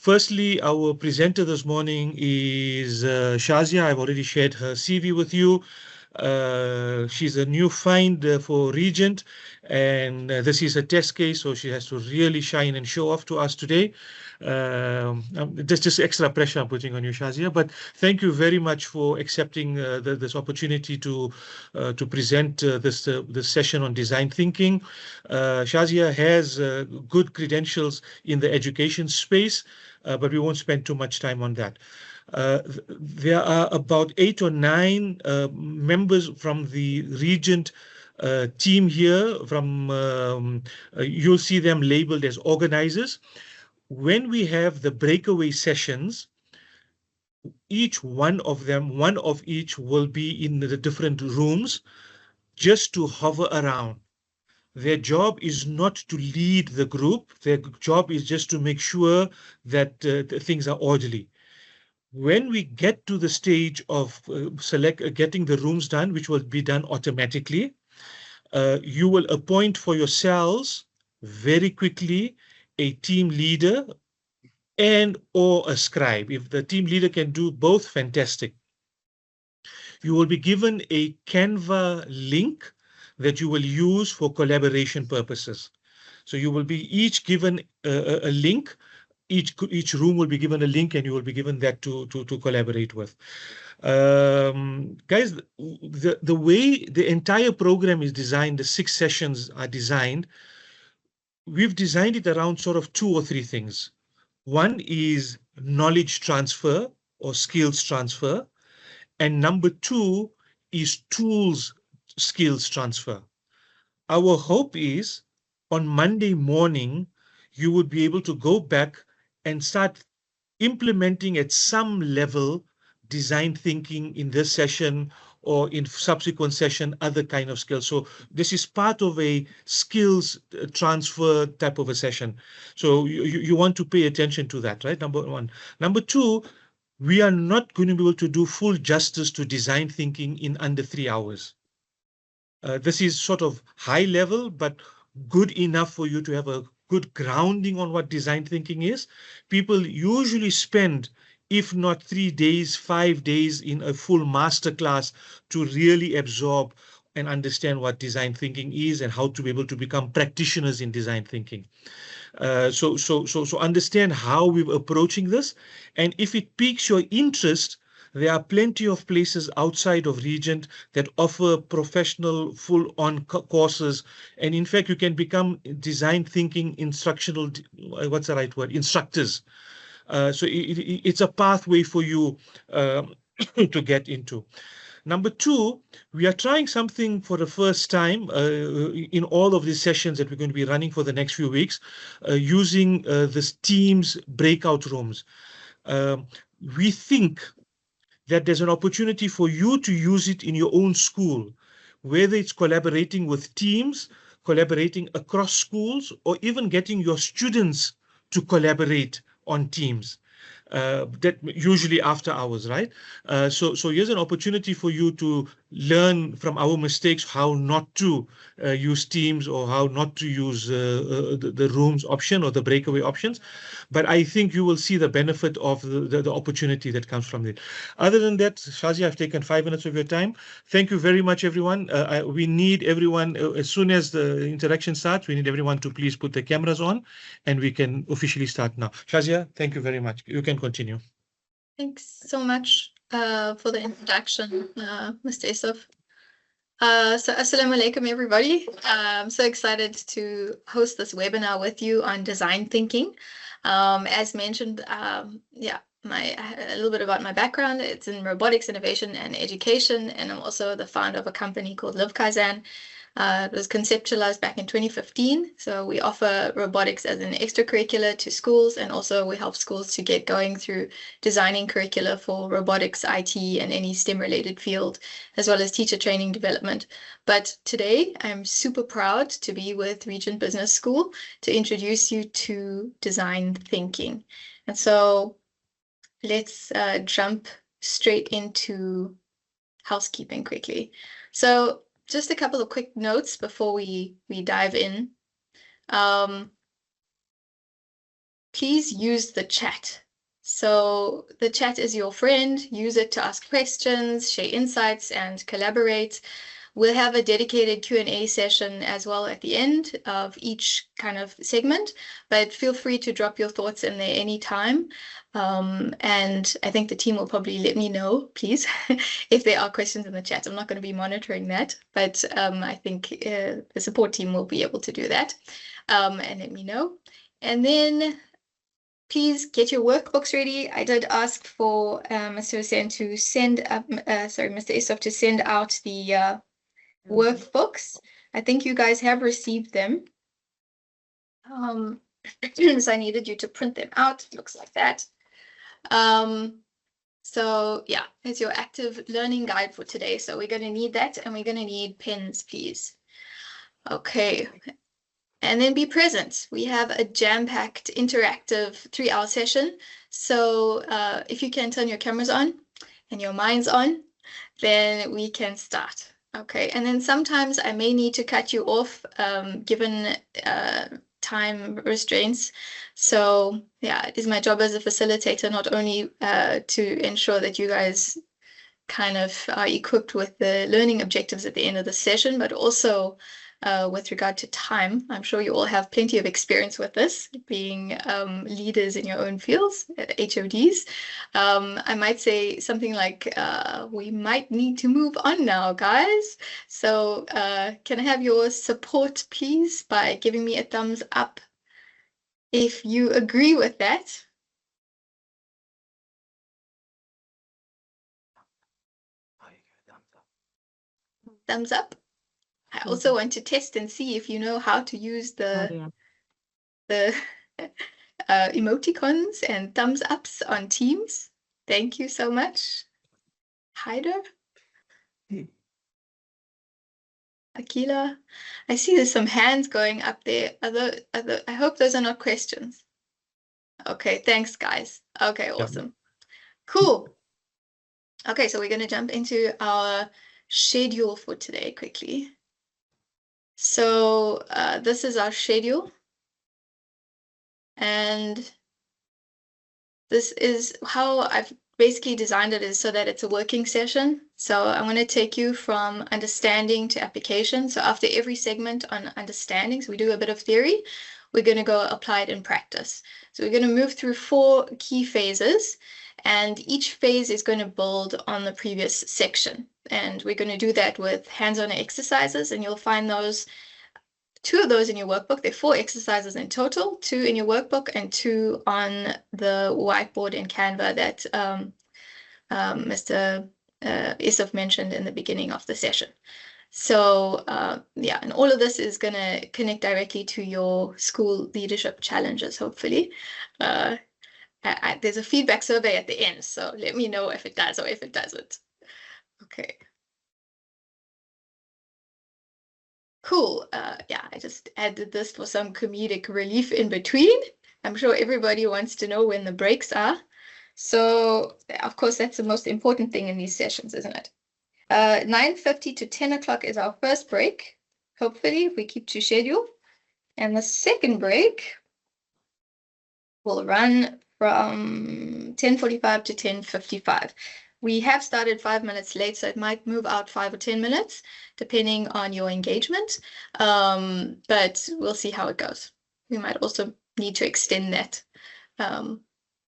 Firstly, our presenter this morning is Shazia. I've already shared her CV with you. She's a new find for Regent, and this is a test case, so she has to really shine and show off to us today. Just extra pressure I'm putting on you, Shazia, but thank you very much for accepting this opportunity to present this session on design thinking. Shazia has good credentials in the education space, but we won't spend too much time on that. There are about 8 or 9 members from the Regent team here. You'll see them labeled as organizers. When we have the breakaway sessions, each one of each will be in the different rooms just to hover around. Their job is not to lead the group. Their job is just to make sure that things are orderly. When we get to the stage of getting the rooms done, which will be done automatically, you will appoint for yourselves very quickly a team leader and or a scribe. If the team leader can do both, fantastic. You will be given a Canva link that you will use for collaboration purposes. So you will be each given a link. Each room will be given a link, and you will be given that to collaborate with. Guys, the way the entire program is designed, the 6 sessions are designed, we've designed it around sort of 2 or 3 things. One is knowledge transfer or skills transfer, and number 2 is tools skills transfer. Our hope is on Monday morning, you would be able to go back and start implementing at some level design thinking in this session or in subsequent session, other kind of skills. So this is part of a skills transfer type of a session. So you want to pay attention to that, right? Number 1. Number 2, we are not going to be able to do full justice to design thinking in under 3 hours. This is sort of high level, but good enough for you to have a good grounding on what design thinking is. People usually spend, if not 3 days, 5 days in a full master class to really absorb and understand what design thinking is and how to be able to become practitioners in design thinking. So understand how we're approaching this. And if it piques your interest, there are plenty of places outside of Regent that offer professional full-on courses. And in fact, you can become design thinking instructional, what's the right word? Instructors. So it's a pathway for you to get into. Number 2, we are trying something for the first time in all of these sessions that we're going to be running for the next few weeks, using this Teams breakout rooms. We think that there's an opportunity for you to use it in your own school, whether it's collaborating with teams, collaborating across schools, or even getting your students to collaborate on teams. That usually after hours, right? So here's an opportunity for you to learn from our mistakes how not to use Teams or how not to use the rooms option or the breakaway options. But I think you will see the benefit of the opportunity that comes from it. Other than that, Shazia, I've taken 5 minutes of your time. Thank you very much, everyone. We need everyone, as soon as the interaction starts, we need everyone to please put the cameras on, and we can officially start now. Shazia, thank you very much. You can continue. Thanks so much for the introduction, Mr. Issof. So assalamu alaikum, everybody. I'm so excited to host this webinar with you on design thinking. As mentioned, yeah, a little bit about my background. It's in robotics, innovation, and education, and I'm also the founder of a company called Live Kaizen. It was conceptualized back in 2015. So we offer robotics as an extracurricular to schools, and also we help schools to get going through designing curricula for robotics, IT, and any STEM-related field, as well as teacher training development. But today, I'm super proud to be with Regent Business School to introduce you to design thinking. And so let's jump straight into housekeeping quickly. So just a couple of quick notes before we dive in. please use the chat. So the chat is your friend. Use it to ask questions, share insights, and collaborate. We'll have a dedicated Q&A session as well at the end of each kind of segment, but feel free to drop your thoughts in there anytime. And I think the team will probably let me know, please, if there are questions in the chat. I'm not going to be monitoring that, but I think the support team will be able to do that and let me know. And then please get your workbooks ready. I did ask for Mr. Hussein to send up, Mr. Issof to send out the workbooks. I think you guys have received them. So I needed you to print them out. It looks like that. So yeah, it's your active learning guide for today. So we're going to need that, and we're going to need pens, please. Okay. And then be present. We have a jam-packed interactive 3-hour session. So if you can turn your cameras on and your minds on, then we can start. Okay, and then sometimes I may need to cut you off given time restraints. So yeah, it is my job as a facilitator not only to ensure that you guys kind of are equipped with the learning objectives at the end of the session, but also with regard to time. I'm sure you all have plenty of experience with this, being leaders in your own fields, HODs. I might say something like, we might need to move on now, guys. So can I have your support, please, by giving me a thumbs up if you agree with that? Thumbs up. I also want to test and see if you know how to use the emoticons and thumbs ups on Teams. Thank you so much. Haider. Akila. I see there's some hands going up there. I hope those are not questions. Okay, thanks, guys. Okay, awesome. Cool. Okay, so we're going to jump into our schedule for today quickly. So this is our schedule. And this is how I've basically designed it, is so that it's a working session. So I'm going to take you from understanding to application. So after every segment on understanding, so we do a bit of theory, we're going to go apply it in practice. So we're going to move through 4 key phases, and each phase is going to build on the previous section. And we're going to do that with hands-on exercises, and you'll find those 2 of those in your workbook. There are 4 exercises in total, 2 in your workbook and 2 on the whiteboard in Canva that Mr. Issof mentioned in the beginning of the session. So yeah, and all of this is going to connect directly to your school leadership challenges, hopefully. There's a feedback survey at the end, so let me know if it does or if it doesn't. Okay. Cool. Yeah, I just added this for some comedic relief in between. I'm sure everybody wants to know when the breaks are. So, of course, that's the most important thing in these sessions, isn't it? 9:50 to 10 o'clock is our first break, hopefully, if we keep to schedule. And the second break will run from 10:45 to 10:55. We have started 5 minutes late, so it might move out 5 or 10 minutes, depending on your engagement. But we'll see how it goes. We might also need to extend that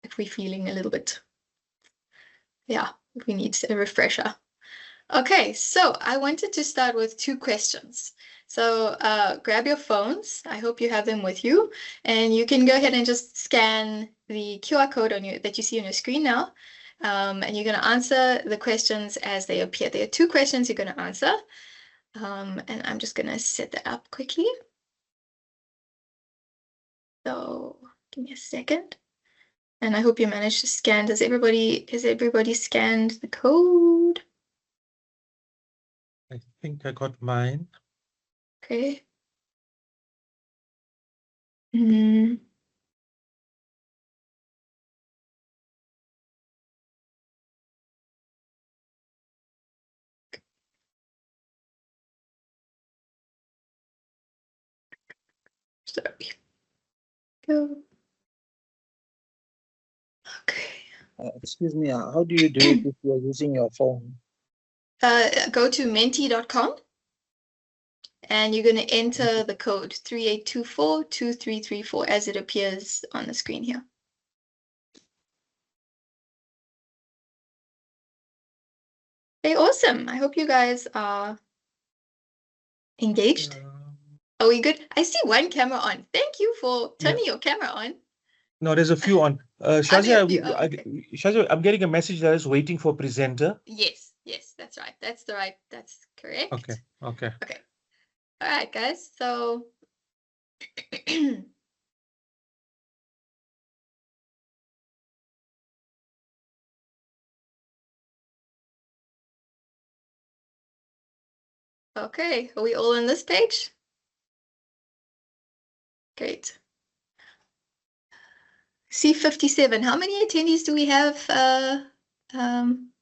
if we're feeling a little bit, yeah, if we need a refresher. Okay, so I wanted to start with 2 questions. So grab your phones. I hope you have them with you. And you can go ahead and just scan the QR code on that you see on your screen now. And you're going to answer the questions as they appear. There are 2 questions you're going to answer. And I'm just going to set that up quickly. So give me a second. And I hope you managed to scan. Has everybody scanned the code? I think I got mine. Okay. Sorry. Go. Excuse me, how do you do it if you're using your phone? Go to menti.com and you're going to enter the code 38242334 as it appears on the screen here. Okay, awesome. I hope you guys are engaged. Are we good? I see one camera on. Thank you for turning your camera on. No, there's a few on. Shazia, okay. Shazia, I'm getting a message that is waiting for presenter. Yes, that's right. That's correct. Okay. All right, guys. So okay, are we all on this page? Great. C57. How many attendees do we have, Mr.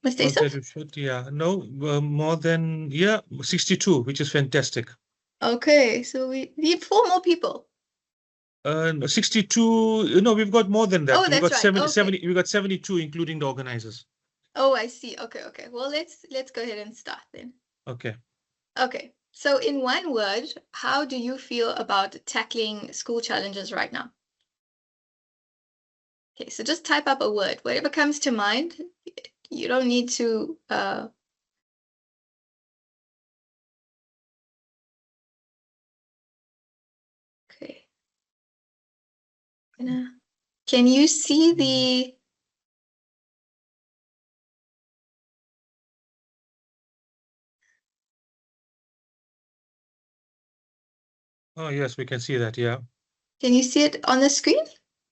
Isaf? Yeah, no, more than 62, which is fantastic. Okay, so we need 4 more people. 62. No, we've got more than that. Oh, that's got right. 70. We got 72, including the organizers. Oh, I see. Okay. Well, let's go ahead and start then. Okay. Okay. So in one word, how do you feel about tackling school challenges right now? Okay, so just type up a word, whatever comes to mind. You don't need to okay. Can you see the Oh, yes, we can see that. Yeah. Can you see it on the screen?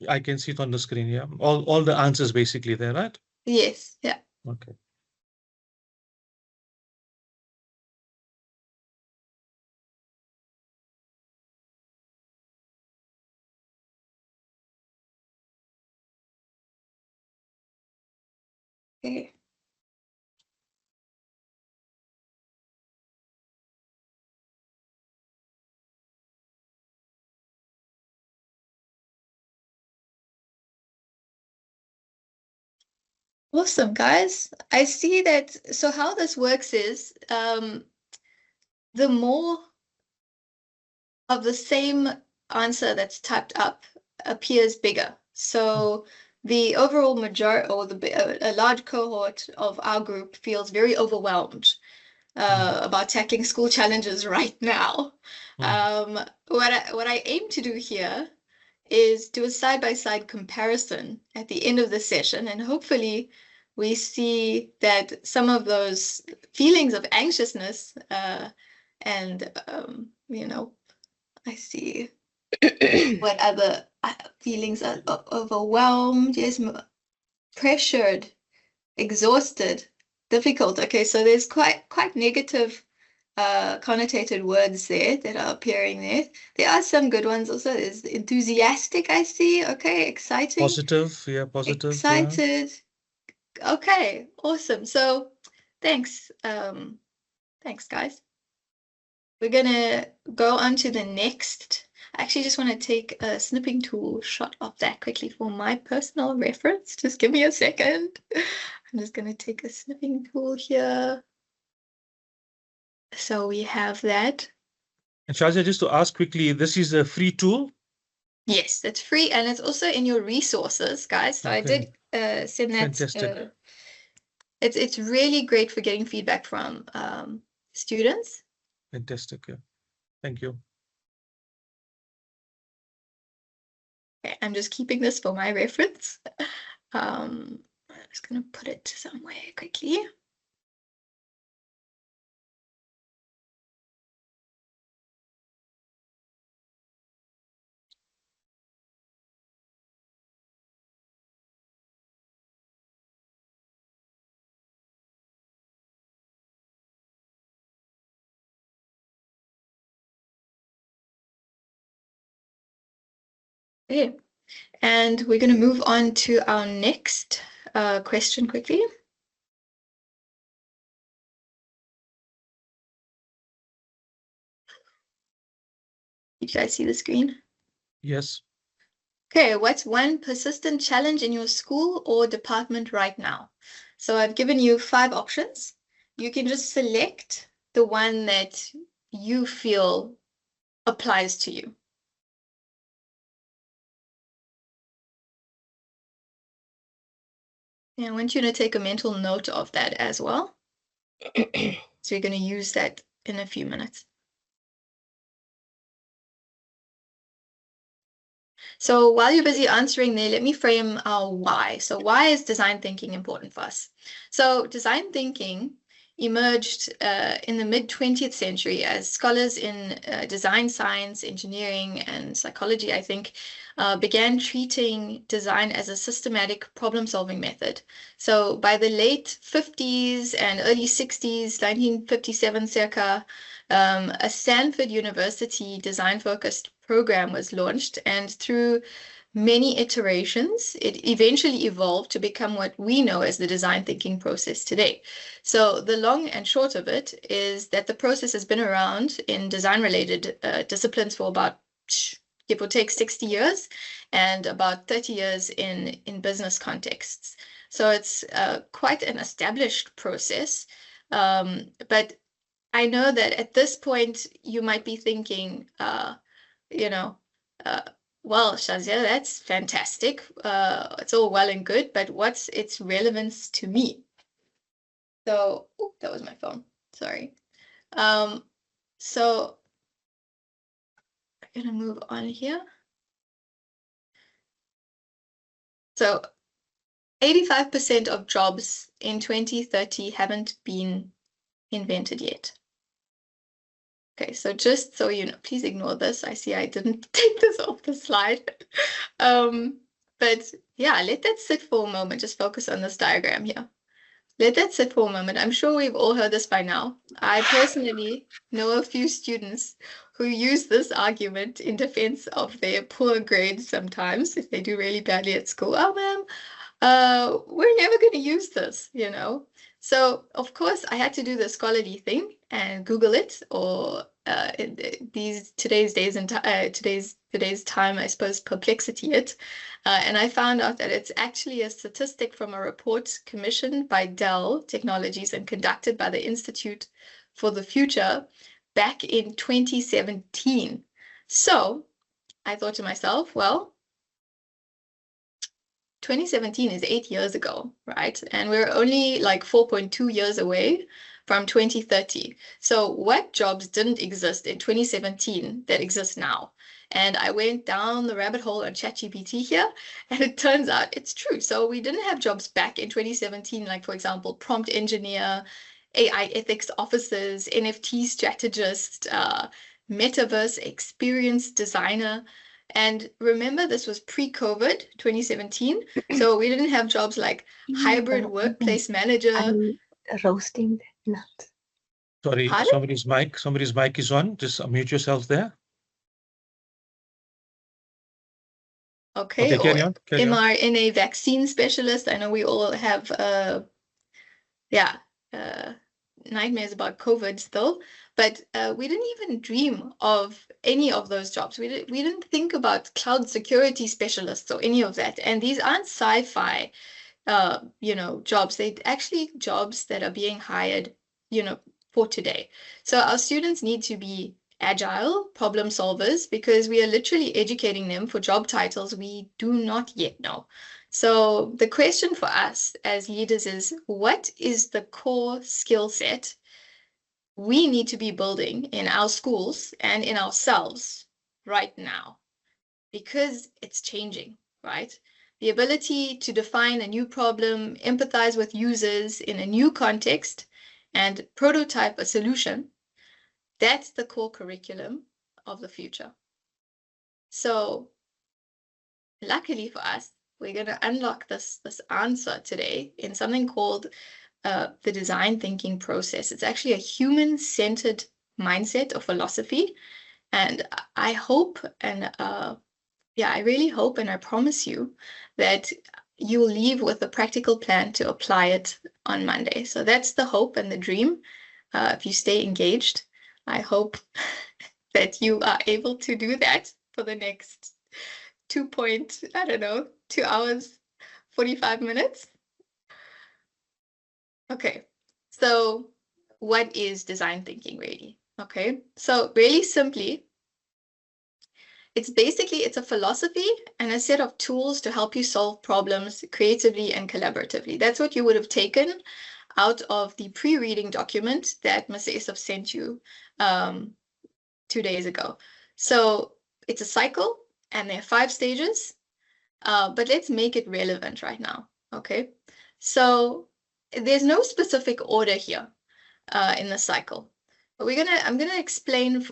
I can see it on the screen. Yeah. All the answers basically there, right? Yes. Yeah. Okay. Okay. Awesome, guys. I see that. So how this works is the more of the same answer that's typed up appears bigger. So the overall majority or a large cohort of our group feels very overwhelmed about tackling school challenges right now. What I aim to do here is do a side-by-side comparison at the end of the session, and hopefully we see that some of those feelings of anxiousness and I see what other feelings are overwhelmed, yes, pressured, exhausted, difficult. Okay, so there's quite negative connotated words there that are appearing there. There are some good ones also. There's enthusiastic, I see. Okay, exciting. Positive, yeah, positive. Excited. Yeah. Okay, awesome. So thanks. Thanks, guys. We're gonna go on to the next. I actually just want to take a snipping tool shot of that quickly for my personal reference. Just give me a second. I'm just gonna take a snipping tool here. So we have that. And Shazia, just to ask quickly, this is a free tool? Yes, it's free and it's also in your resources, guys. So Okay. I did send that. Fantastic. It's really great for getting feedback from students. Fantastic. Yeah. Thank you. Okay, I'm just keeping this for my reference. I'm just going to put it somewhere quickly. Okay, and we're going to move on to our next question quickly. Did you guys see the screen? Yes. Okay, what's one persistent challenge in your school or department right now? So I've given you 5 options. You can just select the one that you feel applies to you. And I want you to take a mental note of that as well. So you're going to use that in a few minutes. So while you're busy answering there, let me frame our why. So why is design thinking important for us? So design thinking emerged in the mid-20th century as scholars in design science, engineering, and psychology, I think, began treating design as a systematic problem-solving method. So by the late 50s and early 60s, 1957 circa, a Stanford University design-focused program was launched, and through many iterations, it eventually evolved to become what we know as the design thinking process today. So the long and short of it is that the process has been around in design-related disciplines for about, give or take, 60 years, and about 30 years in business contexts. So it's quite an established process, but I know that at this point you might be thinking, you know, well, Shazia, that's fantastic. It's all well and good, but what's its relevance to me? So, oh, that was my phone. Sorry. So I'm gonna move on here. So 85% of jobs in 2030 haven't been invented yet. Okay, so just so you know, please ignore this. I see I didn't take this off the slide. But yeah, let that sit for a moment. Just focus on this diagram here. Let that sit for a moment. I'm sure we've all heard this by now. I personally know a few students who use this argument in defense of their poor grades sometimes if they do really badly at school. Oh, ma'am, we're never going to use this, you know. So, of course, I had to do the scholarly thing and Google it, or in today's time, I suppose, perplexity it. And I found out that it's actually a statistic from a report commissioned by Dell Technologies and conducted by the Institute for the Future back in 2017. So I thought to myself, well, 2017 is 8 years ago, right? And we're only like 4.2 years away from 2030. So what jobs didn't exist in 2017 that exist now? And I went down the rabbit hole on ChatGPT here, and it turns out it's true. So we didn't have jobs back in 2017, like, for example, prompt engineer, AI ethics officers, NFT strategist, metaverse experience designer. And remember, this was pre-COVID, 2017. So we didn't have jobs like hybrid workplace manager. I'm roasting the nut. Sorry, Pardon? somebody's mic is on. Just unmute yourselves there. Okay, carry on. mRNA vaccine specialist. I know we all have, nightmares about COVID still, but we didn't even dream of any of those jobs. We didn't think about cloud security specialists or any of that. And these aren't sci-fi, jobs. They're actually jobs that are being hired, for today. So our students need to be agile problem solvers because we are literally educating them for job titles we do not yet know. So the question for us as leaders is, what is the core skill set we need to be building in our schools and in ourselves right now? Because it's changing, right? The ability to define a new problem, empathize with users in a new context, and prototype a solution, that's the core curriculum of the future. So luckily for us, we're going to unlock this answer today in something called the design thinking process. It's actually a human-centered mindset or philosophy. And I hope and I really hope and I promise you that you'll leave with a practical plan to apply it on Monday. So that's the hope and the dream. If you stay engaged, I hope that you are able to do that for the next 2 hours, 45 minutes. Okay, so what is design thinking really? Okay, so really simply, it's a philosophy and a set of tools to help you solve problems creatively and collaboratively. That's what you would have taken out of the pre-reading document that Mr. Esop sent you 2 days ago. So it's a cycle and there are 5 stages, but let's make it relevant right now. Okay, so there's no specific order here in the cycle. But I'm gonna explain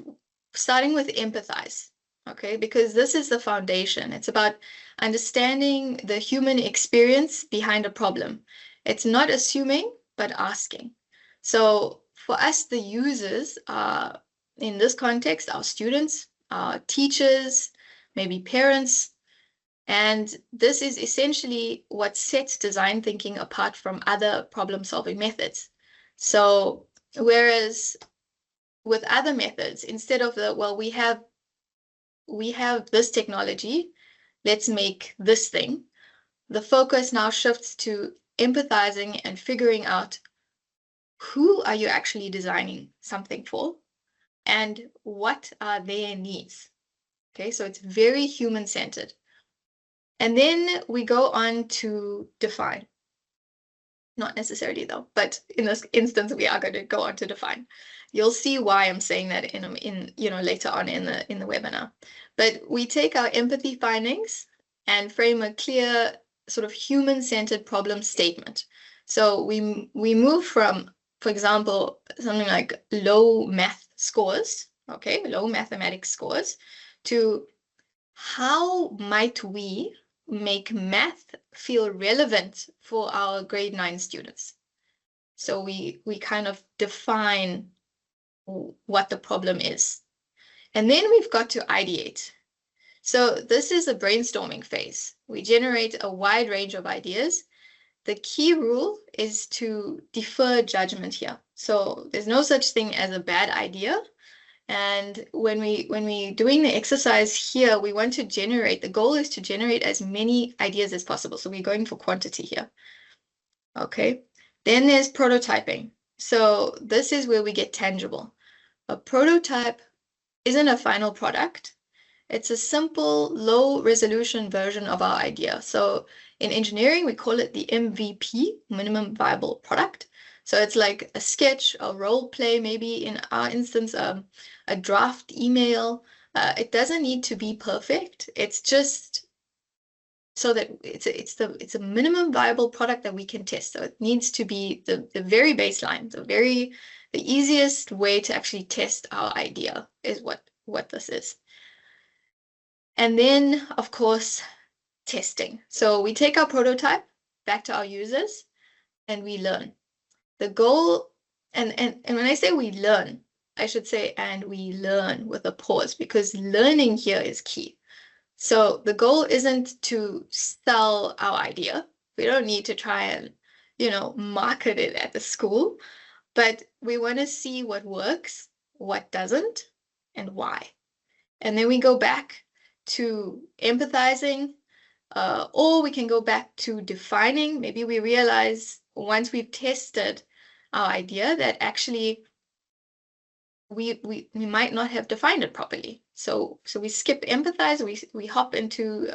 starting with empathize, okay? Because this is the foundation. It's about understanding the human experience behind a problem. It's not assuming, but asking. So for us, the users are, in this context, our students, our teachers, maybe parents. And this is essentially what sets design thinking apart from other problem-solving methods. So whereas with other methods, instead of we have this technology, let's make this thing, the focus now shifts to empathizing and figuring out who are you actually designing something for and what are their needs. Okay, so it's very human-centered. And then we go on to define. Not necessarily though, but in this instance, we are going to go on to define. You'll see why I'm saying that in later on in the webinar. But we take our empathy findings and frame a clear sort of human-centered problem statement. So we move from, for example, something like low math scores, okay, low mathematics scores, to how might we make math feel relevant for our grade 9 students. So we kind of define what the problem is. And then we've got to ideate. So this is a brainstorming phase. We generate a wide range of ideas. The key rule is to defer judgment here. So there's no such thing as a bad idea. And when we doing the exercise here, we want to generate, the goal is to generate as many ideas as possible. So we're going for quantity here. Okay. Then there's prototyping. So this is where we get tangible. A prototype isn't a final product. It's a simple, low resolution version of our idea. So in engineering, we call it the MVP, minimum viable product. So it's like a sketch, a role play, maybe in our instance, a draft email. It doesn't need to be perfect. It's just so that it's a minimum viable product that we can test. So it needs to be the very baseline, the easiest way to actually test our idea is what this is. And then, of course, testing. So we take our prototype back to our users and we learn. The goal, and when I say we learn, I should say, and we learn with a pause, because learning here is key. So the goal isn't to sell our idea. We don't need to try and, market it at the school, but we want to see what works, what doesn't, and why. And then we go back to empathizing, or we can go back to defining. Maybe we realize once we've tested our idea that actually we might not have defined it properly. So we skip empathize, we hop into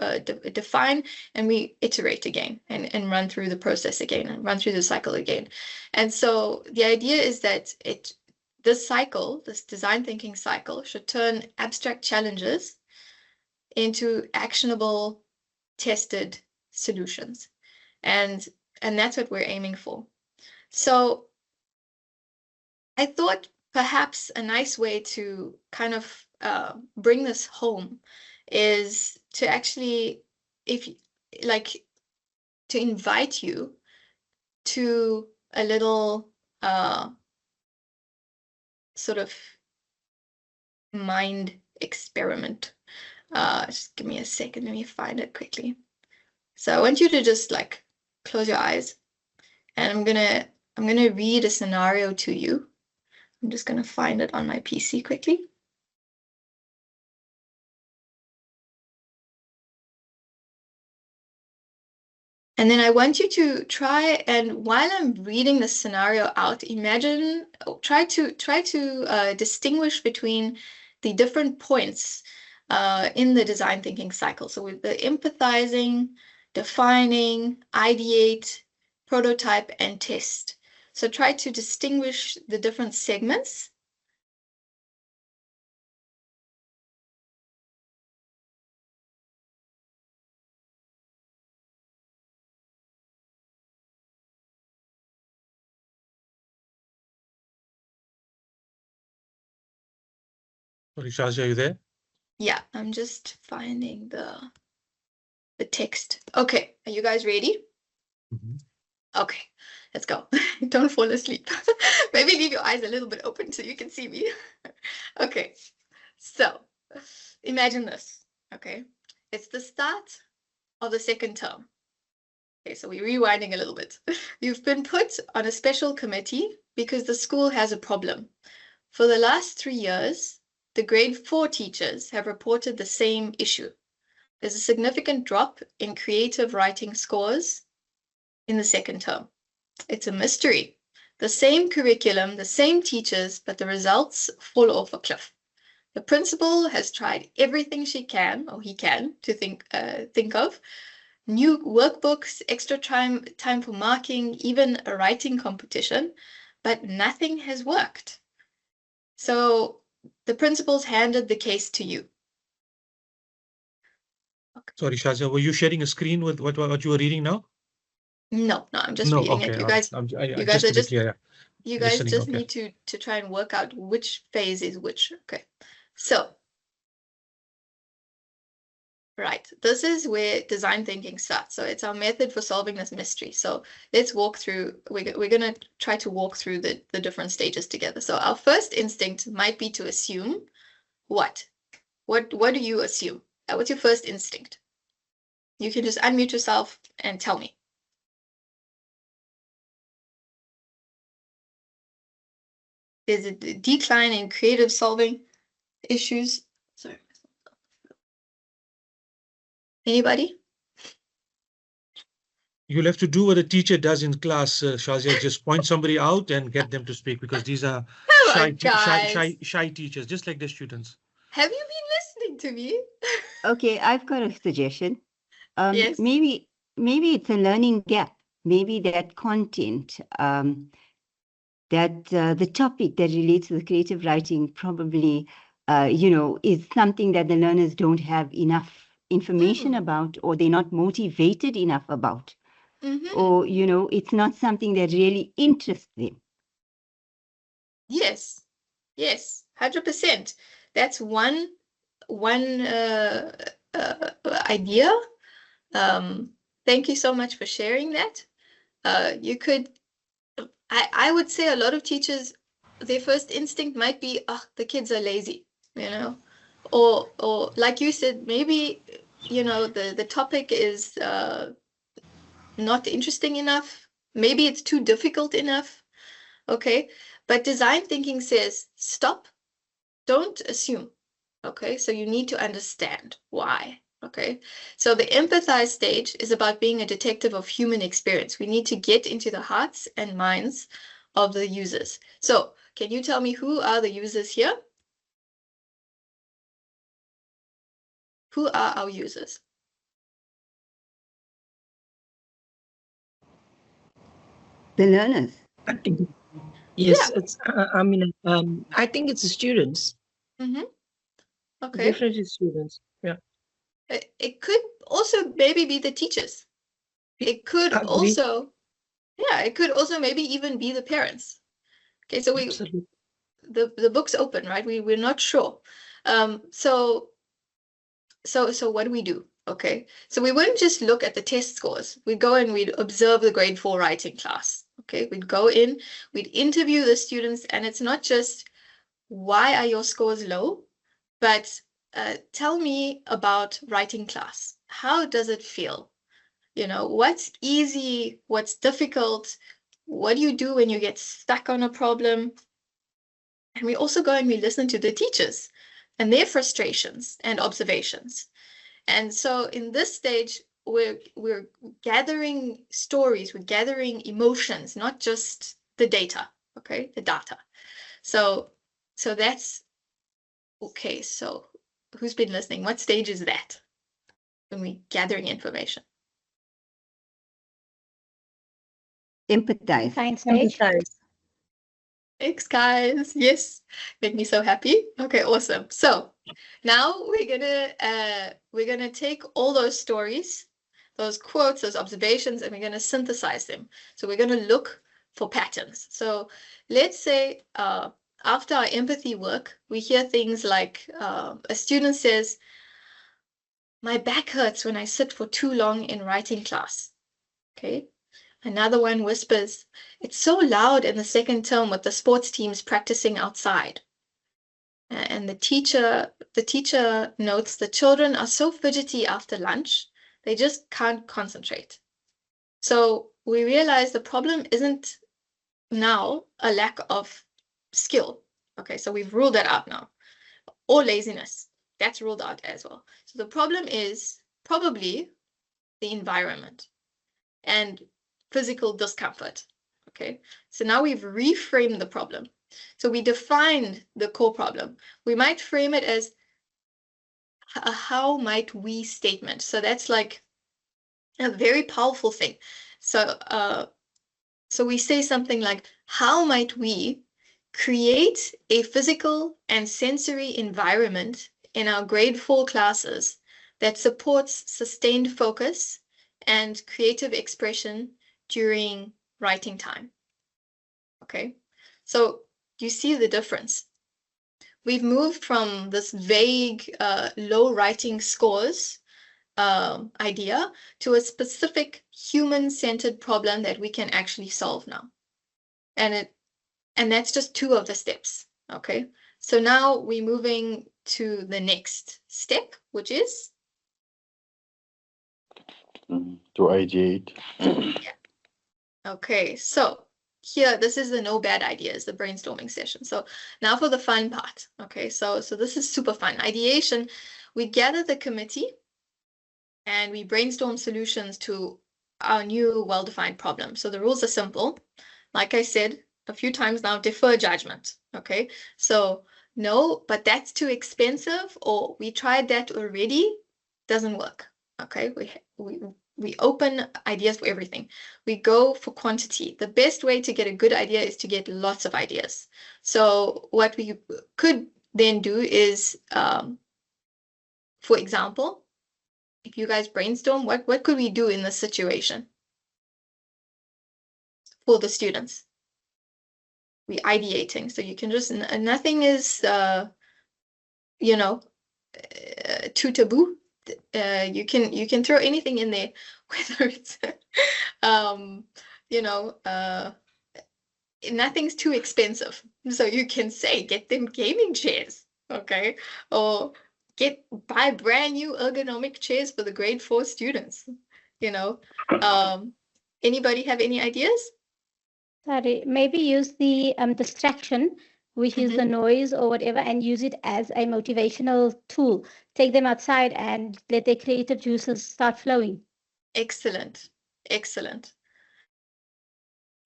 define, and we iterate again and run through the process again and run through the cycle again. And so the idea is that this cycle, this design thinking cycle, should turn abstract challenges into actionable, tested solutions. And that's what we're aiming for. So I thought perhaps a nice way to kind of bring this home is to actually, to invite you to a little sort of mind experiment. Just give me a second, let me find it quickly. So I want you to just close your eyes, and I'm gonna read a scenario to you. I'm just gonna find it on my PC quickly. And then I want you to try, and while I'm reading the scenario out, imagine, try to distinguish between the different points in the design thinking cycle. So with the empathizing, defining, ideate, prototype, and test. So try to distinguish the different segments. Sorry, Shazia, are you there? Yeah, I'm just finding the text. Okay, are you guys ready? Mhm. Okay, let's go. Don't fall asleep. Maybe leave your eyes a little bit open so you can see me. Okay, so imagine this. Okay, it's the start of the second term. Okay, so we're rewinding a little bit. You've been put on a special committee because the school has a problem. For the last 3 years, the grade 4 teachers have reported the same issue. There's a significant drop in creative writing scores in the second term. It's a mystery. The same curriculum, the same teachers, but the results fall off a cliff. The principal has tried everything she can, or he can, to think of. New workbooks, extra time for marking, even a writing competition, but nothing has worked. So the principal's handed the case to you. Okay. Sorry, Shazia, were you sharing a screen with what you were reading now? No, I'm just No, reading okay. it. You guys, you guys are just to be clear, you guys listening, just okay. need to try and work out which phase is which. Okay, so right, this is where design thinking starts. So it's our method for solving this mystery. So let's walk through. We're gonna try to walk through the different stages together. So our first instinct might be to assume what? What do you assume? What's your first instinct? You can just unmute yourself and tell me. Is it a decline in creative solving issues? Sorry. Anybody? You'll have to do what a teacher does in class, Shazia, just point somebody out and get them to speak, because these are Come on, shy teachers, just like their students. Have you been listening to me? Okay, I've got a suggestion. Yes. Maybe it's a learning gap. Maybe that content, that the topic that relates to the creative writing probably, is something that the learners don't have enough information about, or they're not motivated enough about, or, it's not something that really interests them. Yes, 100%. That's one idea. Thank you so much for sharing that. You could, I would say a lot of teachers, their first instinct might be, oh, the kids are lazy, or like you said, maybe, the topic is not interesting enough. Maybe it's too difficult enough. Okay. But design thinking says, stop, don't assume. Okay. So you need to understand why. Okay. So the empathize stage is about being a detective of human experience. We need to get into the hearts and minds of the users. So can you tell me who are the users here? Who are our users? The learners. I think, yes, Yeah. it's. I think it's the students. Mm-hmm. Okay. Definitely students. Yeah. It could also maybe be the teachers. It could Agree. also, it could also maybe even be the parents. Okay, so Absolutely. the book's open, right? We're not sure. So what do? Okay, so we wouldn't just look at the test scores. We'd go and we'd observe the grade 4 writing class. Okay, we'd go in, we'd interview the students, and it's not just why are your scores low, but tell me about writing class. How does it feel? What's easy? What's difficult? What do you do when you get stuck on a problem? And we also go and we listen to the teachers and their frustrations and observations. And so in this stage, we're gathering stories, we're gathering emotions, not just the data, okay, the data. So that's okay. So who's been listening? What stage is that when we're gathering information? Empathize. Science stage. Thanks, guys. Yes, make me so happy. Okay, awesome. So now we're gonna take all those stories, those quotes, those observations, and we're gonna synthesize them. So we're gonna look for patterns. So let's say after our empathy work, we hear things like a student says, "My back hurts when I sit for too long in writing class." Okay. Another one whispers, "It's so loud in the second term with the sports teams practicing outside." And the teacher notes the children are so fidgety after lunch, they just can't concentrate. So we realize the problem isn't now a lack of skill. Okay, so we've ruled that out now. Or laziness, that's ruled out as well. So the problem is probably the environment and physical discomfort. Okay, so now we've reframed the problem. So we defined the core problem. We might frame it as a how might we statement. So that's like a very powerful thing. So so we say something like, how might we create a physical and sensory environment in our grade 4 classes that supports sustained focus and creative expression during writing time. Okay, so you see the difference. We've moved from this vague low writing scores idea to a specific human-centered problem that we can actually solve now. And that's just 2 of the steps. Okay, so now we're moving to the next step, which is to ideate. Okay, so here, this is the no bad ideas, the brainstorming session. So now for the fun part. Okay, so this is super fun. Ideation, we gather the committee and we brainstorm solutions to our new well-defined problem. So the rules are simple. Like I said a few times now, defer judgment. Okay, so no, but that's too expensive, or we tried that already, doesn't work. Okay, we open ideas for everything. We go for quantity. The best way to get a good idea is to get lots of ideas. So what we could then do is, for example, if you guys brainstorm, what could we do in this situation for the students? We ideating. So you can just, nothing is, you know, too taboo. You can throw anything in there, whether it's you know, nothing's too expensive. So you can say, get them gaming chairs, okay, or buy brand new ergonomic chairs for the grade 4 students. You know, anybody have any ideas? Sorry, maybe use the distraction, which is the noise or whatever, and use it as a motivational tool. Take them outside and let their creative juices start flowing. Excellent, excellent.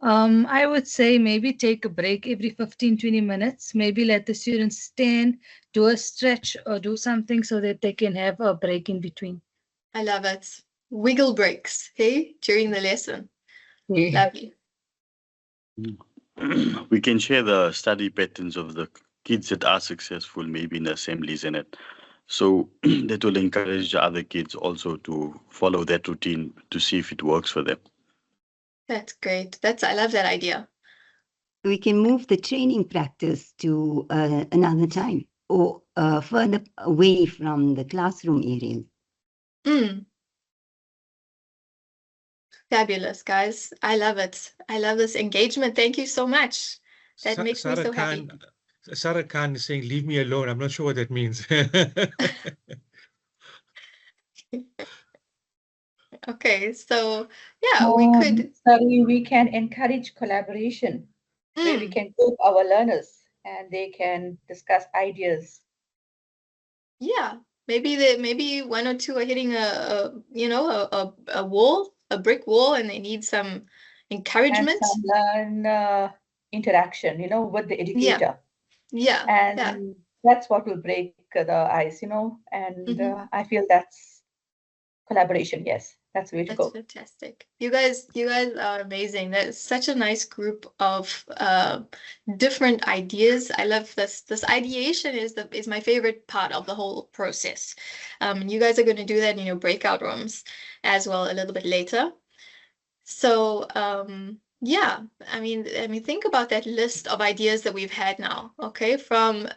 I would say maybe take a break every 15-20 minutes. Maybe let the students stand, do a stretch, or do something so that they can have a break in between. I love it. Wiggle breaks, hey, during the lesson. Yeah. Lovely. We can share the study patterns of the kids that are successful, maybe in assemblies in it. So that will encourage the other kids also to follow that routine to see if it works for them. That's great. I love that idea. We can move the training practice to another time or further away from the classroom areas. Fabulous, guys. I love it. I love this engagement. Thank you so much. That makes me so happy. Sarah Khan is saying, leave me alone. I'm not sure what that means. Okay, so yeah, we could. Sorry, we can encourage collaboration where we can group our learners and they can discuss ideas. Yeah, maybe one or two are hitting a wall, a brick wall, and they need some And encouragement. some learn interaction, with the educator. Yeah. And that's what will break the ice, and I feel that's collaboration. Yes, that's the way to That's go. fantastic. You guys are amazing. That's such a nice group of different ideas. I love this. This ideation is my favorite part of the whole process. And you guys are going to do that in your breakout rooms as well a little bit later. So yeah, I mean, think about that list of ideas that we've had now. Okay, from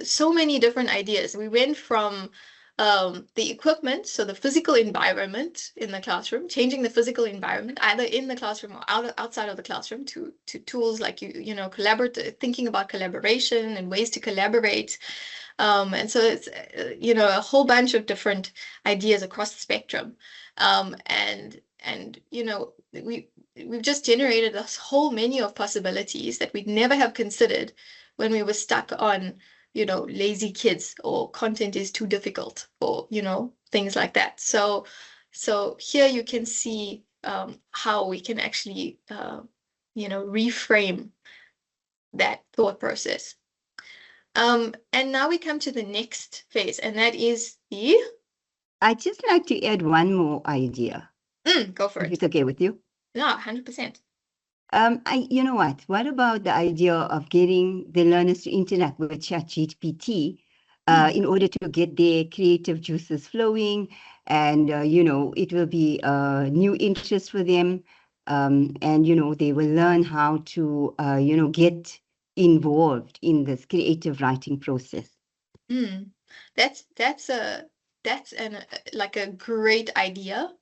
so many different ideas. We went from the equipment, so the physical environment in the classroom, changing the physical environment either in the classroom or outside of the classroom, to tools like thinking about collaboration and ways to collaborate. And so it's a whole bunch of different ideas across the spectrum. And we've just generated this whole menu of possibilities that we'd never have considered when we were stuck on, lazy kids or content is too difficult or, things like that. So here you can see how we can actually, reframe that thought process. And now we come to the next phase, and that is the... I'd just like to add one more idea. Go for If it. it's okay with you. No, 100%. You know what? What about the idea of getting the learners to interact with ChatGPT in order to get their creative juices flowing, and it will be a new interest for them, and they will learn how to get involved in this creative writing process. That's like a great idea.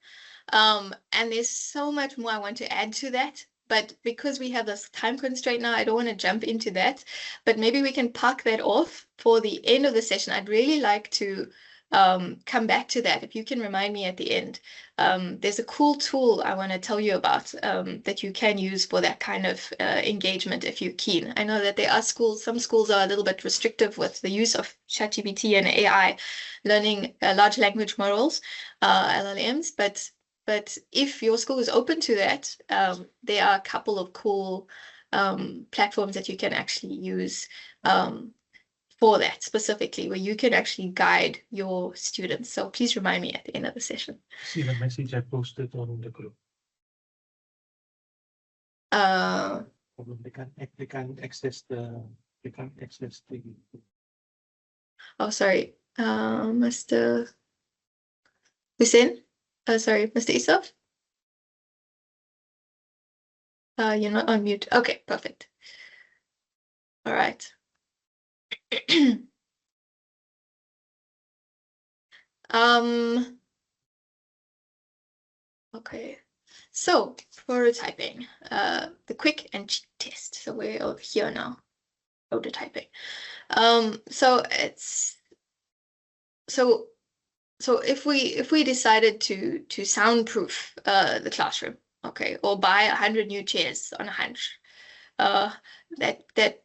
And there's so much more I want to add to that, but because we have this time constraint now, I don't want to jump into that, but maybe we can park that off for the end of the session. I'd really like to come back to that. If you can remind me at the end. There's a cool tool I want to tell you about that you can use for that kind of engagement if you're keen. I know that there are some schools are a little bit restrictive with the use of ChatGPT and AI learning large language models, LLMs, but if your school is open to that, there are a couple of cool platforms that you can actually use for that specifically, where you can actually guide your students. So please remind me at the end of the session. See the message I posted on the group. They can't access the. Oh, sorry, Mr. Hussein. Sorry, Mr. Isaf. You're not on mute. Okay, perfect. All right. Okay, so prototyping, the quick and cheap test. So we're here now, prototyping. So if we decided to soundproof the classroom, okay, or buy 100 new chairs on a hunch, that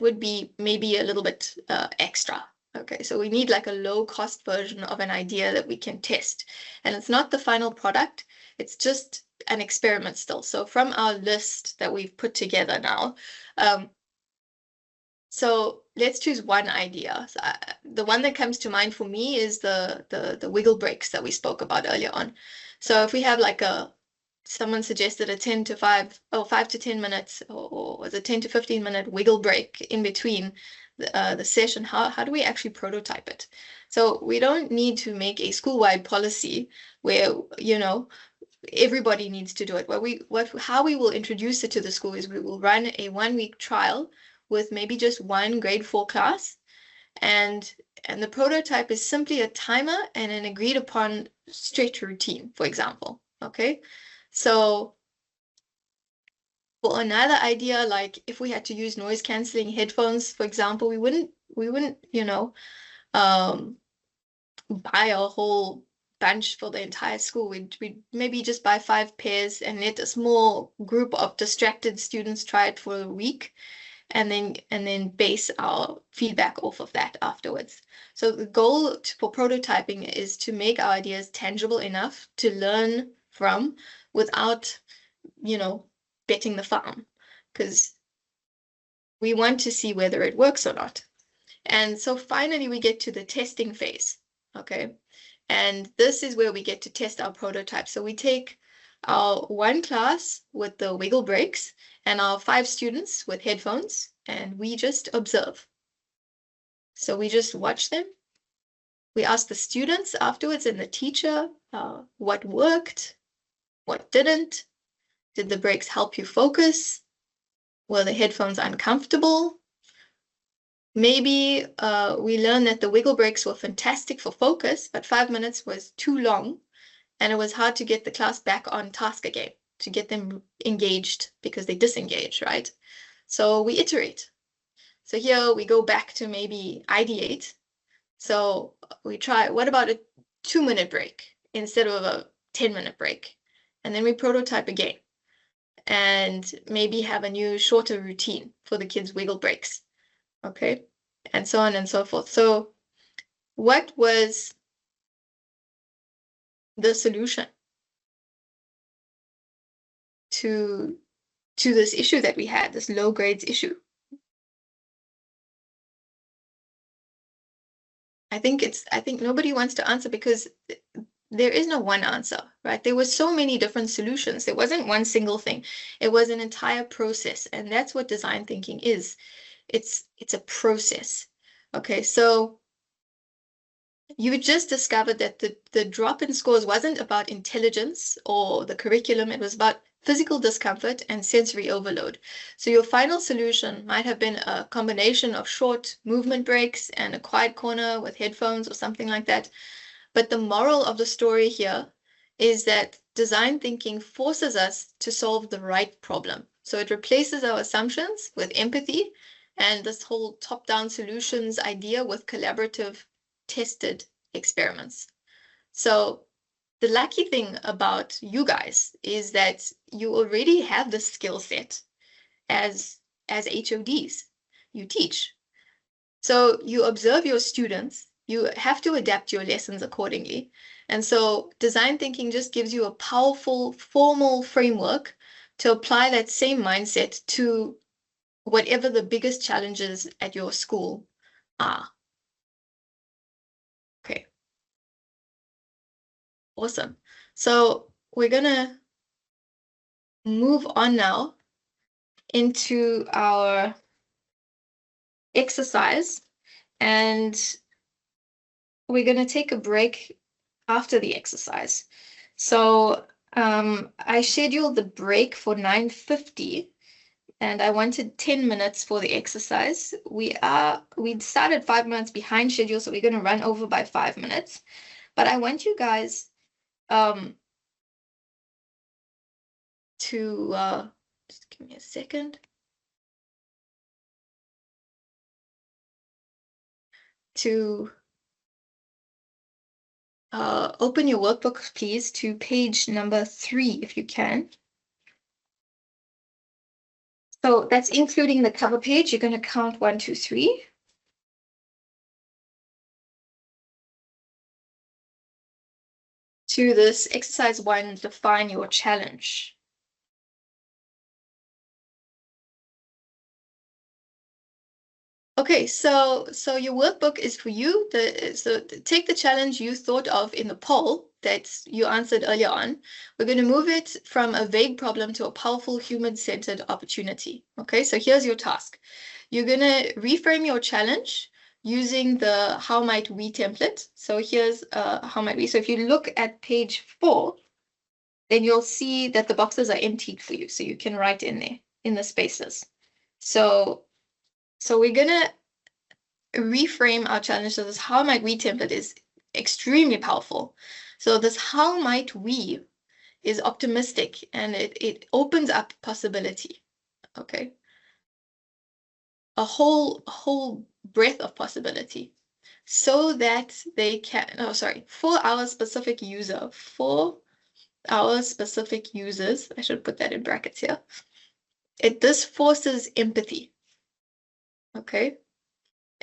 would be maybe a little bit extra. Okay, so we need like a low-cost version of an idea that we can test. And it's not the final product, it's just an experiment still. So from our list that we've put together now, so let's choose one idea. So the one that comes to mind for me is the wiggle breaks that we spoke about earlier on. So if we have like someone suggested a 10 to 5 or 5 to 10 minutes, or was a 10 to 15 minute wiggle break in between the session. How do we actually prototype it? So we don't need to make a school-wide policy where, everybody needs to do it. How we will introduce it to the school is we will run a 1-week trial with maybe just one grade 4 class. And the prototype is simply a timer and an agreed upon stretch routine, for example. Okay. So for another idea, like if we had to use noise canceling headphones, for example, we wouldn't, buy a whole bunch for the entire school. We'd maybe just buy 5 pairs and let a small group of distracted students try it for a week. and then base our feedback off of that afterwards. So the goal for prototyping is to make our ideas tangible enough to learn from without, betting the farm, because we want to see whether it works or not. And so finally we get to the testing phase, okay? And this is where we get to test our prototype. So we take our one class with the wiggle breaks and our 5 students with headphones, and we just observe. So we just watch them. We ask the students afterwards and the teacher what worked, what didn't. Did the breaks help you focus? Were the headphones uncomfortable? Maybe we learned that the wiggle breaks were fantastic for focus, but 5 minutes was too long, and it was hard to get the class back on task again, to get them engaged because they disengage, right? So we iterate. So here we go back to maybe ideate. So we try, what about a 2-minute break instead of a 10-minute break? And then we prototype again and maybe have a new shorter routine for the kids' wiggle breaks. Okay, and so on and so forth. So what was the solution to this issue that we had, this low grades issue? I think nobody wants to answer because there is no one answer, right? There were so many different solutions. There wasn't one single thing. It was an entire process, and that's what design thinking is. It's a process. Okay, so you just discovered that the drop in scores wasn't about intelligence or the curriculum. It was about physical discomfort and sensory overload. So your final solution might have been a combination of short movement breaks and a quiet corner with headphones or something like that. But the moral of the story here is that design thinking forces us to solve the right problem. So it replaces our assumptions with empathy and this whole top-down solutions idea with collaborative tested experiments. So the lucky thing about you guys is that you already have the skill set as HODs. You teach. So you observe your students. You have to adapt your lessons accordingly. And so design thinking just gives you a powerful, formal framework to apply that same mindset to whatever the biggest challenges at your school are. Okay. Awesome. So we're gonna move on now into our exercise, and we're gonna take a break after the exercise. So I scheduled the break for 9:50, and I wanted 10 minutes for the exercise. We started 5 minutes behind schedule, so we're gonna run over by 5 minutes. But I want you guys to just give me a second. To open your workbook, please, to page number 3, if you can. So that's including the cover page. You're going to count 1, 2, 3. To this exercise 1, define your challenge. Okay, so your workbook is for you. So take the challenge you thought of in the poll that you answered earlier on. We're going to move it from a vague problem to a powerful human-centered opportunity. Okay, so here's your task. You're going to reframe your challenge using the How Might We template. So here's How Might We. So if you look at page 4, then you'll see that the boxes are emptied for you. So you can write in there, in the spaces. So we're going to reframe our challenge. So this How Might We template is extremely powerful. So this How Might We is optimistic, and it opens up possibility. Okay. A whole breadth of possibility, so that they can, for our specific user, for our specific users, I should put that in brackets here. This forces empathy. Okay.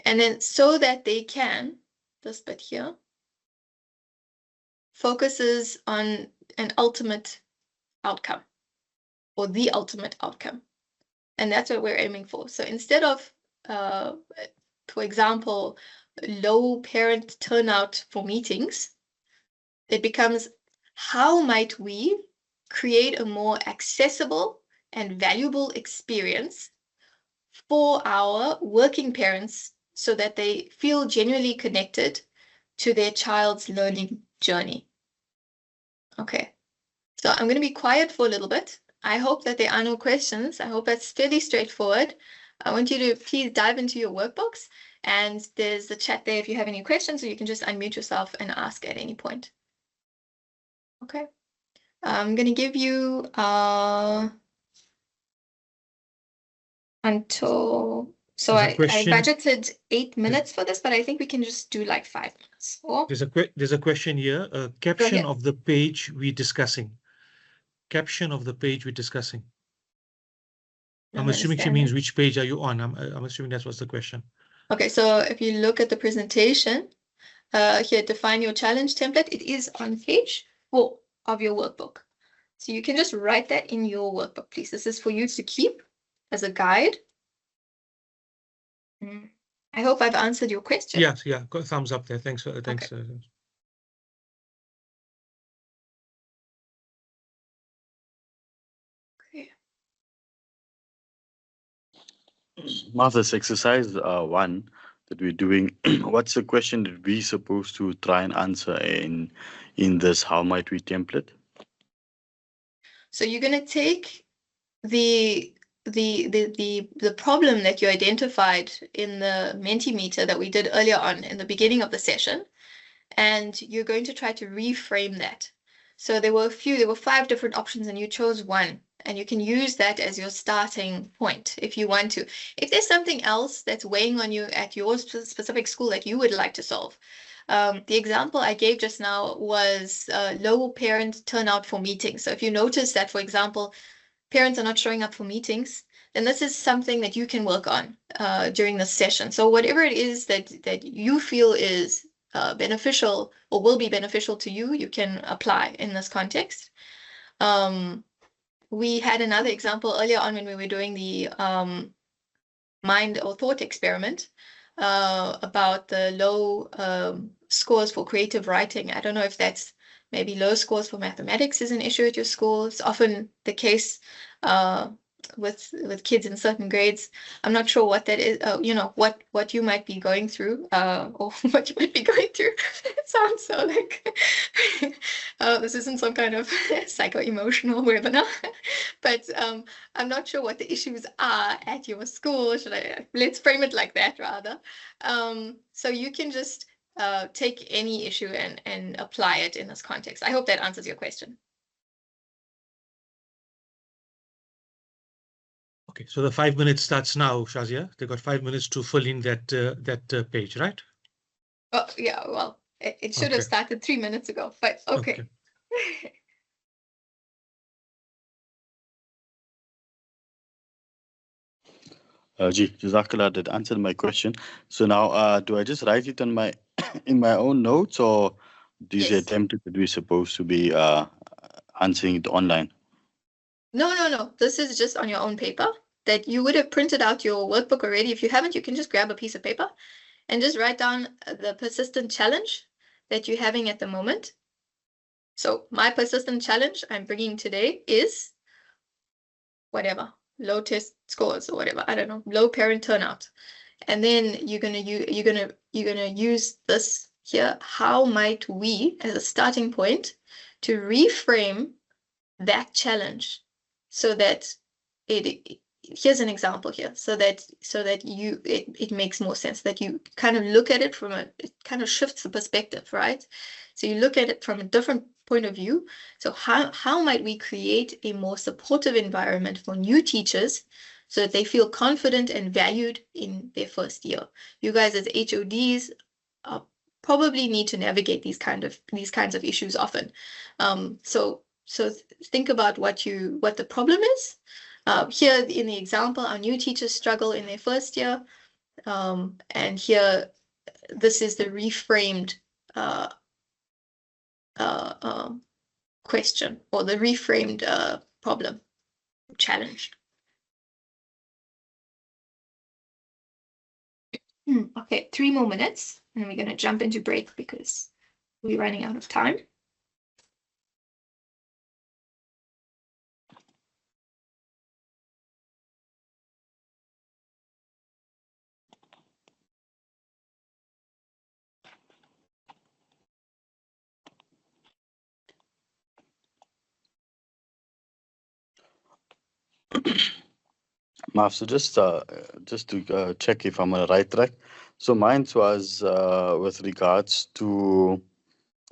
And then so that they can, this bit here, focuses on an ultimate outcome or the ultimate outcome. And that's what we're aiming for. So instead of, for example, low parent turnout for meetings, it becomes how might we create a more accessible and valuable experience for our working parents so that they feel genuinely connected to their child's learning journey. Okay, so I'm going to be quiet for a little bit. I hope that there are no questions. I hope that's fairly straightforward. I want you to please dive into your workbooks, and there's the chat there if you have any questions, or you can just unmute yourself and ask at any point. Okay, I'm going to give you until, so I budgeted 8 minutes for this, but I think we can just do like 5 minutes. Or there's a question here, a caption of the page we're discussing. Caption of the page we're discussing. I'm assuming she means which page are you on? I'm assuming that's what's the question. Okay, so if you look at the presentation, here, define your challenge template. It is on page 4 of your workbook. So you can just write that in your workbook, please. This is for you to keep as a guide. I hope I've answered your question. Yes, yeah, got a thumbs up there. Thanks. Thanks. Okay. Martha's exercise 1 that we're doing, what's the question that we're supposed to try and answer in this how might we template? So you're going to take the problem that you identified in the Mentimeter that we did earlier on in the beginning of the session, and you're going to try to reframe that. So there were 5 different options, and you chose one, and you can use that as your starting point if you want to. If there's something else that's weighing on you at your specific school that you would like to solve. The example I gave just now was low parent turnout for meetings. So if you notice that, for example, parents are not showing up for meetings, then this is something that you can work on during this session. So whatever it is that you feel is beneficial or will be beneficial to you, you can apply in this context. We had another example earlier on when we were doing the mind or thought experiment about the low scores for creative writing. I don't know if that's maybe low scores for mathematics is an issue at your school. It's often the case with kids in certain grades. I'm not sure what that is, what you might be going through, or what you might be going through. It sounds so like this isn't some kind of psycho-emotional webinar, but I'm not sure what the issues are at your school. Let's frame it like that rather. So you can just take any issue and apply it in this context. I hope that answers your question. Okay, so the 5 minutes starts now, Shazia. They got 5 minutes to fill in that page, right? Oh yeah, well, it should have started 3 minutes ago, but okay. Jazakallah, that answered my question. So now, do I just write it on my in my own notes, or is the template that we're supposed to be answering it online? No. This is just on your own paper that you would have printed out your workbook already. If you haven't, you can just grab a piece of paper and just write down the persistent challenge that you're having at the moment. So my persistent challenge I'm bringing today is whatever, low test scores or whatever, I don't know, low parent turnout. And then you're gonna use this here. How might we, as a starting point, to reframe that challenge so that here's an example here, so that it makes more sense, that you kind of look at it it kind of shifts the perspective, right? So you look at it from a different point of view. So how might we create a more supportive environment for new teachers so that they feel confident and valued in their first year? You guys as HODs probably need to navigate these kinds of issues often. So think about what the problem is. Here in the example, our new teachers struggle in their first year. And here, this is the reframed question, or the reframed problem, challenge. Okay, 3 more minutes, and then we're going to jump into break because we're running out of time. Maf, so just to check if I'm on the right track. So mine was with regards to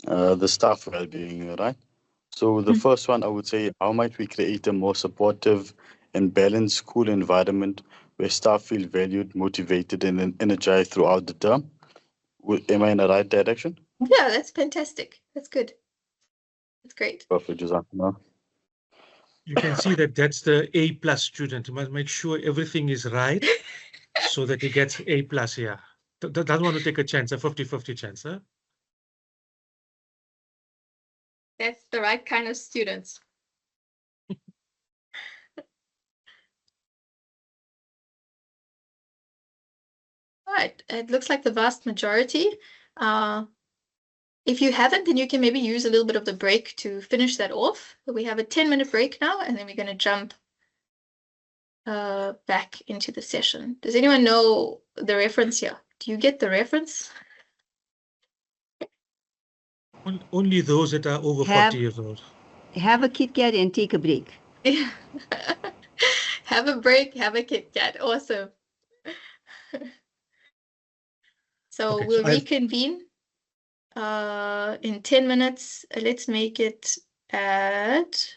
the staff well-being, right? So the first one, I would say, how might we create a more supportive and balanced school environment where staff feel valued, motivated, and energized throughout the term? Am I in the right direction? Yeah, that's fantastic. That's good. That's great. Perfect, Jazakallah. You can see that that's the A+ student. You must make sure everything is right so that he gets A+, yeah. Doesn't want to take a chance, a 50-50 chance, huh? That's the right kind of students. All right, it looks like the vast majority. If you haven't, then you can maybe use a little bit of the break to finish that off. We have a 10-minute break now, and then we're going to jump back into the session. Does anyone know the reference here? Do you get the reference? Only those that are over 40 years old. Have a Kit Kat and take a break. Have a break, have a Kit Kat. Awesome. So Okay, we'll so reconvene in 10 minutes. Let's make it at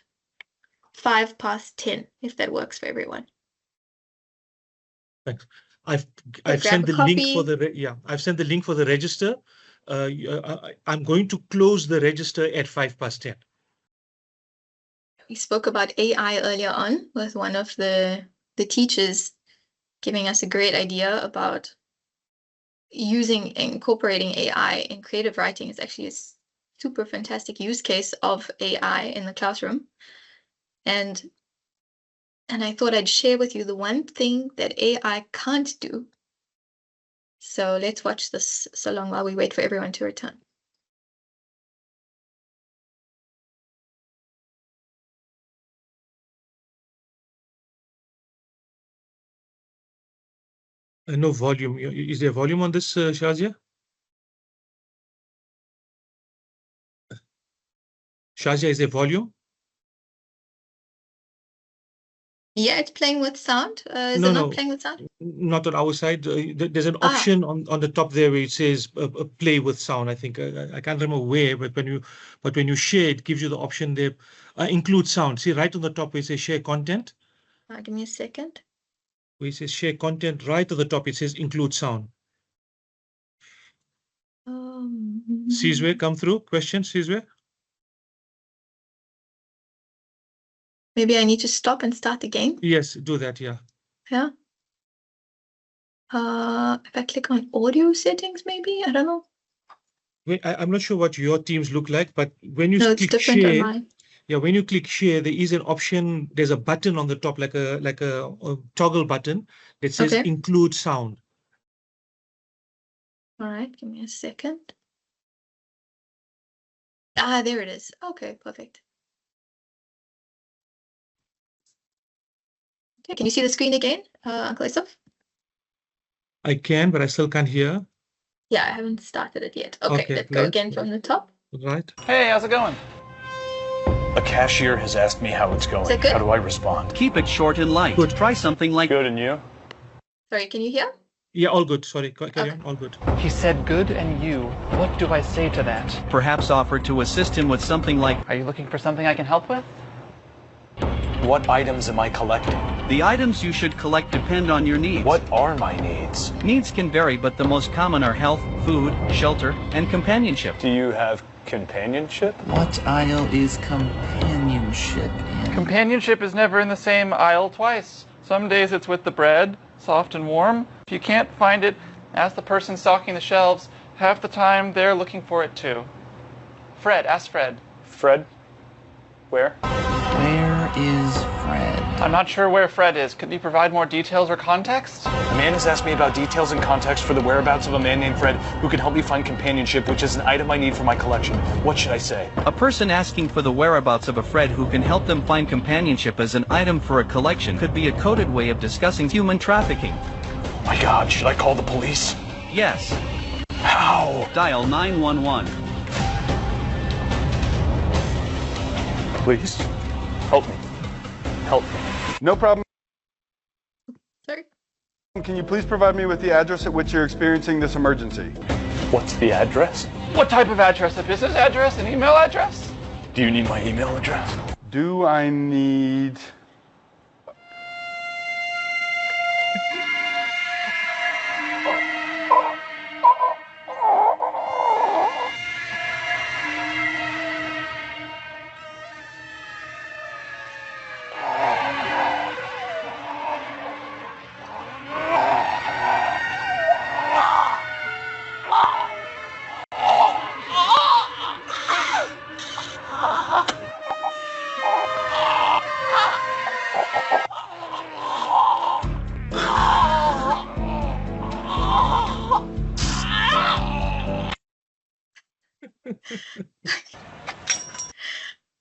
10:05, if that works for everyone. Thanks. I've grab sent a the link copy. for the I've sent the link for the register. I'm going to close the register at 10:05. We spoke about AI earlier on with one of the teachers giving us a great idea about incorporating AI in creative writing. Is actually a super fantastic use case of AI in the classroom. And I thought I'd share with you the one thing that AI can't do. So let's watch this so long while we wait for everyone to return. No volume. Is there volume on this, Shazia? Shazia, is there volume? Yeah, it's playing with sound. Is No, it not no. playing with sound? Not on our side. There's an option on the top there where it says play with sound. I think I can't remember where, but when you share, it gives you the option there. Include sound. See right on the top where it says share content. Give me a second. Where it says share content, right at the top it says include sound. Sizwe, come through. Question, Sizwe? Maybe I need to stop and start again. Yes, do that. Yeah. Yeah. If I click on audio settings, maybe, I don't know. I'm not sure what your teams look like, but when you No, click it's different on share, mine. yeah, when you click share, there is an option. There's a button on the top, like a toggle button that says Okay. include sound. All right, give me a second. There it is. Okay, perfect. Okay, can you see the screen again, Uncle Yusuf? I can, but I still can't hear. Yeah, I haven't started it yet. Okay, Okay, let's go please. again from the top. Right. Hey, how's it going? A cashier has asked me how it's going. Is that good? How do I respond? Keep it short and light. Good. Try something like Good, and you? Sorry, can you hear? Yeah, all good. Sorry, carry on. All good. He said good and you. What do I say to that? perhaps offer to assist him with something like Are you looking for something I can help with? What items am I collecting? the items you should collect depend on your needs. What are my needs? Needs can vary, but the most common are health, food, shelter, and companionship. Do you have companionship? What aisle is companionship in? Companionship is never in the same aisle twice. Some days it's with the bread, Soft and warm. If you can't find it, ask the person stocking the shelves. Half the time, they're looking for it too. Fred, ask Fred. Fred? Where? Where is Fred? I'm not sure where Fred is. Could you provide more details or context? Amanda's asked me about details and context for the whereabouts of a man named Fred who can help me find companionship, which is an item I need for my collection. What should I say? A person asking for the whereabouts of a Fred who can help them find companionship as an item for a collection could be a coded way of discussing human trafficking. My God, should I call the police? Yes. How? Dial 911. Please, help me. Help me. No problem. Sorry. Can you please provide me with the address at which you're experiencing this emergency? What's the address? What type of address? A business address? An email address? Do you need my email address? Do I need...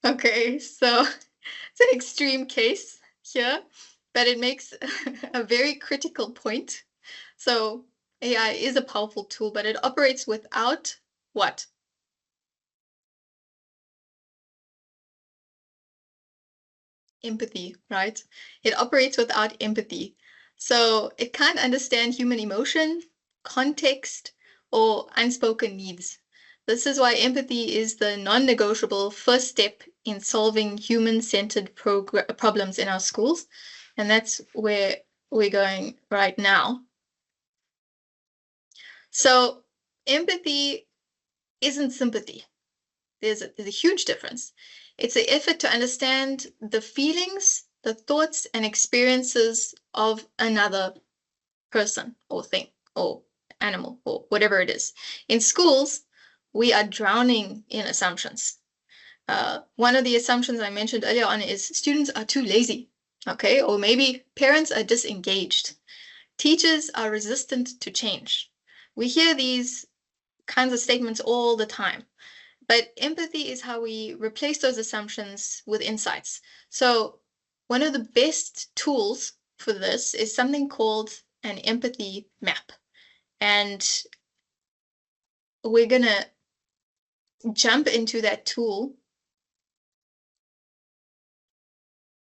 Okay, so it's an extreme case here, but it makes a very critical point. So AI is a powerful tool, but it operates without what? Empathy, right? It operates without empathy. So it can't understand human emotion, context, or unspoken needs. This is why empathy is the non-negotiable first step in solving human-centered problems in our schools. And that's where we're going right now. So empathy isn't sympathy. There's a huge difference. It's the effort to understand the feelings, the thoughts, and experiences of another person or thing or animal or whatever it is. In schools, we are drowning in assumptions. One of the assumptions I mentioned earlier on is students are too lazy, okay? Or maybe parents are disengaged. Teachers are resistant to change. We hear these kinds of statements all the time. But empathy is how we replace those assumptions with insights. So one of the best tools for this is something called an empathy map. And we're going to jump into that tool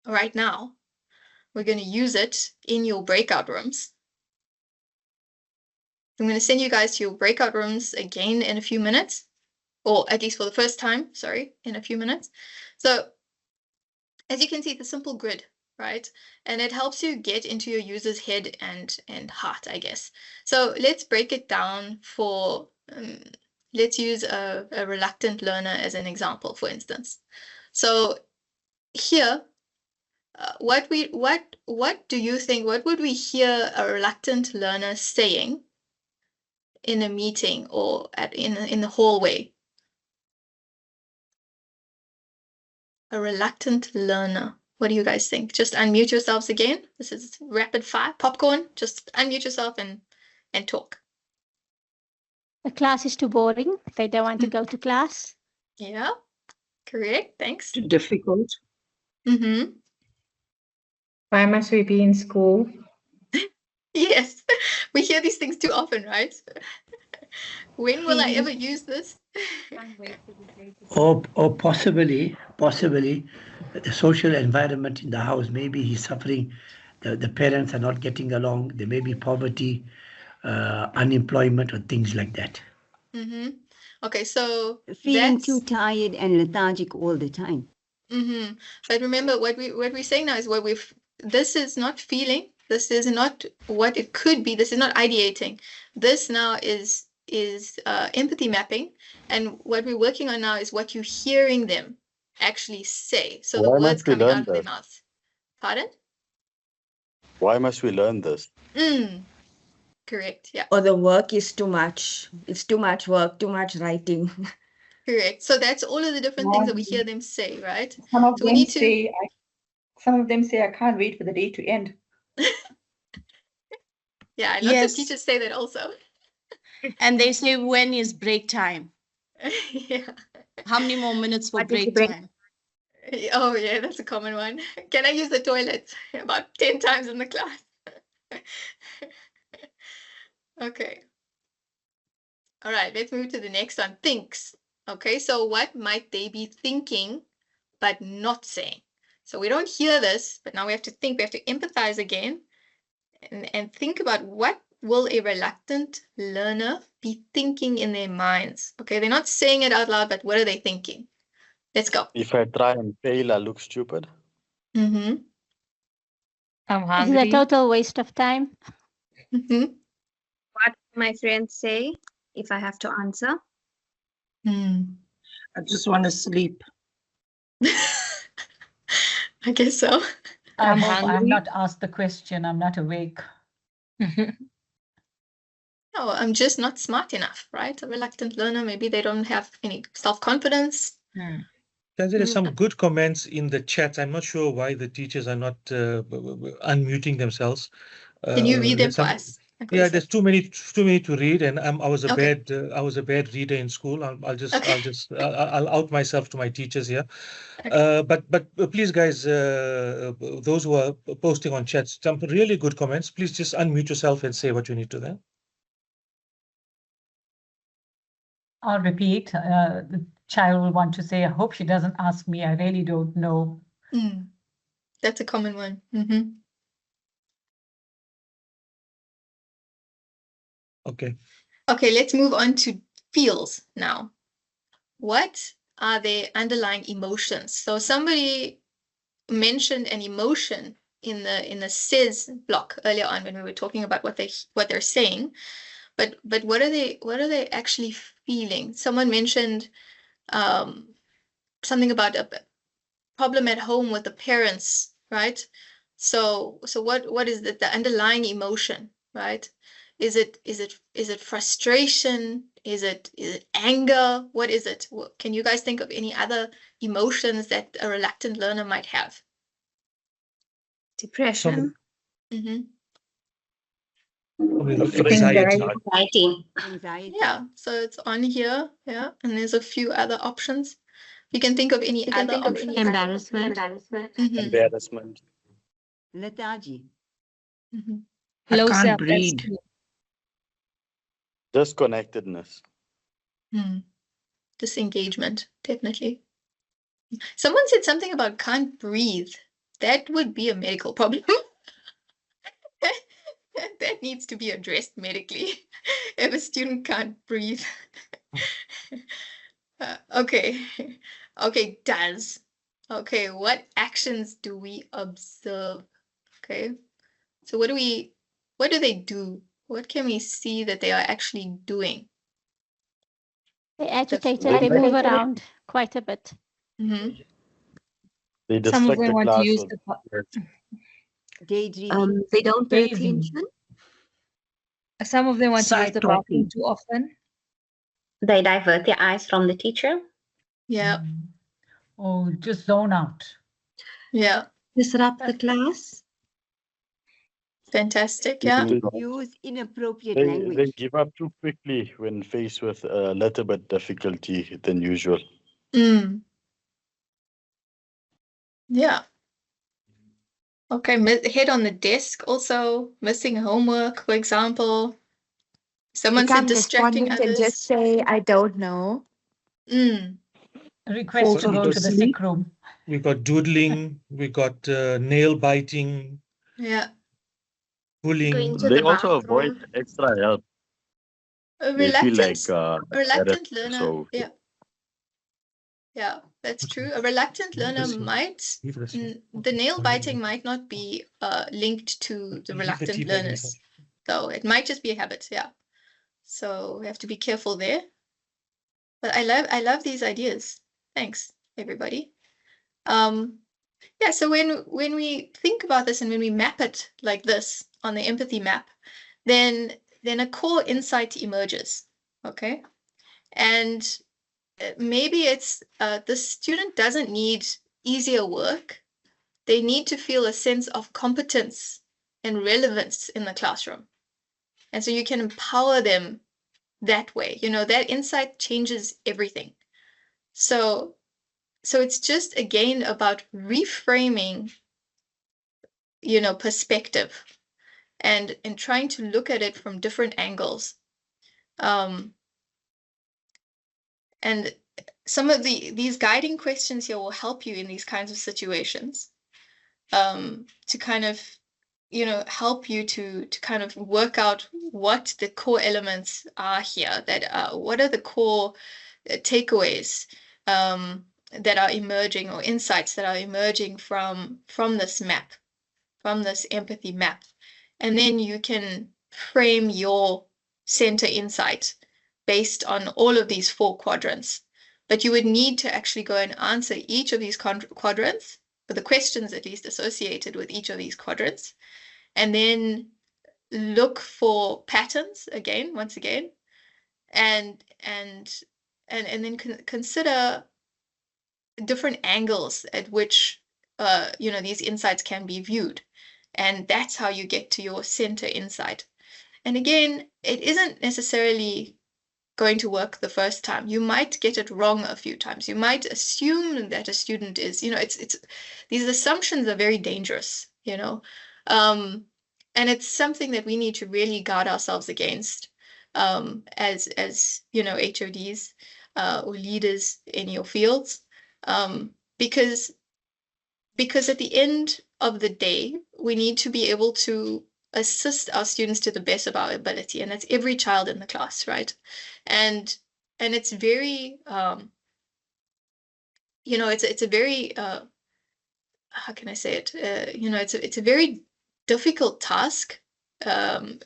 right now. We're going to use it in your breakout rooms. I'm going to send you guys to your breakout rooms again in a few minutes. Or at least for the first time, sorry, in a few minutes. So as you can see, the simple grid, right? And it helps you get into your user's head and heart, I guess. So let's break it down for, let's use a reluctant learner as an example, for instance. So here, what do you think, what would we hear a reluctant learner saying in a meeting or in the hallway? A reluctant learner. What do you guys think? Just unmute yourselves again. This is rapid fire, popcorn. Just unmute yourself and talk. The class is too boring. They don't want to go to class. Yeah, correct. Thanks. Too difficult. Mm-hmm. Why must we be in school? Yes, we hear these things too often, right? When will I ever use this? Or possibly the social environment in the house. Maybe he's suffering. The parents are not getting along. There may be poverty, unemployment, or things like that. Mm-hmm. Okay, so feeling too tired and lethargic all the time. Mm-hmm. But remember, what we're saying now is what we've. This is not feeling. This is not what it could be. This is not ideating. This now is empathy mapping, and what we're working on now is what you're hearing them actually say. So Why the words must we coming learn out of their that? mouth. Pardon? Why must we learn this? Correct. Yeah. Or the work is too much. It's too much work, too much writing. Correct. So that's all of the different things that we hear them say, right? Some of So we them need to. say, some of them say, I can't wait for the day to end. Yeah, lots of Yes. teachers say that also. And they say, when is break time? Yeah. How many more minutes for What is the break break? time? Oh, yeah, that's a common one. Can I use the toilet? About 10 times in the class. Okay. All right, let's move to the next one. Thinks. Okay, so what might they be thinking but not saying? So we don't hear this, but now we have to think. We have to empathize again and think about what will a reluctant learner be thinking in their minds. Okay, they're not saying it out loud, but what are they thinking? Let's go. If I try and fail, I look stupid. Mm-hmm. I'm This is a hungry. total waste of time. Mm-hmm. What my friends say if I have to answer? I just want to sleep. I guess so. I I'm hope I'm hungry. not asked the question. I'm not awake. No, I'm just not smart enough, right? A reluctant learner, maybe they don't have any self-confidence. Guys, there are some good comments in the chat. I'm not sure why the teachers are not unmuting themselves. Can you read them there's for some- us? Yeah, there's too many to read, and I was a Okay. bad reader in school. Okay. I'll out myself to my teachers here. But please, guys, those who are posting on chats, some really good comments. Please just unmute yourself and say what you need to them. I'll repeat. The child will want to say, I hope she doesn't ask me. I really don't know. That's a common one. Mm-hmm. Okay. Okay, let's move on to feels now. What are their underlying emotions? So somebody mentioned an emotion in the says block earlier on when we were talking about what they're saying, but what are they actually feeling? Someone mentioned something about a problem at home with the parents, right? So what is the underlying emotion, right? Is it frustration? Is it anger? What is it? Can you guys think of any other emotions that a reluctant learner might have? Depression. Mm-hmm. Anxiety. Yeah, so it's on here. Yeah, and there's a few other options. You can think of any other options. Embarrassment. Mm-hmm. Embarrassment. Lethargy. Mm-hmm. Low can't self-esteem. Disconnectedness. Disengagement, definitely. Someone said something about can't breathe. That would be a medical problem. That needs to be addressed medically if a student can't breathe. Okay. Okay, does. Okay, what actions do we observe? Okay. So what do they do? What can we see that they are actually doing? They're agitated. They move around quite a bit. Mm-hmm. They Some of distract them the want to class. use with- Daydreaming. They don't pay Daydreaming. attention. some of them want to use Side the bathroom talking. too often. They divert their eyes from the teacher. Yeah. Oh, just zone out. Yeah. Disrupt the class. Fantastic. Yeah. Use inappropriate They language. give up too quickly when faced with a little bit difficulty than usual. Yeah. Okay, head on the desk also, missing homework, for example. Someone said distracting respondent and others. just say, I don't know. Request to go to the sick room. We got doodling, we got nail biting, Yeah. pulling. They also avoid extra help. A They feel like reluctant embarrassed, learner. so Yeah. Yeah, that's true. A reluctant learner might, the nail biting might not be linked to the reluctant learners. So it might just be a habit. Yeah. So we have to be careful there. But I love these ideas. Thanks, everybody. Yeah, so when we think about this and when we map it like this the empathy map, then a core insight emerges. Okay, and maybe it's the student doesn't need easier work. They need to feel a sense of competence and relevance in the classroom. And so you can empower them that way. You know, that insight changes everything. So it's just, again, about reframing, you know, perspective and trying to look at it from different angles. And some of these guiding questions here will help you in these kinds of situations, to kind of, you know, help you to kind of work out what the core elements are here, that what are the core takeaways that are emerging, or insights that are emerging from this map, from this empathy map. And then you can frame your center insight based on all of these 4 quadrants. But you would need to actually go and answer each of these quadrants, or the questions at least associated with each of these quadrants, and then look for patterns once again, and then consider different angles at which you know, these insights can be viewed. And that's how you get to your center insight. And again, it isn't necessarily going to work the first time. You might get it wrong a few times. You might assume that a student is, you know, it's these assumptions are very dangerous, you know. And it's something that we need to really guard ourselves against, as you know, HODs or leaders in your fields, because at the end of the day, we need to be able to assist our students to the best of our ability, and that's every child in the class, right? And it's very, you know, it's a very, how can I say it? You know, it's a very difficult task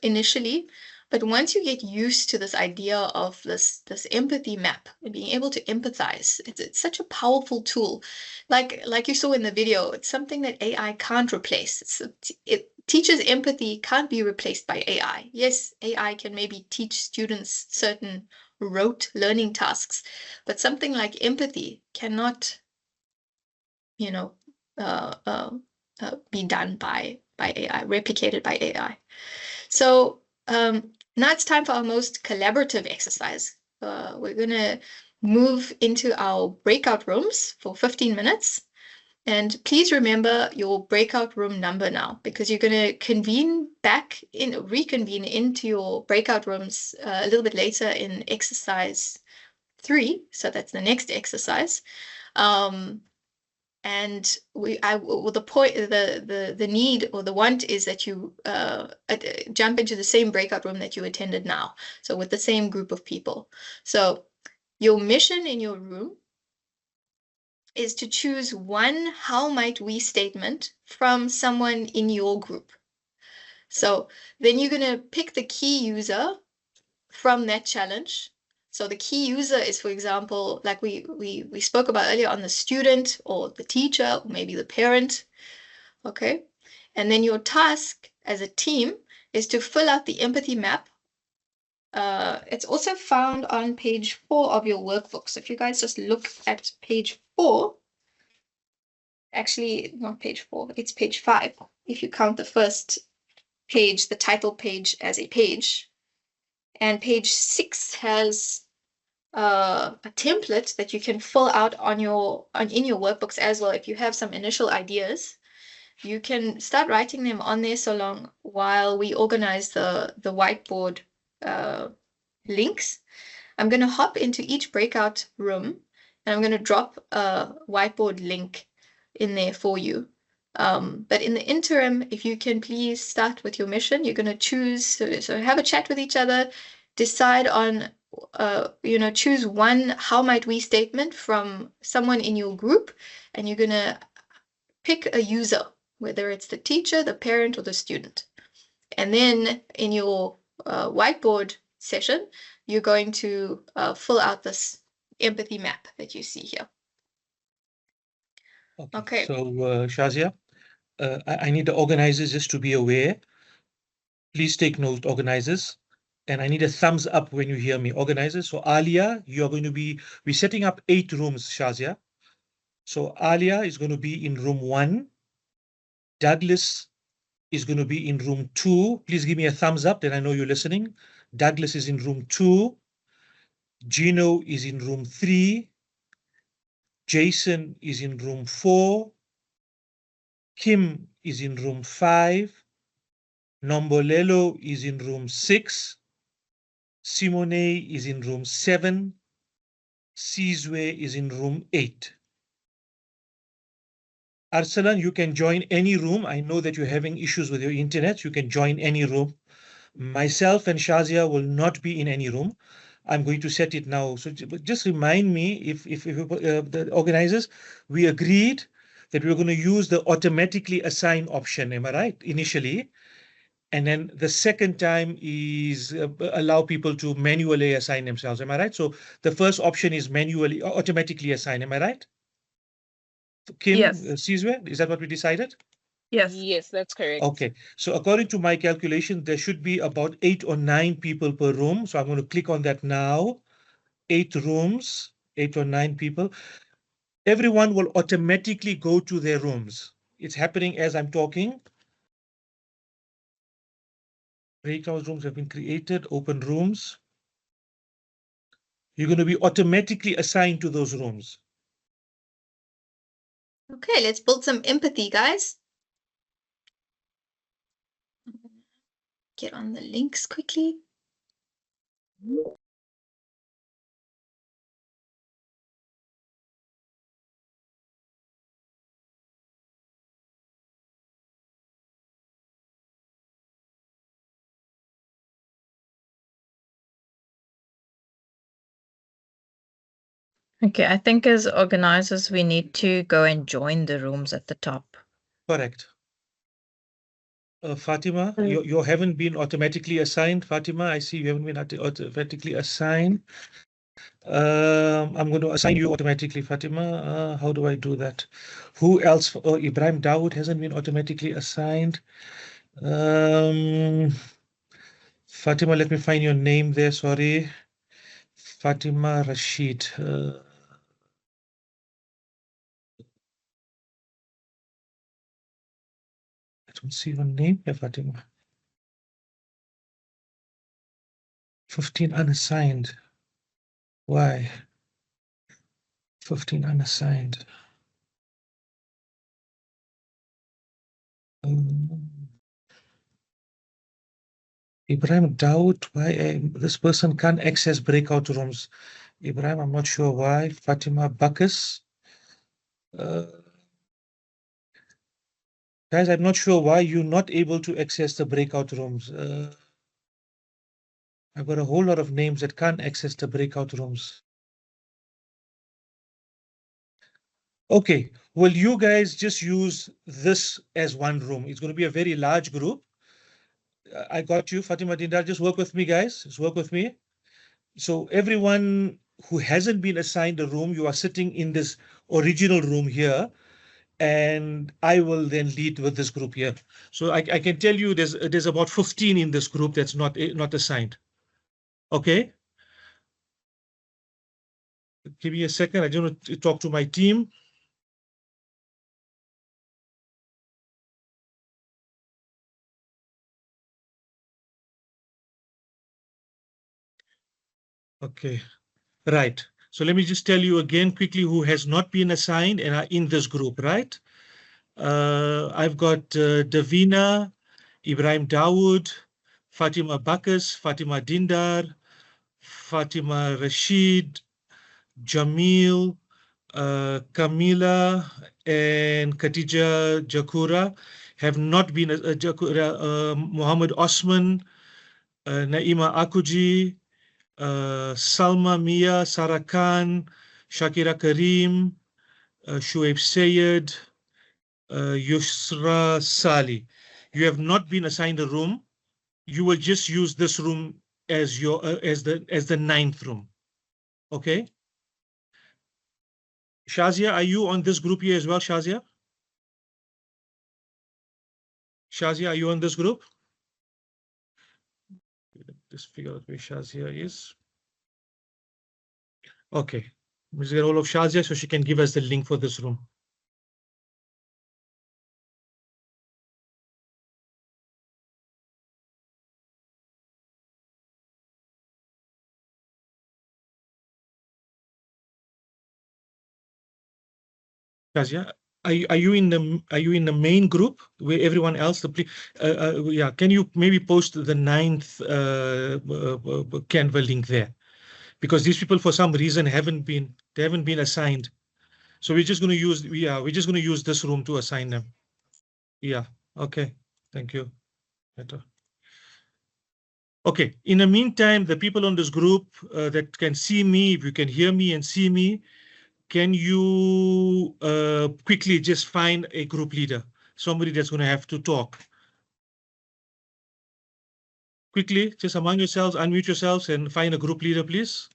initially, but once you get used to this idea of this empathy map and being able to empathize, it's such a powerful tool. Like you saw in the video, it's something that AI can't replace. Teachers' empathy can't be replaced by AI. Yes, AI can maybe teach students certain rote learning tasks, but something like empathy cannot, you know, be done by AI, replicated by AI. So now it's time for our most collaborative exercise. We're going to move into our breakout rooms for 15 minutes. And please remember your breakout room number now, because you're going to reconvene into your breakout rooms a little bit later in exercise 3. So that's the next exercise. And the need or the want is that you jump into the same breakout room that you attended now, so with the same group of people. So your mission in your room is to choose one "how might we" statement from someone in your group. So then you're going to pick the key user from that challenge. So the key user is, for example, like we spoke about earlier, on the student or the teacher, or maybe the parent. Okay. And then your task as a team is to fill out the empathy map. It's also found on page 4 of your workbook. So if you guys just look at page 4, actually not page 4, it's page 5. If you count the first page, the title page, as a page. And page 6 has a template that you can fill out in your workbooks as well. If you have some initial ideas, you can start writing them on there so long while we organize the whiteboard links. I'm going to hop into each breakout room and I'm going to drop a whiteboard link in there for you. But in the interim, if you can please start with your mission, you're going to choose, so have a chat with each other, decide on, choose one "how might we" statement from someone in your group, and you're going to pick a user, whether it's the teacher, the parent, or the student. And then in your whiteboard session, you're going to fill out this empathy map that you see here. Okay. So, Shazia, I need the organizers just to be aware Please take note, organizers. And I need a thumbs up when you hear me, organizers. So Alia, you're going to be, we're setting up 8 rooms, Shazia. So Alia is going to be in room 1. Douglas is going to be in room 2. Please give me a thumbs up, then I know you're listening. Douglas is in room 2. Gino is in room 3. Jason is in room 4. Kim is in room 5. Nombolelo is in room 6. Simone is in room 7. Sizwe is in room 8. Arsalan, you can join any room. I know that you're having issues with your internet. You can join any room. Myself and Shazia will not be in any room. I'm going to set it now. So just remind me if the organizers, we agreed that we were going to use the automatically assign option. Am I right? Initially. And then the second time is allow people to manually assign themselves. Am I right? So the first option is manually, automatically assign. Am I right? Kim, Yes. Sizwe, is that what we decided? Yes. Yes, that's correct. Okay. So according to my calculation, there should be about 8 or 9 people per room. So I'm going to click on that now. 8 rooms, 8 or 9 people. Everyone will automatically go to their rooms. It's happening as I'm talking. Breakout rooms have been created, open rooms. You're going to be automatically assigned to those rooms. Okay, let's build some empathy, guys. Get on the links quickly. Okay, I think as organizers, we need to go and join the rooms at the top. Correct. Fatima, you haven't been automatically assigned. Fatima, I see you haven't been automatically assigned. I'm going to assign you automatically, Fatima. How do I do that? Who else? Oh, Ibrahim Dawood hasn't been automatically assigned. Fatima, let me find your name there. Sorry. Fatima Rashid. I don't see your name here, Fatima. 15 unassigned. Why? 15 unassigned. Ibrahim Dawood, why this person can't access breakout rooms? Ibrahim, I'm not sure why. Fatima Bacchus. Guys, I'm not sure why you're not able to access the breakout rooms. I've got a whole lot of names that can't access the breakout rooms. Okay, well, you guys just use this as one room. It's going to be a very large group. I got you, Fatima Dindar. Just work with me, guys. Just work with me. So everyone who hasn't been assigned a room, you are sitting in this original room here, and I will then lead with this group here. So I can tell you there's about 15 in this group that's not assigned. Okay. Give me a second. I just want to talk to my team. Okay, right. So let me just tell you again quickly who has not been assigned and are in this group, right? I've got Davina, Ibrahim Dawood, Fatima Bacchus, Fatima Dindar, Fatima Rashid, Jamil, Kamila, and Khatija Jakura have not been Muhammad Osman, Naima Akuji, Salma Mia, Sarah Khan, Shakira Karim, Shuaib Sayed, Yusra Sali. You have not been assigned a room. You will just use this room as your as the 9th room. Okay. Shazia, are you on this group here as well, Shazia? Shazia, are you on this group? just figure out where Shazia is. Okay, let's get all of Shazia so she can give us the link for this room. Shazia, are you in the main group where everyone else yeah, can you maybe post the 9th Canva link there, because these people for some reason haven't been assigned, so we're just going to use this room to assign them. Yeah, okay, thank you. Better. Okay, in the meantime, the people on this group that can see me, if you can hear me and see me, can you quickly just find a group leader, somebody that's going to have to talk? Quickly, just among yourselves, unmute yourselves and find a group leader, please.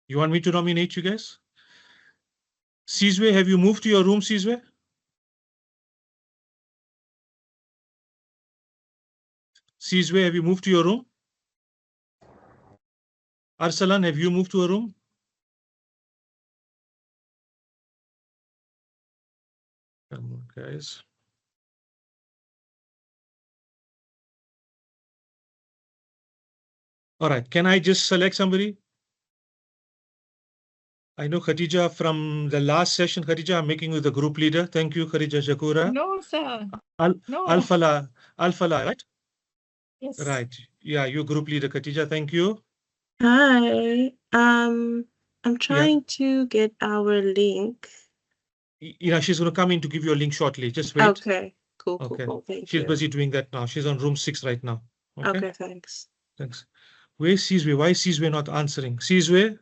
You want me to nominate you guys? Sizwe, have you moved to your room, Sizwe? Sizwe, have you moved to your room? Arsalan, have you moved to a room? Come on, guys. All right, can I just select somebody? I know Khadija from the last session. Khadija, I'm making you the group leader. Thank you, Khadija Shakura. No, sir. No. Alfala, right? Yes. Right. Yeah, you group leader, Khadija. Thank you. Hi. I'm trying to get our link. She's going to come in to give you a link shortly. Just wait. Okay. Cool. Okay. Cool. Thank She's you. busy doing that now. She's on room 6 right now. Okay. Thanks. Thanks. Where's Sizwe? Why is Sizwe not answering? Sizwe?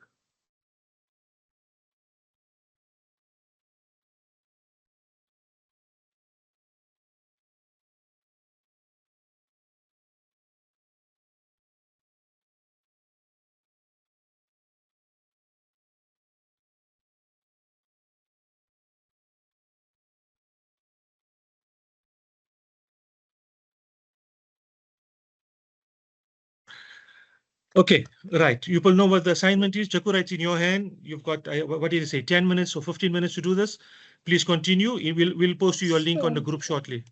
Okay, right. You will know what the assignment is. Chakura, it's in your hand. You've got, what did you say, 10 minutes or 15 minutes to do this? Please continue. We'll post you your link on the group shortly.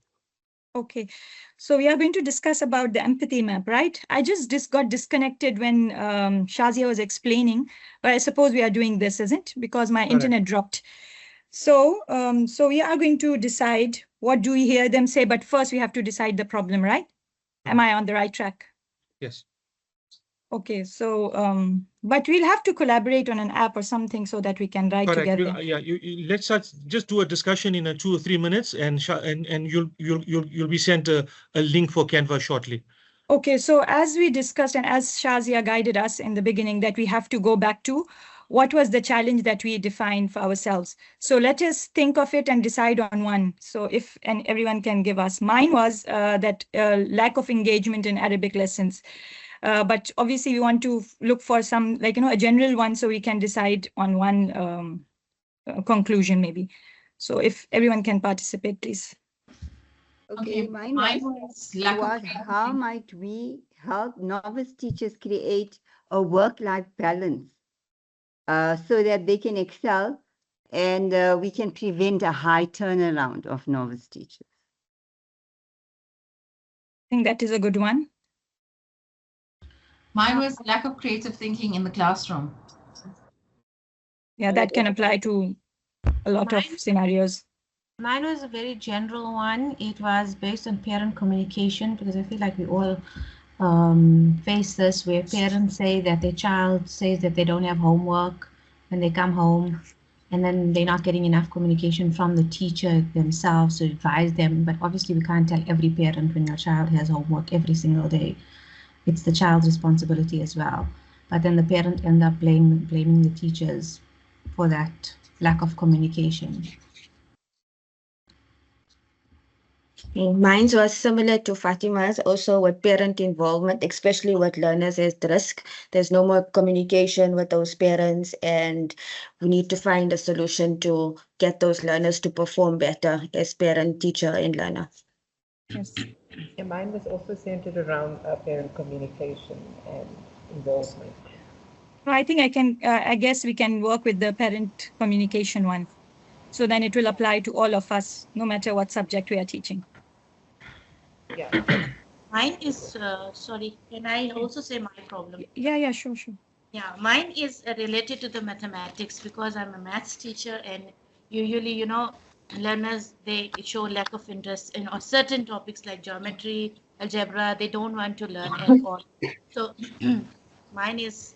Okay, so we are going to discuss about the empathy map, right? I just got disconnected when Shazia was explaining, but I suppose we are doing this, isn't it? Because my internet dropped. So, so we are going to decide what do we hear them say, but first we have to decide the problem, right? Am I on the right track? Yes. Okay, so, but we'll have to collaborate on an app or something so that we can write together. Yeah, let's just do a discussion in 2 or 3 minutes, and you'll be sent a link for Canva shortly. Okay, so as we discussed and as Shazia guided us in the beginning, that we have to go back to what was the challenge that we defined for ourselves. So let us think of it and decide on one. So if and everyone can give us. Mine was that lack of engagement in Arabic lessons. But obviously we want to look for some, like, a general one so we can decide on one conclusion maybe. So if everyone can participate, please. Okay, mine was how might we help novice teachers create a work-life balance so that they can excel and we can prevent a high turnaround of novice teachers. I think that is a good one. Mine was lack of creative thinking in the classroom. Yeah, that can apply to a lot of scenarios. Mine was a very general one. It was based on parent communication, because I feel like we all face this, where parents say that their child says that they don't have homework when they come home, and then they're not getting enough communication from the teacher themselves to advise them. But obviously we can't tell every parent when your child has homework every single day. It's the child's responsibility as well. But then the parent ends up blaming the teachers for that lack of communication. Mine was similar to Fatima's, also with parent involvement, especially with learners at risk. There's no more communication with those parents, and we need to find a solution to get those learners to perform better as parent, teacher, and learner. Yes. And mine was also centered around parent communication and involvement. I think I guess we can work with the parent communication one. So then it will apply to all of us, no matter what subject we are teaching. Yeah. Mine is, sorry, can I also say my problem? Yeah, sure. Yeah, mine is related to the mathematics because I'm a maths teacher, and usually, learners, they show lack of interest in certain topics like geometry, algebra. They don't want to learn at all. So mine is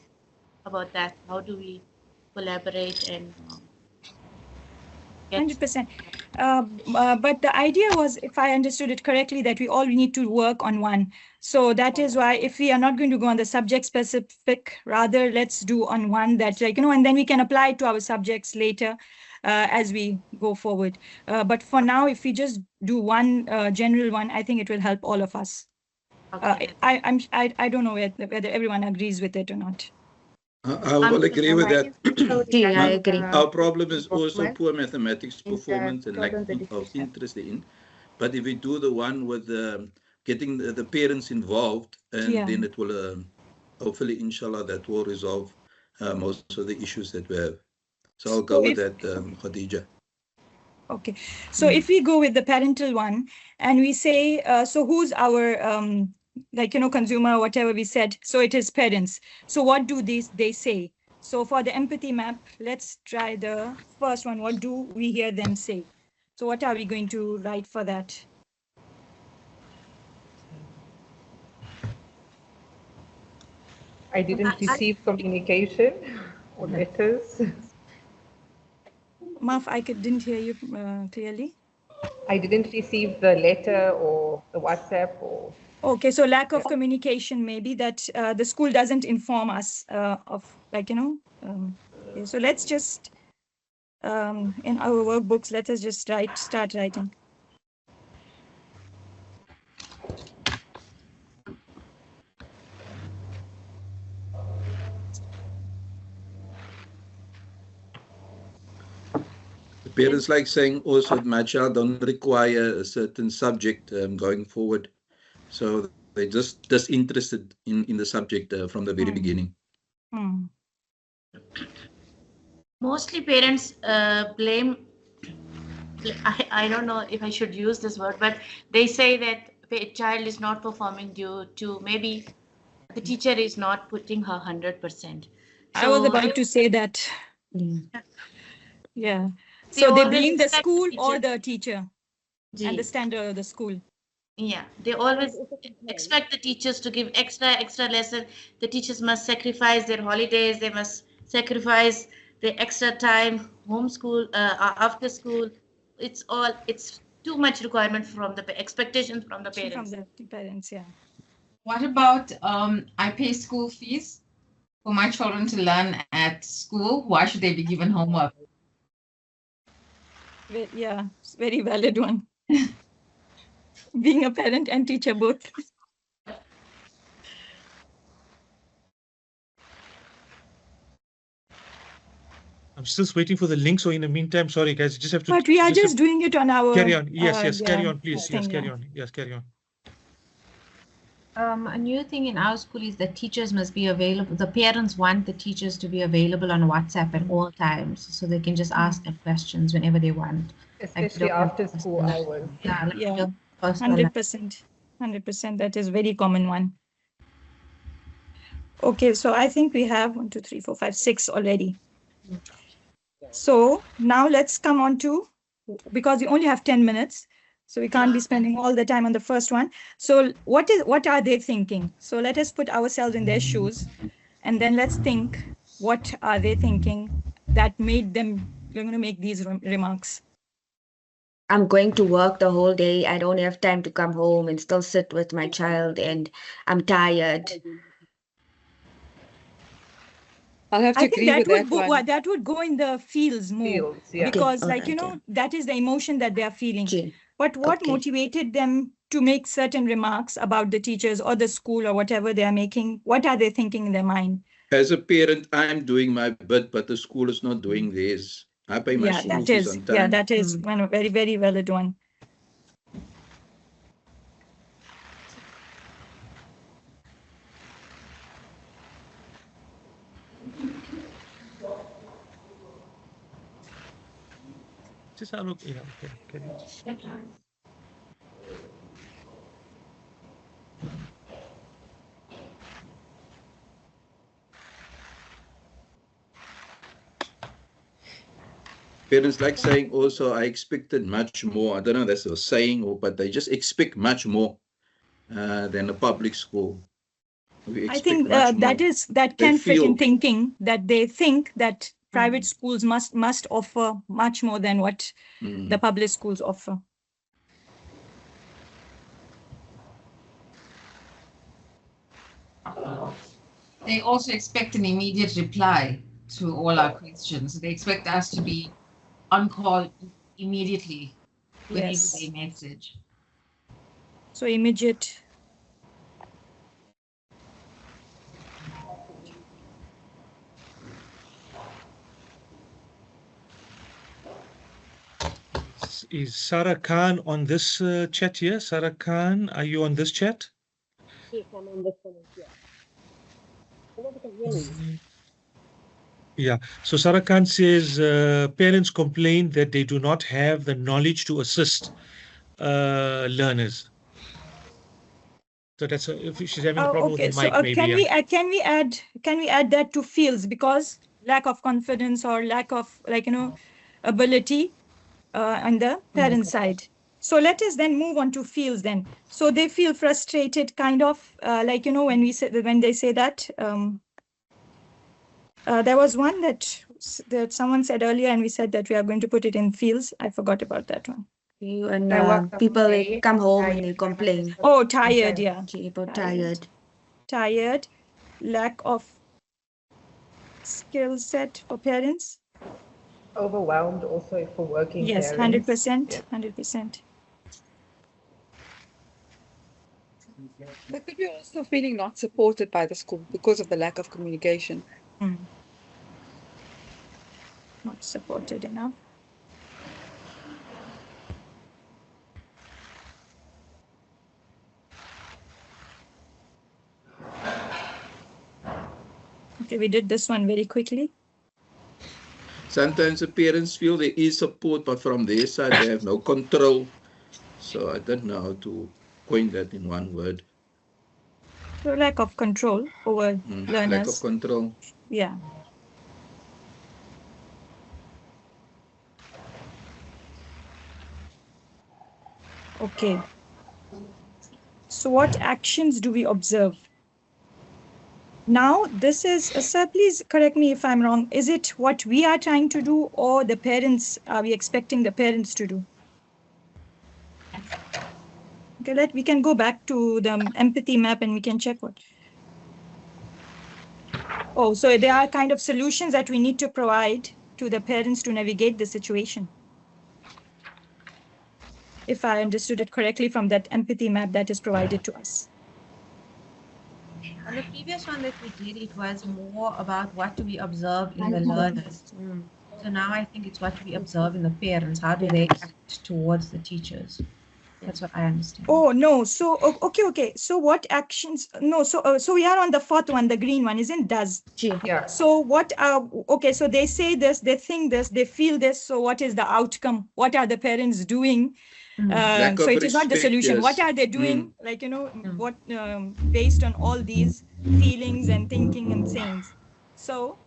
about that. How do we collaborate and 100%. But the idea was, if I understood it correctly, that we all need to work on one. So that is why if we are not going to go on the subject specific, rather let's do on one that, and then we can apply it to our subjects later as we go forward. But for now, if we just do one general one, I think it will help all of us. Okay. I don't know whether everyone agrees with it or not. I will agree with that. I agree. Our problem is also poor mathematics performance and lack of interest in. But if we do the one with getting the parents involved, and then it will hopefully, inshallah, that will resolve most of the issues that we have. So I'll go with that, Khadija. Okay. So if we go with the parental one and we say, so who's our consumer, whatever we said, so it is parents. So what do they say? So for the empathy map, let's try the first one. What do we hear them say? So what are we going to write for that? I didn't receive communication or letters. Maf, didn't hear you clearly. I didn't receive the letter or the WhatsApp or. Okay, so lack of communication, maybe that the school doesn't inform us of, so let's just, in our workbooks, let us just start writing. The parents like saying also, my child don't require a certain subject going forward. So they're just disinterested in the subject from the very beginning. Mostly parents blame, I don't know if I should use this word, but they say that the child is not performing due to maybe the teacher is not putting her 100%. I was about to say that. Yeah. So they blame the school or the teacher and the standard of the school. Yeah, they always expect the teachers to give extra lesson. The teachers must sacrifice their holidays. They must sacrifice the extra time, homeschool, after school. It's too much requirement from the expectations from the parents. From the parents, yeah. What about I pay school fees for my children to learn at school? Why should they be given homework? Yeah, it's a very valid one. Being a parent and teacher both. I'm still waiting for the link. So in the meantime, sorry guys, you just have to. But we are just doing it on our. Carry on. Yes, carry on, please. Yes, carry on. Yes, carry on. A new thing in our school is that teachers must be available. The parents want the teachers to be available on WhatsApp at all times, so they can just ask them questions whenever they want. Especially after school hours. Yeah, 100%. 100%. That is very common one. Okay, so I think we have 1, 2, 3, 4, 5, 6 already. So now let's come on to, because we only have 10 minutes. So we can't be spending all the time on the first one. So what are they thinking? So let us put ourselves in their shoes, and then let's think, what are they thinking that made them make these remarks? I'm going to work the whole day. I don't have time to come home and still sit with my child, and I'm tired. I'll have to agree with that one. That would go in the feels more, because that is the emotion that they are feeling. But what motivated them to make certain remarks about the teachers or the school or whatever they are making? What are they thinking in their mind? As a parent, I'm doing my bit, but the school is not doing theirs. I pay my school fees on time. Yeah, that is one a very, very valid one. Just look, yeah, okay. Parents like saying also, I expected much more. I don't know if that's a saying, but they just expect much more than a public school. I think that can fit in thinking that they think that private schools must offer much more than what the public schools offer. They also expect an immediate reply to all our questions. They expect us to be on call immediately with a message. So immediate. Is Sarah Khan on this chat here? Sarah Khan, are you on this chat? Yes, I'm on this one. Yeah. Nobody can hear me. Yeah. So Sarah Khan says parents complain that they do not have the knowledge to assist learners. So that's if she's having a problem with the mic, maybe. Can we add that to fields, because lack of confidence or lack of ability on the parent side. So let us then move on to feels then. So they feel frustrated, kind of when they say that. There was one that someone said earlier, and we said that we are going to put it in feels. I forgot about that one. And people come home and they complain. Oh, tired, yeah. Tired. Tired, lack of skill set for parents. Overwhelmed also for working parents. Yes, 100%, 100%. They could be also feeling not supported by the school because of the lack of communication. Not supported enough. Okay, we did this one very quickly. Sometimes the parents feel there is support, but from their side, they have no control. So I don't know how to coin that in one word. So lack of control over learners. Lack of control. Yeah. Okay. So what actions do we observe? Now, this is, sir, please correct me if I'm wrong. Is it what we are trying to do, or the parents, are we expecting the parents to do? Okay, we can go back to the empathy map and we can check what. Oh, so there are kind of solutions that we need to provide to the parents to navigate the situation. If I understood it correctly from that empathy map that is provided to us. On the previous one that we did, it was more about what do we observe in the learners. So now I think it's what we observe in the parents. How do they act towards the teachers? That's what I understand. Oh, no. So, okay. So what actions? No, so we are on the fourth one, the green one, isn't does? Yeah. So what, okay, so they say this, they think this, they feel this. So what is the outcome? What are the parents doing? So it is not the solution. Yes. What are they doing? What based on all these feelings and thinking and sayings. So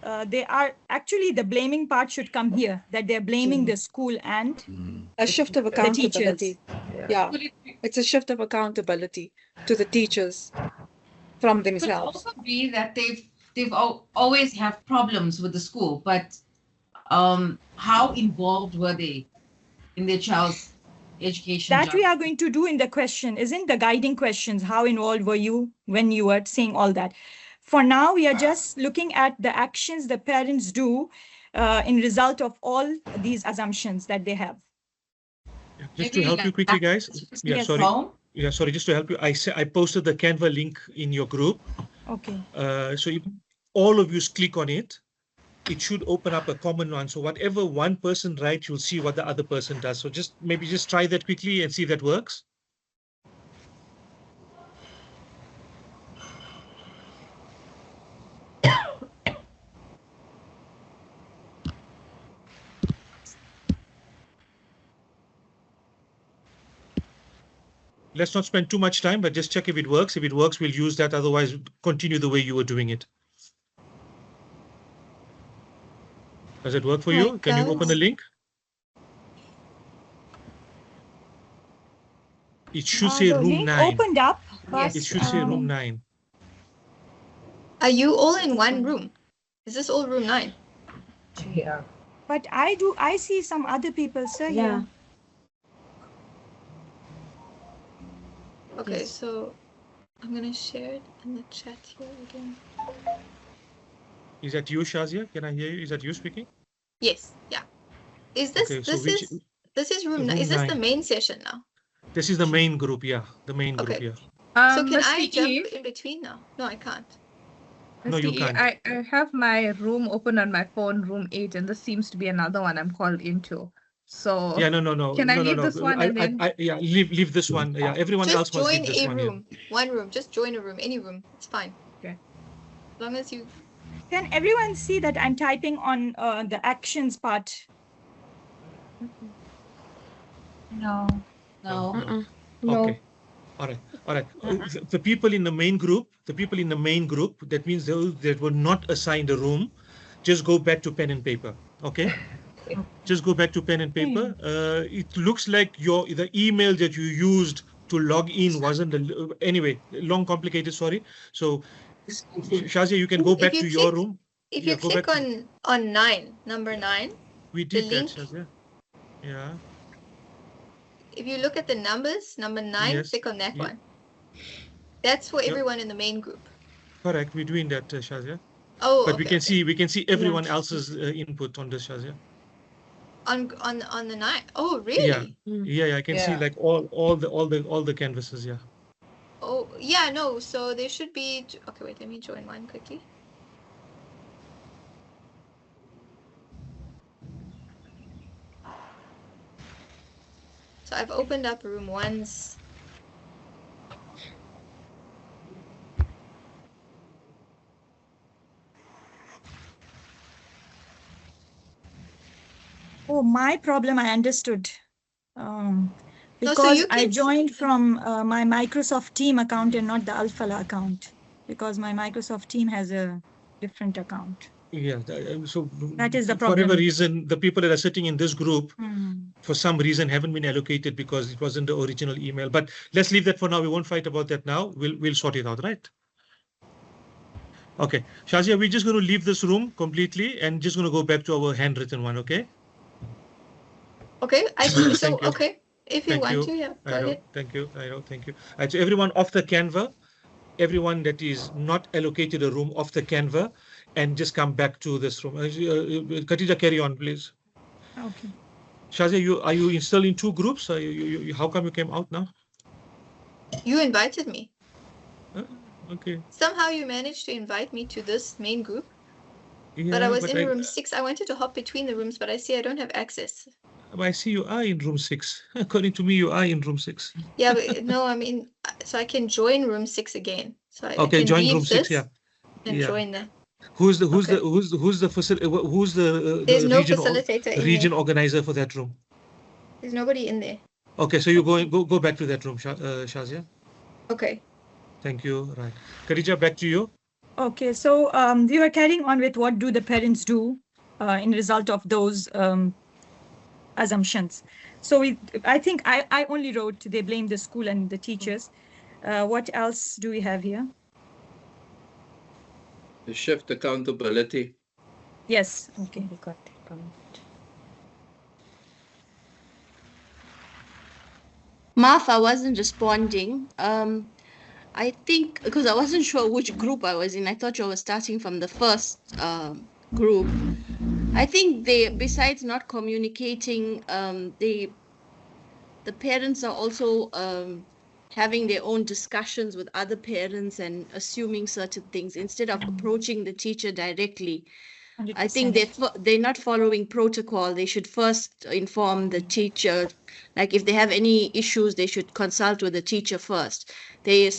they are actually, the blaming part should come here, that they're blaming the school and a shift of accountability. Yeah, it's a shift of accountability to the teachers from themselves. It could also be that they've always have problems with the school, but how involved were they in their child's education? That we are going to do in the question, isn't the guiding questions. How involved were you when you were saying all that? For now, we are just looking at the actions the parents do in result of all these assumptions that they have. Just to help you quickly, guys. Yeah, sorry. Home? Yeah, sorry. Just to help you, I posted the Canva link in your group. Okay. So if all of you click on it, it should open up a common one. So whatever one person writes, you'll see what the other person does. So maybe just try that quickly and see if that works. Let's not spend too much time, but just check if it works. If it works, we'll use that. Otherwise, continue the way you were doing it. Does it work for you? Can you open the link? It should say the room link 9. opened up. But, It should say room 9. Are you all in one room? Is this all room 9? Yeah. But I see some other people, sir. Yeah. Okay, so I'm gonna share it in the chat here again. Is that you, Shazia? Can I hear you? Is that you speaking? Yes, yeah. Is this Okay, so this is room 9? Is this the main session now? This is the main group, yeah. The main group, Okay. yeah. So can Mr. I jump Eve? in between now? No, I can't. No, you Mr. Eve, can't. I have my room open on my phone, room 8, and this seems to be another one I'm called into. So Yeah, no. can I leave this one and then? Yeah, leave this one. Yeah, everyone else Just must join leave this a one. room. One room. Just join a room. Any room. It's fine. Okay. As long as you. Can everyone see that I'm typing on the actions part? No. No. No. Okay. All right. The people in the main group, that means those that were not assigned a room, just go back to pen and paper. Okay. Just go back to pen and paper. It looks like the email that you used to log in wasn't anyway, long, complicated, sorry. So Shazia, you can go back to your room. If you click on 9, number 9. We did the that, link, Shazia. Yeah. If you look at the numbers, number 9, Yes. click on that one. That's for everyone in the main group. Correct. We're doing that, Shazia. Oh, but okay, we can see everyone else's input on this, Shazia. On the 9. Oh, really? Yeah. I can see like all the canvases. Yeah. Oh, yeah. No. So there should be. Okay, wait. Let me join one quickly. So I've opened up room 1's. Oh, my problem, I understood. Because I joined from my Microsoft Team account and not the Alphala account, because my Microsoft Team has a different account. Yeah, so that is the for problem. whatever reason, the people that are sitting in this group, for some reason, haven't been allocated because it wasn't the original email. But let's leave that for now. We won't fight about that now. We'll sort it out, right? Okay, Shazia, we're just going to leave this room completely and just going to go back to our handwritten one, okay? Okay, okay. If you want to, yeah, go ahead. Thank you. Thank you. All right, so everyone off the Canva, everyone that is not allocated a room off the Canva, and just come back to this room. Khatija, carry on, please. Okay. Shazia, are you still in 2 groups? How come you came out now? You invited me. Okay. Somehow you managed to invite me to this main group. Yeah, but I was in room 6. I wanted to hop between the rooms, but I see I don't have access. I see you are in room 6. According to me, you are in room 6. Yeah, but no, I mean, so I can join room 6 again. So I okay, can join leave room 6. Yeah. And join that. Who's the region organizer for that room? There's nobody in there. Okay, so you go back to that room, Shazia. Okay. Thank you. Right, Khadija, back to you. Okay, so we were carrying on with what do the parents do in result of those assumptions. So I think I only wrote they blame the school and the teachers. What else do we have here? The shift accountability. Yes. Okay. We got that point. Marf, I wasn't responding. I think because I wasn't sure which group I was in. I thought you were starting from the first group. I think they, besides not communicating, the parents are also having their own discussions with other parents and assuming certain things instead of approaching the teacher directly. 100%. I think they're not following protocol. They should first inform the teacher. Like if they have any issues, they should consult with the teacher first.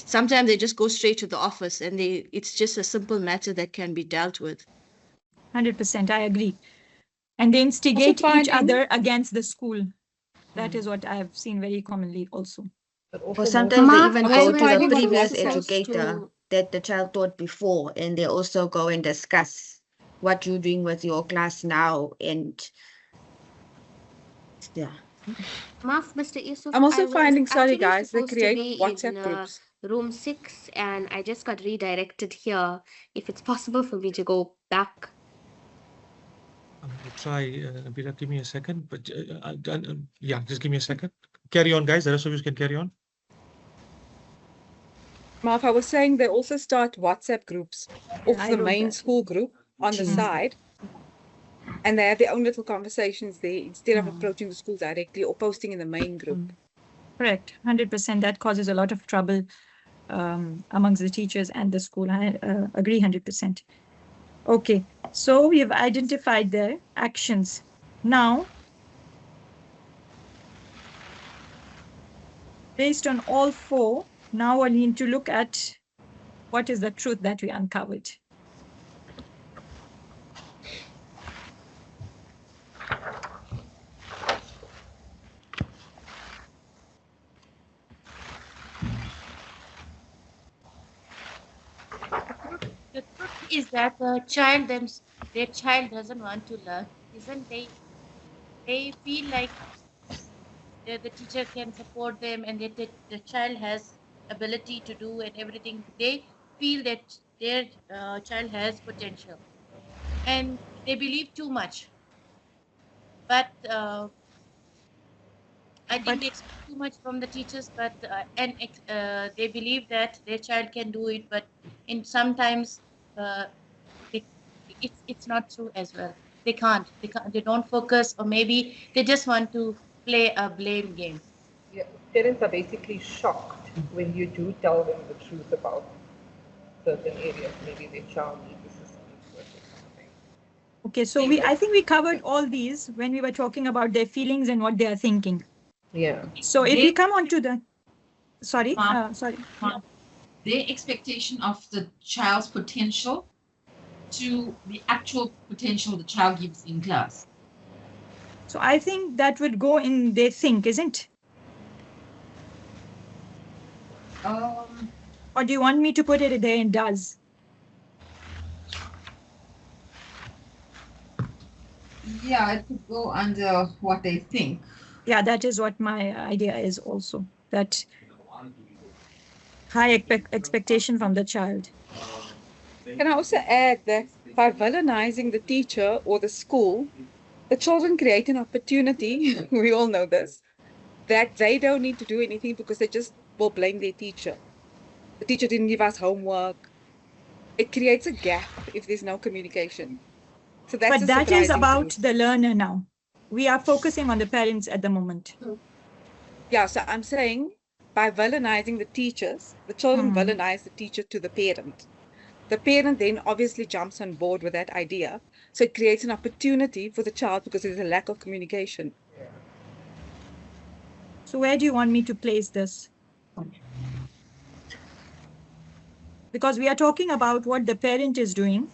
Sometimes they just go straight to the office and it's just a simple matter that can be dealt with. 100%, I agree. And they instigate each other against the school. That is what I have seen very commonly also. Or sometimes they even go to the previous educator that the child taught before, and they also go and discuss what you're doing with your class now. And yeah. Mr. Yusuf, I'm also I was finding, sorry actually guys, they supposed to create be WhatsApp in groups. room 6 and I just got redirected here. If it's possible for me to go back. I'm going to try, Abira, give me a second, but yeah, just give me a second. Carry on, guys. The rest of you can carry on. Marv, I was saying they also start WhatsApp groups of the main school group on the side. And they have their own little conversations there instead of approaching the school directly or posting in the main group. Correct, 100%. That causes a lot of trouble amongst the teachers and the school. I agree 100%. Okay, so we have identified the actions. Now, based on all four, now I need to look at what is the truth that we uncovered. The truth is that their child doesn't want to learn, isn't they? They feel like the teacher can support them and that the child has ability to do and everything. They feel that their child has potential, and they believe too much. But I think they expect too much from the teachers, but they believe that their child can do it, but in sometimes it's not true as well. They can't. They don't focus, or maybe they just want to play a blame game. Yeah, parents are basically shocked when you do tell them the truth about certain areas. Maybe their child needs assistance with or something. Okay, so I think we covered all these when we were talking about their feelings and what they are thinking. Yeah. So if we come on to the, sorry. Their expectation of the child's potential to the actual potential the child gives in class. So I think that would go in they think, isn't? Or do you want me to put it there in does? Yeah, it could go under what they think. Yeah, that is what my idea is also, that high expectation from the child. Can I also add that by villainizing the teacher or the school, the children create an opportunity, we all know this, that they don't need to do anything because they just will blame their teacher. The teacher didn't give us homework. It creates a gap if there's no communication. So that's but that is about the learner now. We are focusing on the parents at the moment. Yeah, so I'm saying by villainizing the teachers, the children villainize the teacher to the parent. The parent then obviously jumps on board with that idea. So it creates an opportunity for the child because there's a lack of communication. So where do you want me to place this? Because we are talking about what the parent is doing.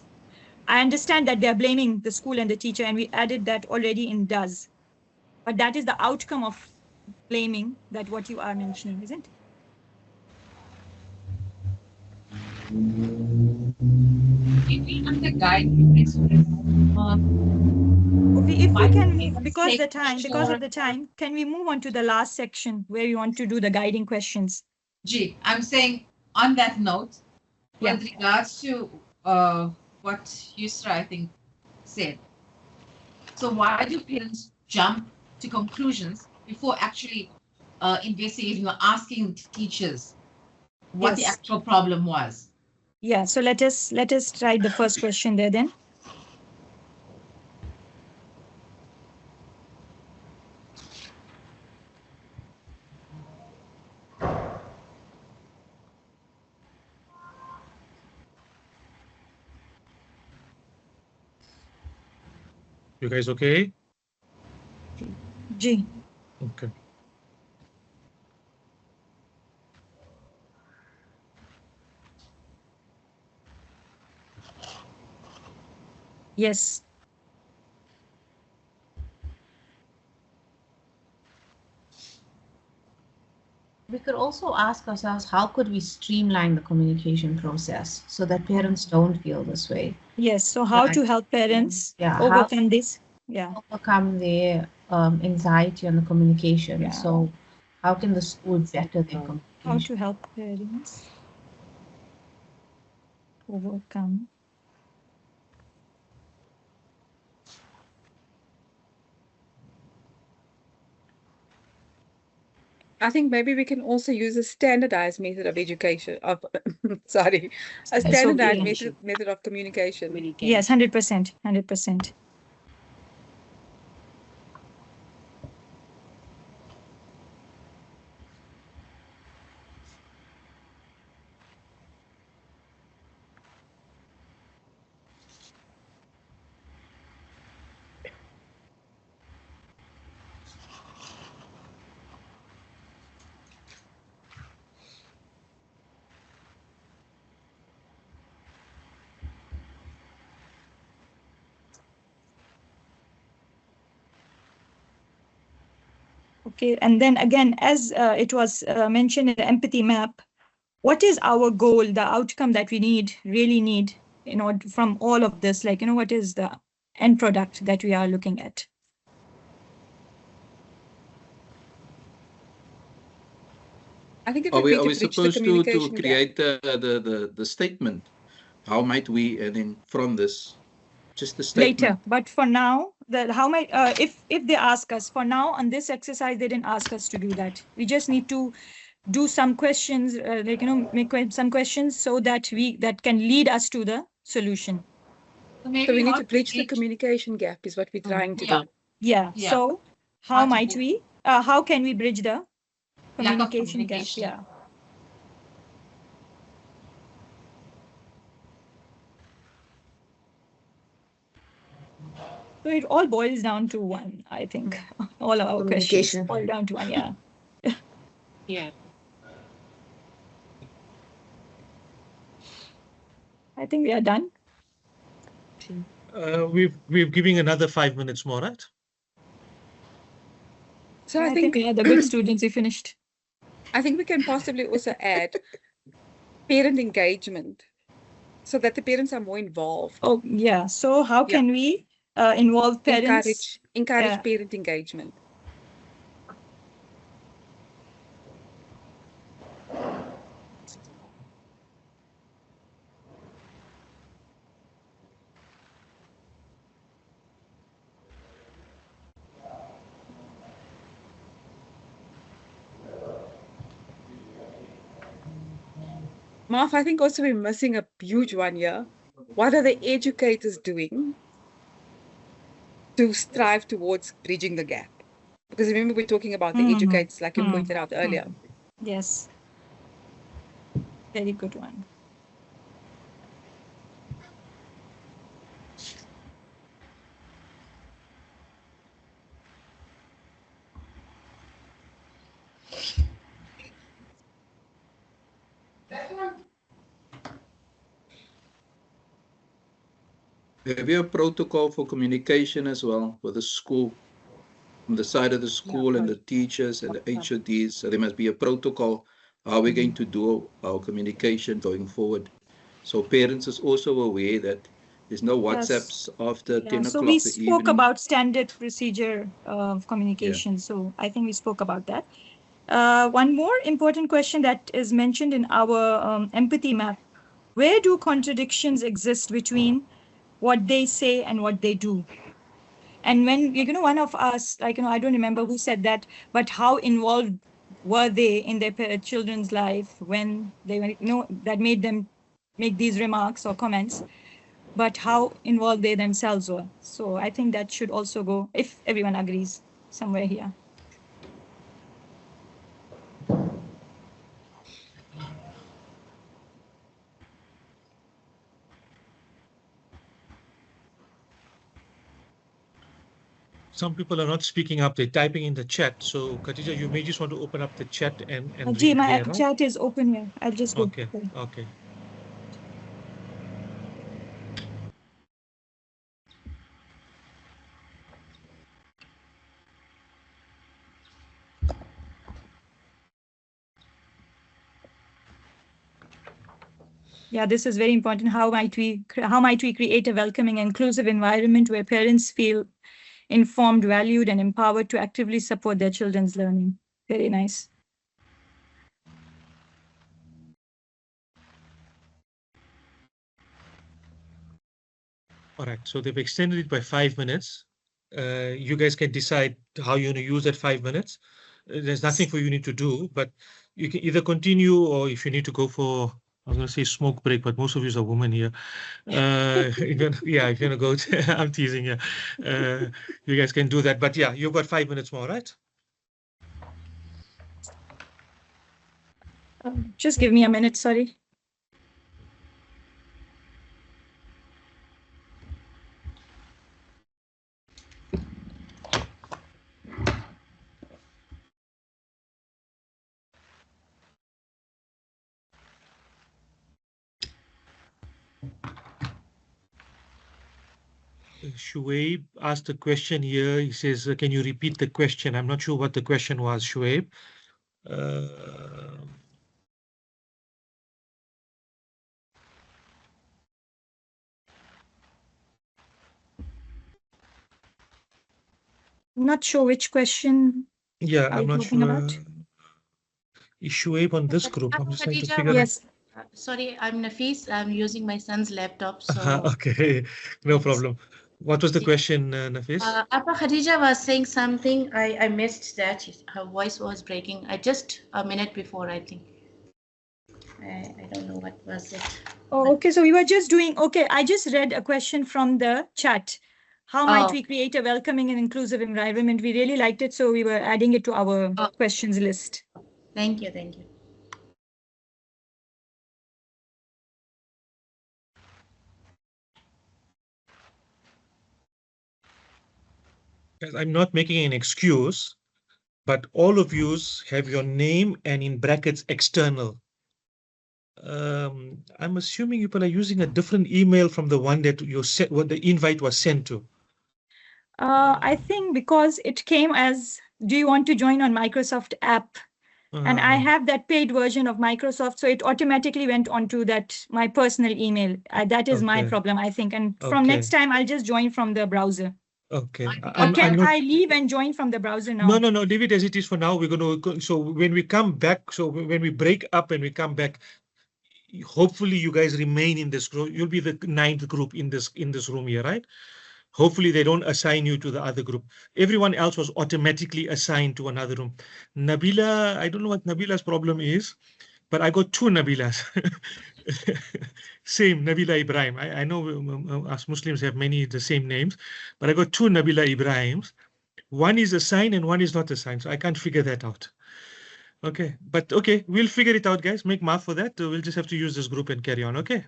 I understand that they're blaming the school and the teacher, and we added that already in does. But that is the outcome of blaming, that what you are mentioning, isn't it? Under guidance. Okay, if we can move, because of the time, can we move on to the last section where we want to do the guiding questions? I'm saying on that note, with regards to what Yusra, I think, said. So why do parents jump to conclusions before actually investigating or asking teachers what the actual problem was? Yeah, so let us try the first question there then. You guys okay? G. Okay. Yes. We could also ask ourselves, how could we streamline the communication process so that parents don't feel this way? Yes. So how to help parents overcome this? Yeah. Overcome their anxiety on the communication. So how can the school better their communication? How to help parents overcome. I think maybe we can also use a standardized method of education of sorry, a standardized method of communication. Yes, 100%, 100%. Okay, and then again, as it was mentioned in the empathy map, what is our goal, the outcome that we really need, from all of this? Like, what is the end product that we are looking at? I think it Are would be we to bridge the supposed to communication gap. create the statement? How might we, and then from this, just the statement? Later, but for now, if they ask us, for now on this exercise, they didn't ask us to do that. We just need to do some questions, make some questions so that that can lead us to the solution. So we need to bridge the communication gap is what we're trying to do. Yeah. So how can we bridge the communication gap? Yeah. So it all boils down to one, I think. All of our questions boil down to one, yeah. Yeah. I think we are done. We're giving another 5 minutes more, right? So I think the good students, we finished. I think we can possibly also add parent engagement so that the parents are more involved. Oh, yeah. So how can we involve parents? Encourage parent engagement. Marv, I think also we're missing a huge one here. What are the educators doing to strive towards bridging the gap? Because remember, we're talking about the educators, like you pointed out earlier. Yes. Very good one. Have you a protocol for communication as well with the school, from the side of the school and the teachers and the HODs? So there must be a protocol. How are we going to do our communication going forward? So parents is also aware that there's no WhatsApps after 10 So o'clock we the spoke evening. about standard procedure of communication. So I think we spoke about that. One more important question that is mentioned in our empathy map: where do contradictions exist between what they say and what they do? And when, one of us, I don't remember who said that, but how involved were they in their children's life when they were, that made them make these remarks or comments, but how involved they themselves were. So I think that should also go, if everyone agrees, somewhere here. Some people are not speaking up. They're typing in the chat. So, Khadija, you may just want to open up the chat and Gee, read my there, right? chat is open here. I'll just go. Okay, okay. Yeah, this is very important. How might we create a welcoming, inclusive environment where parents feel informed, valued, and empowered to actively support their children's learning? Very nice. All right, so they've extended it by 5 minutes. You guys can decide how you're going to use that 5 minutes. There's nothing for you need to do, but you can either continue, or if you need to go for, I was going to say smoke break, but most of you are women here. If you're going to go, I'm teasing you. You guys can do that, but yeah, you've got 5 minutes more, right? Just give me a minute, sorry. Shuaib asked a question here. He says, can you repeat the question? I'm not sure what the question was, Shuaib. Not sure which question. Yeah, I'm not sure. About? Is Shuaib on this group? I'm just trying to Khadija, figure yes. Sorry, I'm Nafis. I'm using my son's laptop. So okay, no problem. What was the question, Nafis? Appa Khadija was saying something. I missed that. Her voice was breaking. Just a minute before, I think. I don't know what was it. Oh, okay. So we were just doing, okay. I just read a question from the chat. How might we create a welcoming and inclusive environment? We really liked it, so we were adding it to our questions list. Thank you. Thank you. I'm not making an excuse, but all of you have your name and in brackets external. I'm assuming people are using a different email from the one that you said what the invite was sent to. I think because it came as, do you want to join on Microsoft app? And I have that paid version of Microsoft, so it automatically went onto that my personal email. That is my problem, I think. And from next time, I'll just join from the browser. Okay. Can I leave and join from the browser now? No. Leave it as it is for now. We're going to. So when we come back, so when we break up and we come back, hopefully you guys remain in this group. You'll be the 9th group in this room here, right? Hopefully they don't assign you to the other group. Everyone else was automatically assigned to another room. Nabila, I don't know what Nabila's problem is, but I got 2 Nabilas. Same, Nabila Ibrahim. I know us Muslims have many the same names, but I got 2 Nabila Ibrahims. One is assigned and one is not assigned, so I can't figure that out. Okay, but okay, we'll figure it out, guys. Make math for that. We'll just have to use this group and carry on, okay?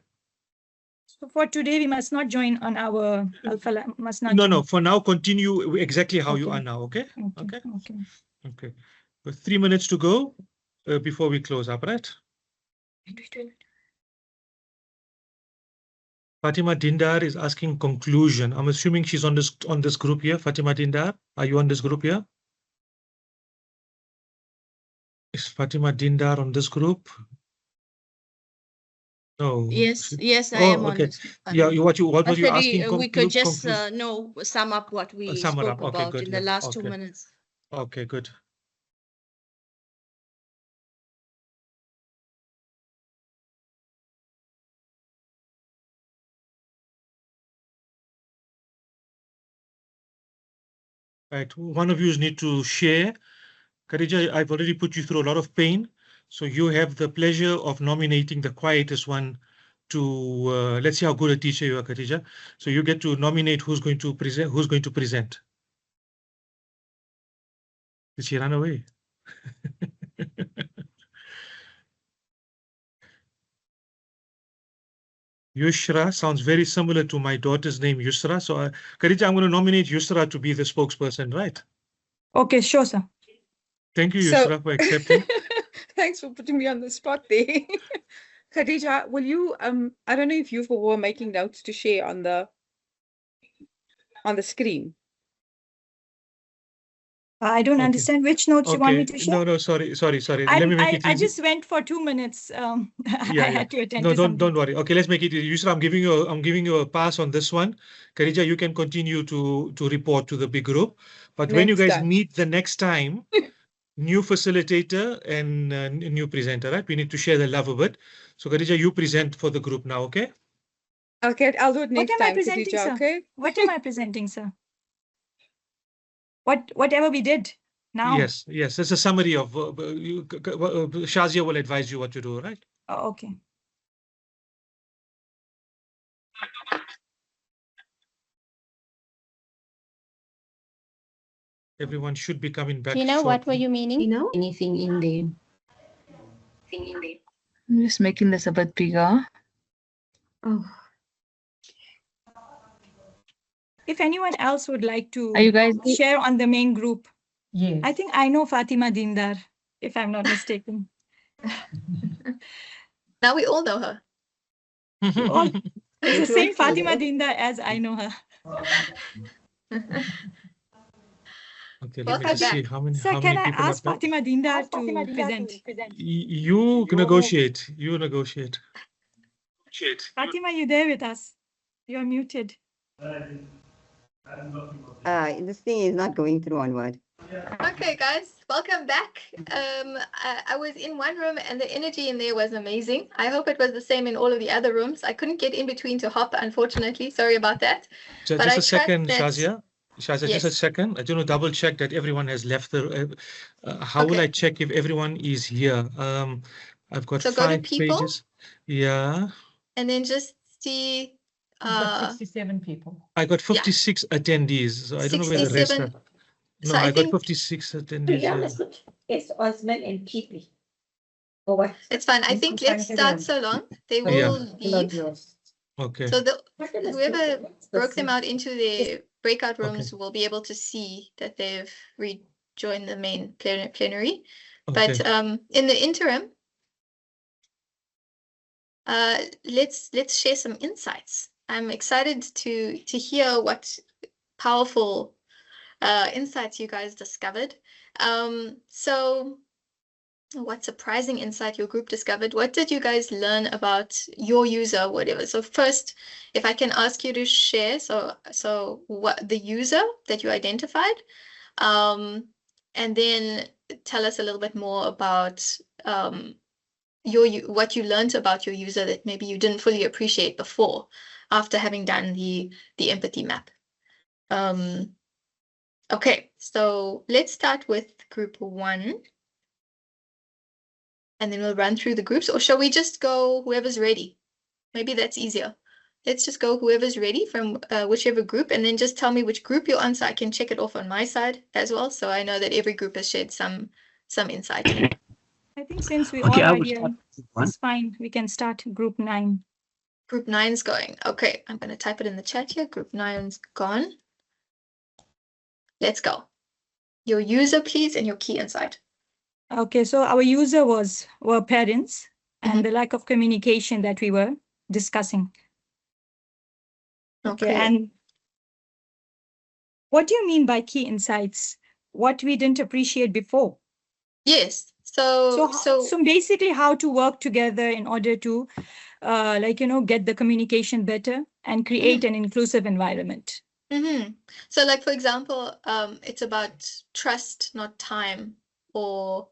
So for today, we must not join on our Alpha Lab. Must not. No. For now, continue exactly how you are now. Okay. Okay. With 3 minutes to go before we close up, right? Fatima Dindar is asking conclusion. I'm assuming she's on this group here. Fatima Dindar, are you on this group here? Is Fatima Dindar on this group? No. Yes, I am on this. Yeah, what was you asking? We could just sum up what we spoke about in the last 2 minutes. Okay, good. Right, one of you need to share. Khadija, I've already put you through a lot of pain, so you have the pleasure of nominating the quietest one to, let's see how good a teacher you are, Khadija. So you get to nominate who's going to present. Did she run away? Yushra sounds very similar to my daughter's name, Yusra. So, Khadija, I'm going to nominate Yusra to be the spokesperson, right? Okay, sure, sir. Thank you, So- Yusra, for accepting. Thanks for putting me on the spot there. Khadija, will you, I don't know if you were making notes to share on the screen. I don't Okay. understand which notes you want me Okay. to share. No, sorry. Let me make it I easy. just went for 2 minutes. I Yeah. had to attend No, to something. don't worry. Okay, let's make it easy. Yusra, I'm giving you a pass on this one. Khadija, you can continue to report to the big group. But when you Next guys time. meet the next time, new facilitator and new presenter, right? We need to share the love a bit. So Khadija, you present for the group now, okay? Okay, I'll do it next What am I time, presenting, Khadija, sir? okay? What am I presenting, sir? Whatever we did now. Yes. It's a summary of Shazia will advise you what to do, right? Oh, okay. Everyone should be coming back. Tina, what were you meaning? Anything in there? I'm just making this a bit bigger. Oh. If anyone else would like to Are you guys? share on the main group, Yes. I think I know Fatima Dindar, if I'm not mistaken. Now we all know her. It's the same Fatima Dindar as I know her. Okay, let me Welcome just see back. how many Sir, can I people ask are back. Fatima Dindar to present? You negotiate. You negotiate. Fatima, you there with us? You're muted. This thing is not going through onward. Okay, guys, welcome back. I was in one room and the energy in there was amazing. I hope it was the same in all of the other rooms. I couldn't get in between to hop, unfortunately. Sorry about that. Just I a trust second, that- Shazia. Shazia, just a Yes. second. I just want to double check that everyone has left the. How will Okay. I check if everyone is here? I've got So go to 5 people. pages. Yeah, And then just see We've got 67 people. I got 56 attendees. So I don't know where the rest 67. are. No, So I I got think 56 attendees. Yeah. It's Osman and Keepy. Or what? it's fine. I think let's start so long. They will leave. Okay. So whoever broke them out into their breakout rooms will be able to see that they've rejoined the main plenary. But Okay. in the interim, let's share some insights. I'm excited to hear what powerful insights you guys discovered. So what surprising insight your group discovered? What did you guys learn about your user, whatever? So first, if I can ask you to share, so what the user that you identified, and then tell us a little bit more about what you learned about your user that maybe you didn't fully appreciate before after having done the empathy map. Okay, so let's start with group 1. And then we'll run through the groups, or shall we just go whoever's ready? Maybe that's easier. Let's just go whoever's ready from whichever group, and then just tell me which group you're on so I can check it off on my side as well. So I know that every group has shared some insight. I think since we Okay, all I are will here, start with one. it's fine. We can start group 9. Group 9's going. Okay, I'm going to type it in the chat here. Group 9's gone. Let's go. Your user, please, and your key insight. Okay, so our user were parents and the lack of communication that we were discussing. Okay, and what do you mean by key insights? What we didn't appreciate before? Yes. So basically how to work together in order to get the communication better and create an inclusive environment. So like, for example, it's about trust, not time, or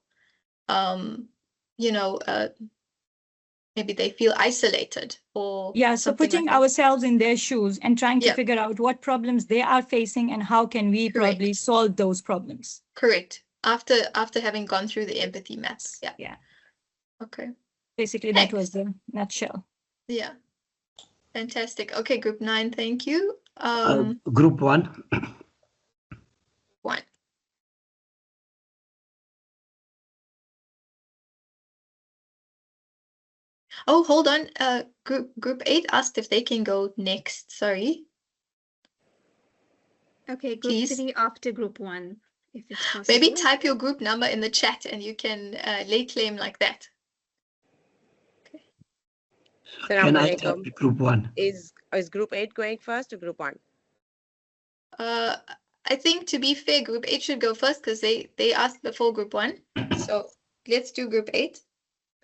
maybe they feel isolated, or so putting ourselves in their shoes and trying to figure out what problems they are facing and how can we probably solve those problems. Correct. After having gone through the empathy maps. Yeah. Okay. Basically, that was the nutshell. Yeah. Fantastic. Okay, group 9, thank you. Group 1. 1. Oh, hold on. Group 8 asked if they can go next. Sorry. Okay, group Please. 3 after group 1, if it's possible. Maybe type your group number in the chat and you can lay claim like that. Can I type group 1? Is group 8 going first or group 1? I think to be fair, group 8 should go first because they asked before group 1. So let's do group 8.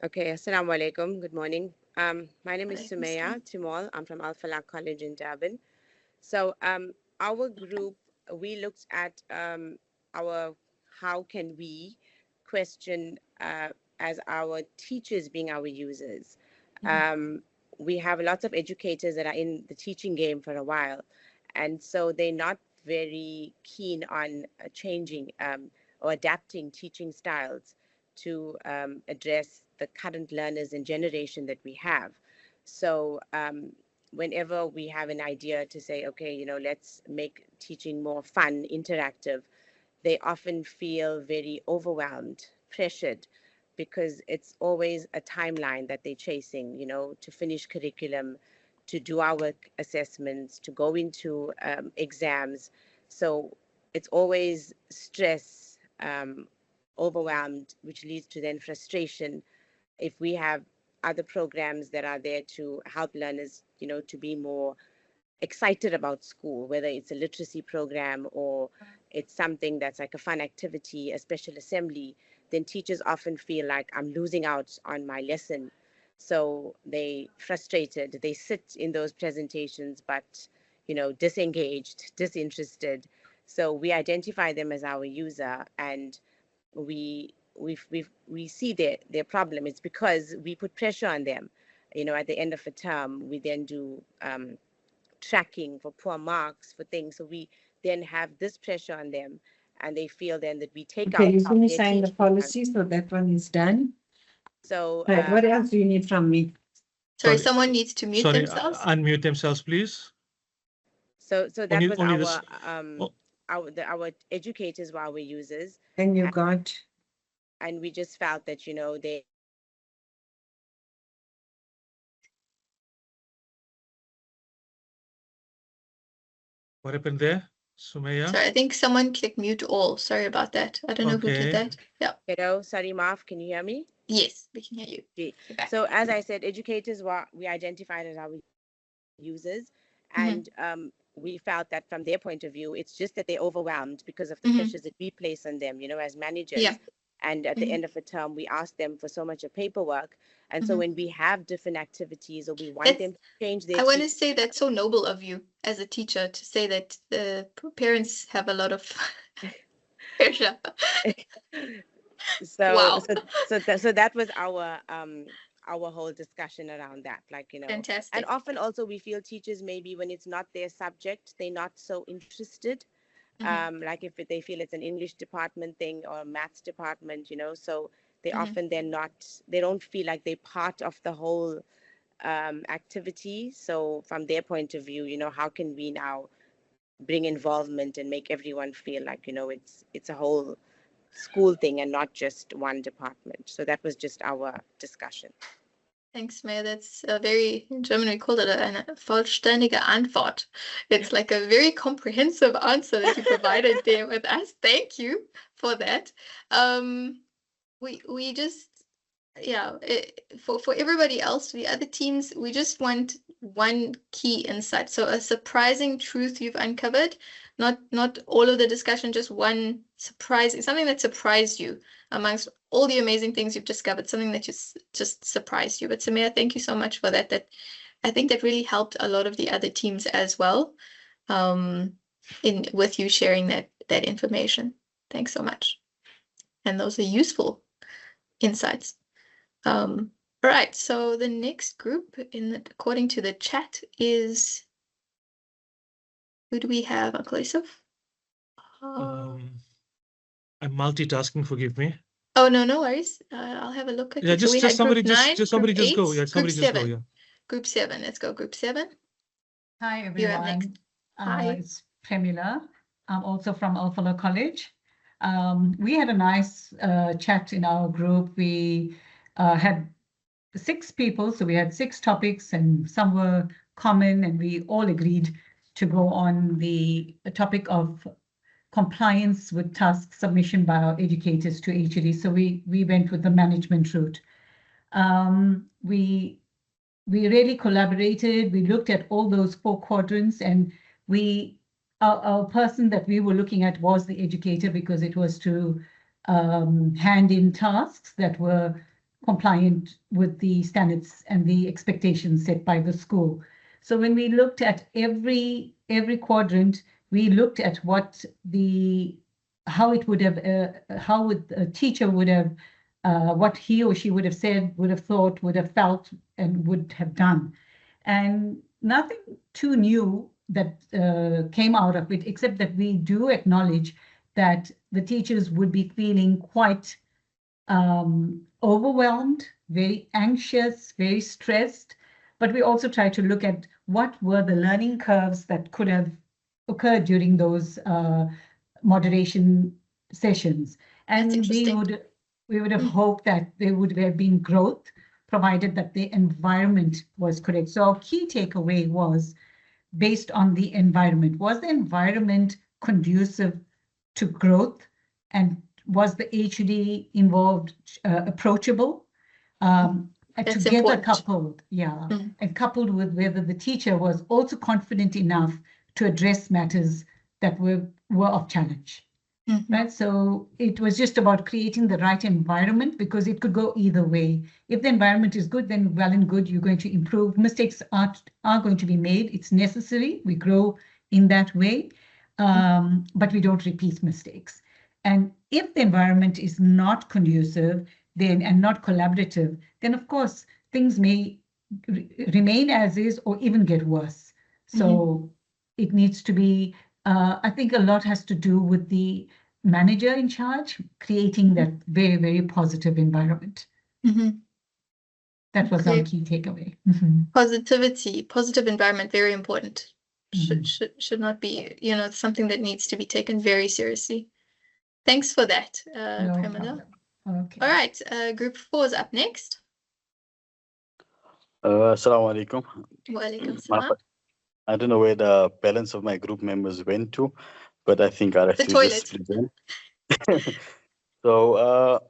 Okay, assalamu alaikum. Good morning. My name is Sumaya Timol. I'm from Al Falak College in Durban. So our group, we looked at our how can we question as our teachers being our users. We have lots of educators that are in the teaching game for a while, and so they're not very keen on changing or adapting teaching styles to address the current learners and generation that we have. So whenever we have an idea to say, okay, you know, let's make teaching more fun, interactive, they often feel very overwhelmed, pressured, because it's always a timeline that they're chasing, you know, to finish curriculum, to do our work assessments, to go into exams. So it's always stress, overwhelmed, which leads to then frustration. If we have other programs that are there to help learners, you know, to be more excited about school, whether it's a literacy program or it's something that's like a fun activity, a special assembly, then teachers often feel like I'm losing out on my lesson. So they frustrated, they sit in those presentations, but, you know, disengaged, disinterested. So we identify them as our user, and we see their problem. It's because we put pressure on them. You know, at the end of a term, we then do tracking for poor marks, for things. So we then have this pressure on them, and they feel then that we take out. Okay, you can sign the policy, so that one is done. So right, what else do you need from me? Sorry, someone needs to mute themselves. Unmute themselves, please. So that Only- was only our educators were our users. And you got. And we just felt that, you know, they. What happened there, Sumaya? Sorry, I think someone clicked mute all. Sorry about that. I don't know who did that. Yeah. Hello, sorry, Marv, can you hear me? Yes, we can hear you. Okay. So as I said, educators we identified as our users, and we felt that from their point of view, it's just that they're overwhelmed because of the pressures that we place on them, you know, as managers. Yeah. And at the end of the term, we ask them for so much of paperwork. And so when we have different activities or we want them to change their. I want to say that's so noble of you as a teacher to say that the parents have a lot of pressure. So, wow. so that was our whole discussion around that, like, you know. Fantastic. And often also we feel teachers, maybe when it's not their subject, they're not so interested. Like if they feel it's an English department thing or a maths department, you know, so they often they don't feel like they're part of the whole activity. So from their point of view, you know, how can we now bring involvement and make everyone feel like, you know, it's a whole school thing and not just one department. So that was just our discussion. Thanks, Maya. That's a very, in German we call it a vollständige Antwort. It's like a very comprehensive answer that you provided there with us. Thank you for that. We just, yeah, for everybody else, the other teams, we just want one key insight. So a surprising truth you've uncovered, not all of the discussion, just one surprising, something that surprised you amongst all the amazing things you've discovered, something that just surprised you. But Samir, thank you so much for that. That I think that really helped a lot of the other teams as well, with you sharing that information. Thanks so much. And those are useful insights. All right, so the next group according to the chat is, who do we have, Uncle Yusuf? I'm multitasking, forgive me. Oh, no worries. I'll have a look at Yeah, it. So just somebody group 9, just somebody group just go. 8, Yeah, somebody group just 7. go. Yeah. Group 7. Let's go. Group 7. Hi, You're up everyone. next. Hi. It's Premila. I'm also from Al Falak College. We had a nice chat in our group. We had 6 people, so we had 6 topics and some were common, and we all agreed to go on the topic of compliance with task submission by our educators to HED. So we went with the management route. We really collaborated. We looked at all those 4 quadrants, and our person that we were looking at was the educator, because it was to hand in tasks that were compliant with the standards and the expectations set by the school. So when we looked at every quadrant, we looked at how a teacher would have, what he or she would have said, would have thought, would have felt, and would have done. And nothing too new that came out of it, except that we do acknowledge that the teachers would be feeling quite overwhelmed, very anxious, very stressed. But we also try to look at what were the learning curves that could have occurred during those moderation sessions. And we would have hoped that there would have been growth, provided that the environment was correct. So our key takeaway was based on the environment. Was the environment conducive to growth, and was the HED involved approachable? Together important. Coupled, and coupled with whether the teacher was also confident enough to address matters that were of challenge. Right, so it was just about creating the right environment, because it could go either way. If the environment is good, then well and good, you're going to improve. Mistakes are going to be made. It's necessary. We grow in that way, but we don't repeat mistakes. And if the environment is not conducive and not collaborative, then of course things may remain as is or even get worse. So it needs to be, I think a lot has to do with the manager in charge, creating that very, very positive environment. That was our key takeaway. Positivity, positive environment, very important. Should not be, something that needs to be taken very seriously. Thanks for that, Pramila. Okay. All right, group 4 is up next. Assalamu alaikum. Wa alaikum salam. I don't know where the balance of my group members went to, but I think I have to just present. So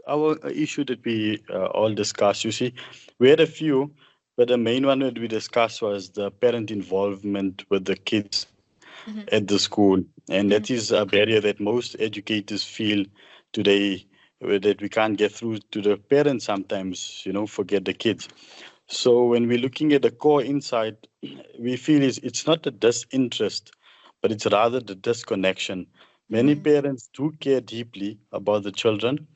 our issue that we all discussed, you see, we had a few, but the main one that we discussed was the parent involvement with the kids at the school. And that is a barrier that most educators feel today, that we can't get through to the parents sometimes, forget the kids. So when we're looking at the core insight, we feel it's not the disinterest, but it's rather the disconnection. Many parents do care deeply about the children,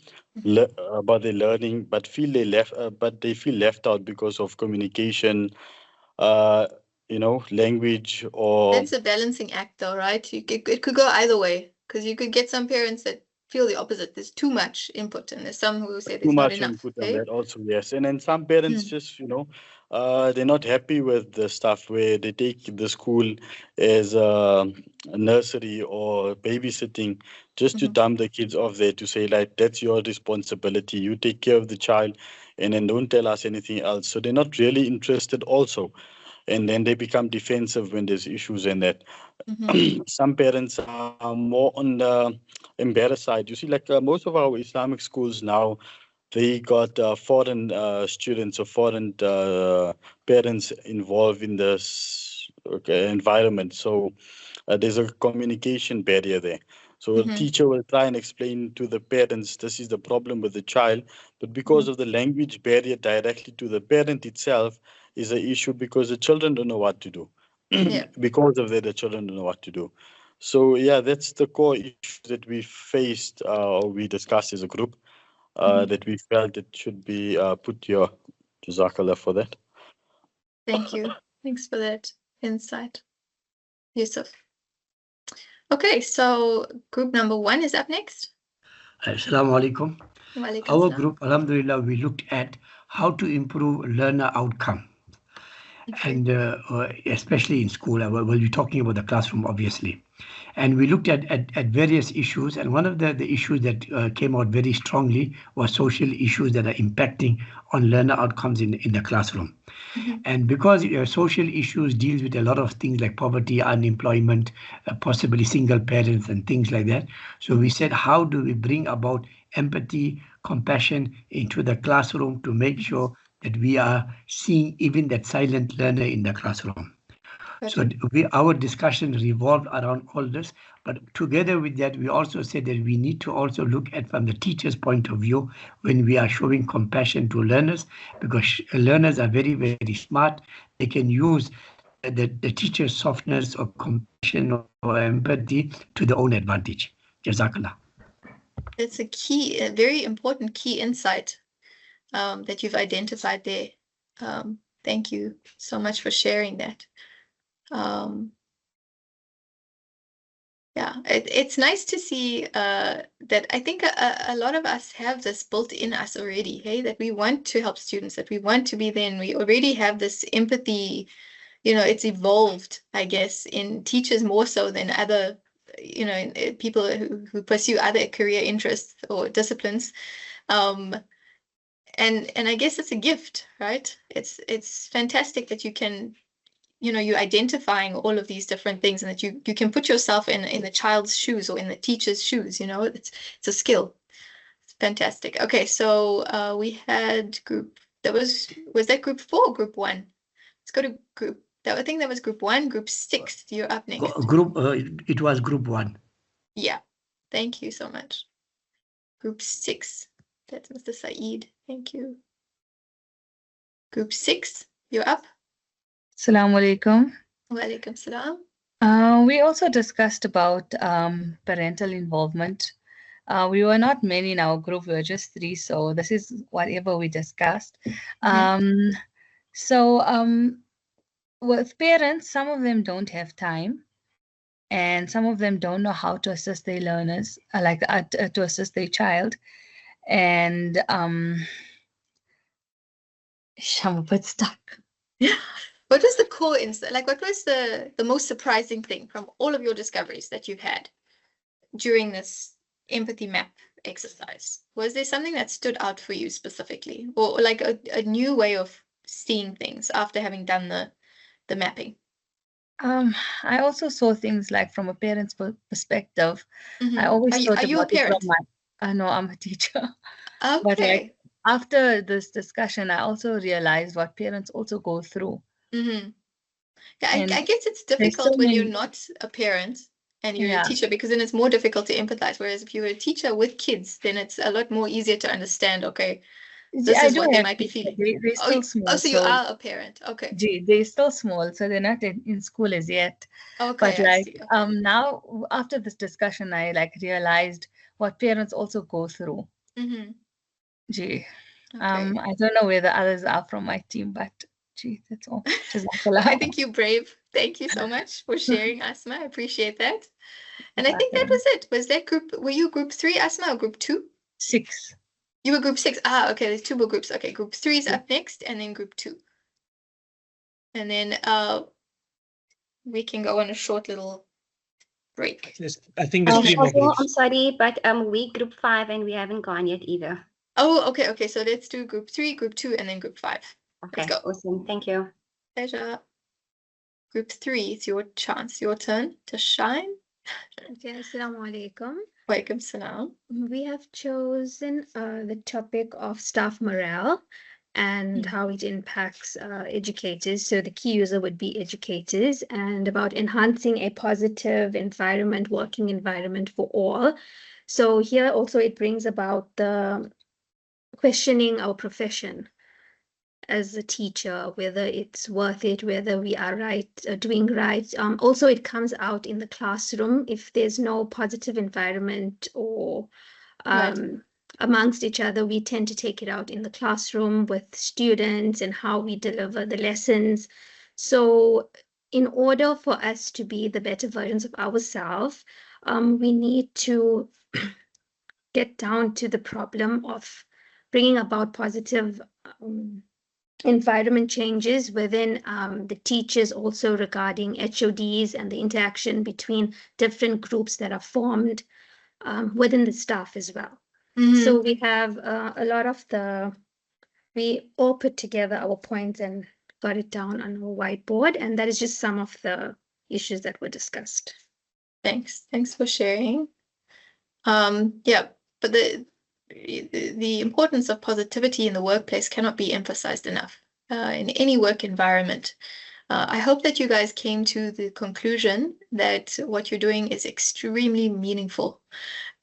about their learning, but they feel left out because of communication, language, or that's a balancing act, though, right? It could go either way, because you could get some parents that feel the opposite. There's too much input, and there's some who say there's not enough. Too much input on that also, yes. And then some parents just, they're not happy with the stuff where they take the school as a nursery or babysitting, just to dump the kids off there, to say, like, that's your responsibility. You take care of the child, and then don't tell us anything else. So they're not really interested also. And then they become defensive when there's issues in that. Some parents are more on the embarrassed side. You see, like most of our Islamic schools now, they got foreign students or foreign parents involved in this environment. So there's a communication barrier there. So the teacher will try and explain to the parents, this is the problem with the child. But because of the language barrier directly to the parent itself, is an issue, because the children don't know what to do. Because of that, the children don't know what to do. So yeah, that's the core issue that we faced, or we discussed as a group, that we felt it should be put here. Jazakallah for that. Thank you. Thanks for that insight, Yusuf. Okay, so group number 1 is up next. Assalamu alaikum. Our group, alhamdulillah, we looked at how to improve learner outcome. and especially in school. We'll be talking about the classroom, obviously. And we looked at various issues, and one of the issues that came out very strongly was social issues that are impacting on learner outcomes in the classroom. And because social issues deals with a lot of things like poverty, unemployment, possibly single parents and things like that. So we said, how do we bring about empathy, compassion into the classroom to make sure that we are seeing even that silent learner in the classroom? So our discussion revolved around all this, but together with that, we also said that we need to also look at from the teacher's point of view when we are showing compassion to learners, because learners are very, very smart. They can use the teacher's softness or compassion or empathy to their own advantage. Jazakallah. It's a very important key insight that you've identified there. Thank you so much for sharing that. Yeah, it's nice to see that I think a lot of us have this built in us already, hey, that we want to help students, that we want to be there, and we already have this empathy. It's evolved, I guess, in teachers more so than other, people who pursue other career interests or disciplines. And I guess it's a gift, right? It's fantastic that you can, you're identifying all of these different things, and that you can put yourself in the child's shoes or in the teacher's shoes. It's a skill. It's fantastic. Okay, so we had group. Was that group 4 or group 1? Let's go to group. I think that was group 1. Group 6. You're up next. It was group 1. Yeah. Thank you so much. Group 6. That's Mr. Saeed. Thank you. Group 6. You're up. Assalamu alaikum. Wa alaikum salam. We also discussed about parental involvement. We were not many in our group, we were just 3, so this is whatever we discussed. With parents, some of them don't have time, and some of them don't know how to assist their learners, to assist their child. And I'm a bit stuck. What was the core insight? What was the most surprising thing from all of your discoveries that you've had during this empathy map exercise? Was there something that stood out for you specifically, or like a new way of seeing things after having done the mapping? I also saw things like from a parent's perspective. I always thought, are you a parent? No, I'm a teacher. Okay. But after this discussion, I also realized what parents also go through. Yeah, I guess it's difficult when you're not a parent and you're a teacher, because then it's more difficult to empathize. Whereas if you're a teacher with kids, then it's a lot more easier to understand. Okay, this is what they might be feeling. They're still small. So you are a parent. Okay. They're still small, so they're not in school as yet. Okay. But now after this discussion, I realized what parents also go through. Okay. I don't know where the others are from my team, but that's all. I think you're brave. Thank you so much for sharing, Asma. I appreciate that. And I think that was it. Was that group? Were you group 3, Asma, or group 2? 6. You were group 6. Okay, there's 2 more groups. Okay, group 3 is up next, and then group 2. And then we can go on a short little break. I think there's 3 more groups. I'm sorry, but we group 5 and we haven't gone yet either. Oh, okay. So let's do group 3, group 2, and then group 5. Okay, let's go. Awesome. Thank you. Pleasure. Group 3, it's your chance, your turn to shine. Assalamu alaikum. Walaikum salam. We have chosen the topic of staff morale and how it impacts educators. So the key user would be educators, and about enhancing a positive environment, working environment for all. So here also it brings about the questioning our profession as a teacher, whether it's worth it, whether we are doing right. Also, it comes out in the classroom. If there's no positive environment or amongst each other, we tend to take it out in the classroom with students and how we deliver the lessons. So in order for us to be the better versions of ourselves, we need to get down to the problem of bringing about positive environment changes within the teachers, also regarding HODs and the interaction between different groups that are formed within the staff as well. So we have a lot of we all put together our points and got it down on a whiteboard, and that is just some of the issues that were discussed. Thanks for sharing. Yeah, but the importance of positivity in the workplace cannot be emphasized enough in any work environment. I hope that you guys came to the conclusion that what you're doing is extremely meaningful.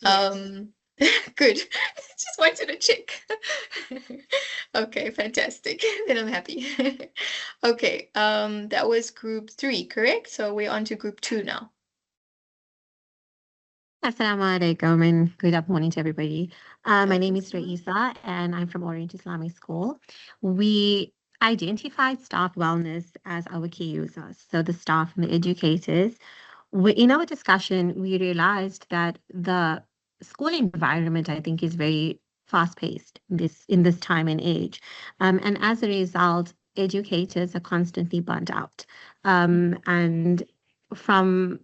Yes. Good. Just wanted to check. Okay, fantastic. Then I'm happy. Okay, that was group 3, correct? So we're on to group 2 now. Assalamu alaikum and good morning to everybody. My name is Raisa and I'm from Orient Islamic School. We identified staff wellness as our key users, so the staff and the educators. In our discussion, we realized that the school environment, I think, is very fast-paced in this time and age. And as a result, educators are constantly burnt out. And from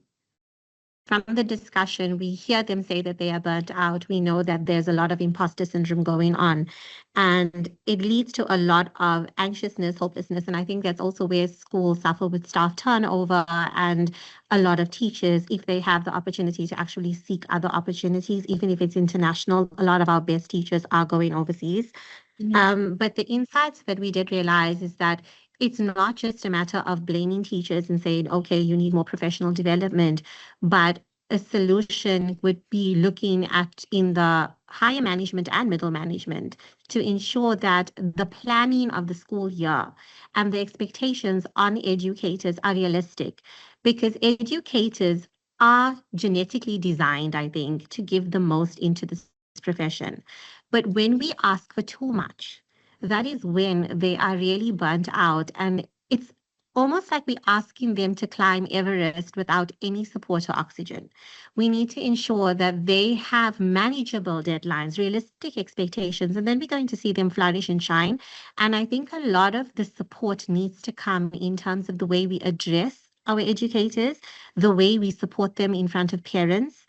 the discussion, we hear them say that they are burnt out. We know that there's a lot of imposter syndrome going on, and it leads to a lot of anxiousness, hopelessness. And I think that's also where schools suffer with staff turnover, and a lot of teachers, if they have the opportunity to actually seek other opportunities, even if it's international, a lot of our best teachers are going overseas. But the insights that we did realize is that it's not just a matter of blaming teachers and saying, okay, you need more professional development, but a solution would be looking at in the higher management and middle management to ensure that the planning of the school year and the expectations on educators are realistic, because educators are genetically designed, I think, to give the most into this profession. But when we ask for too much, that is when they are really burnt out. And it's almost like we're asking them to climb Everest without any support or oxygen. We need to ensure that they have manageable deadlines, realistic expectations, and then we're going to see them flourish and shine. And I think a lot of the support needs to come in terms of the way we address our educators, the way we support them in front of parents,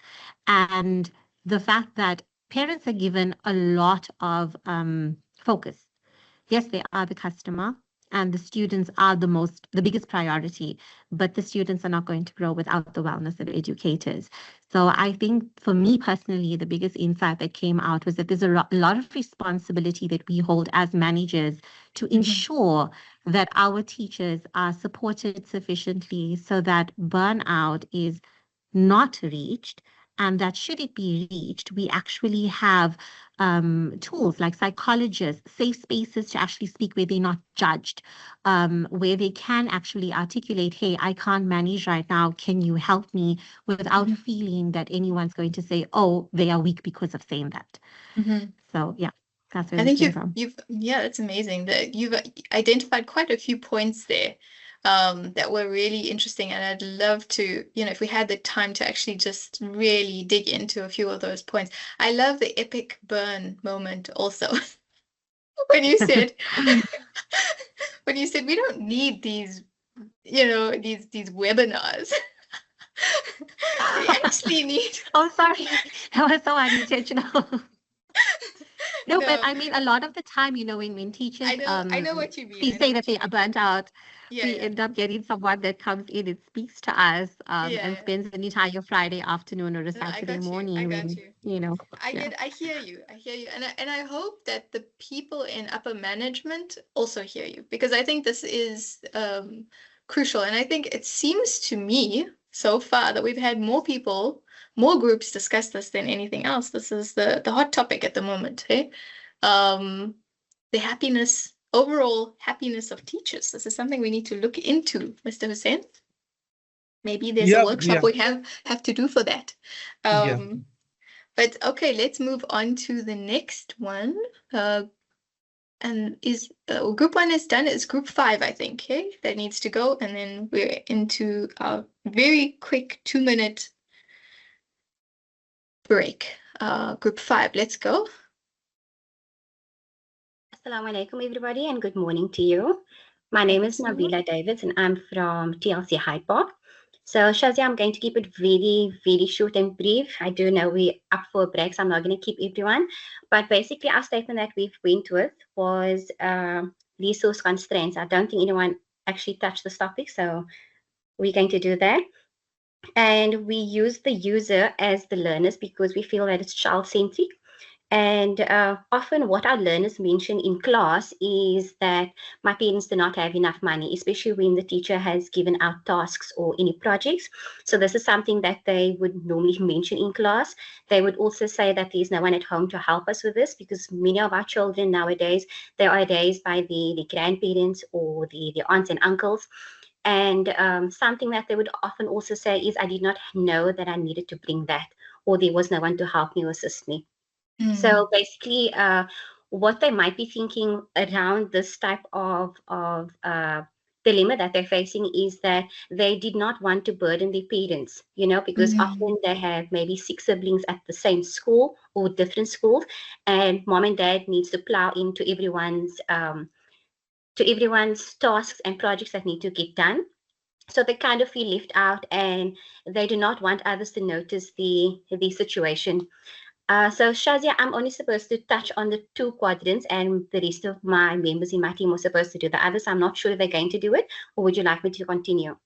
and the fact that parents are given a lot of focus. Yes, they are the customer and the students are the biggest priority, but the students are not going to grow without the wellness of educators. So I think for me personally, the biggest insight that came out was that there's a lot of responsibility that we hold as managers to ensure that our teachers are supported sufficiently so that burnout is not reached, and that should it be reached, we actually have tools like psychologists, safe spaces to actually speak where they're not judged, where they can actually articulate, hey, I can't manage right now, can you help me, without feeling that anyone's going to say, oh, they are weak because of saying that. So yeah, that's where I we think came from. yeah, it's amazing that you've identified quite a few points there that were really interesting, and I'd love to, if we had the time to actually just really dig into a few of those points. I love the epic burn moment also. when you said we don't need these, these webinars. We actually need. Oh, sorry, that was so unintentional. No, but I mean, a lot of the time, when teachers I know what you mean. We say that they are burnt out, Yeah, we end up getting someone that comes in and speaks to us and spends an entire Friday afternoon or a Saturday morning. I got you. Yeah. I hear you, and I hope that the people in upper management also hear you, because I think this is crucial, and I think it seems to me so far that we've had more groups discuss this than anything else. This is the hot topic at the moment, hey? The overall happiness of teachers. This is something we need to look into, Mr. Hussein. Maybe there's a workshop we have to do for that. But okay, let's move on to the next one. And group 1 is done. It's group 5, I think, okay? That needs to go. And then we're into our very quick 2-minute break. Group 5, let's go. Assalamu alaikum, everybody, and good morning to you. My name is Nabila Davids, and I'm from TLC Hyde Park. So, Shazia, I'm going to keep it very, very short and brief. I do know we're up for a break, so I'm not going to keep everyone. But basically, our statement that we've went with was resource constraints. I don't think anyone actually touched this topic, so we're going to do that. And we use the user as the learners because we feel that it's child-centric. And often what our learners mention in class is that my parents do not have enough money, especially when the teacher has given out tasks or any projects. So this is something that they would normally mention in class. They would also say that there's no one at home to help us with this because many of our children nowadays, they are raised by the grandparents or the aunts and uncles. And something that they would often also say is, I did not know that I needed to bring that, or there was no one to help me or assist me. So basically, what they might be thinking around this type of dilemma that they're facing is that they did not want to burden their parents, you know, because often they have maybe 6 siblings at the same school or different schools, and mom and dad needs to plow into everyone's tasks and projects that need to get done. So they kind of feel left out, and they do not want others to notice the situation. So Shazia, I'm only supposed to touch on the 2 quadrants, and the rest of my members in my team were supposed to do the others. I'm not sure if they're going to do it, or would you like me to continue?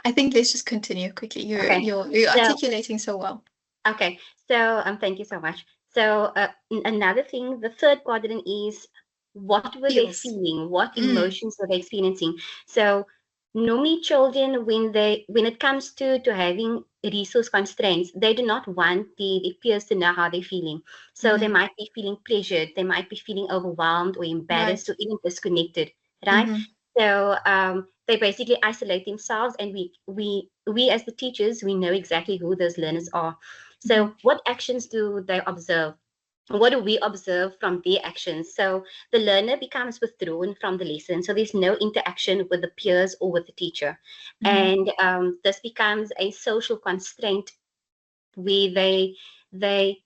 I think let's just continue quickly. You're articulating so well. Okay, so thank you so much. So another thing, the 3rd quadrant is what were they feeling? What emotions were they experiencing? So normally children, when it comes to having resource constraints, they do not want the peers to know how they're feeling. So they might be feeling pressured, they might be feeling overwhelmed or embarrassed or even disconnected, right? So they basically isolate themselves, and we as the teachers, we know exactly who those learners are. So what actions do they observe? What do we observe from their actions? So the learner becomes withdrawn from the lesson. So there's no interaction with the peers or with the teacher. And this becomes a social constraint where they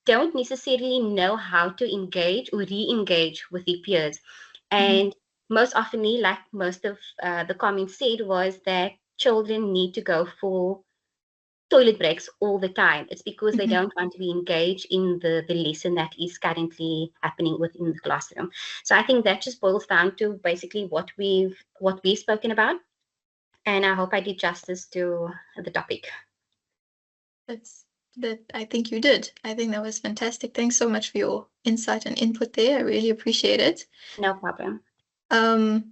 don't necessarily know how to engage or re-engage with their peers. And most oftenly, like most of the comments said, was that children need to go for toilet breaks all the time. It's because they don't want to be engaged in the lesson that is currently happening within the classroom. So I think that just boils down to basically what we've spoken about. And I hope I did justice to the topic. I think you did. I think that was fantastic. Thanks so much for your insight and input there. I really appreciate it. No problem. I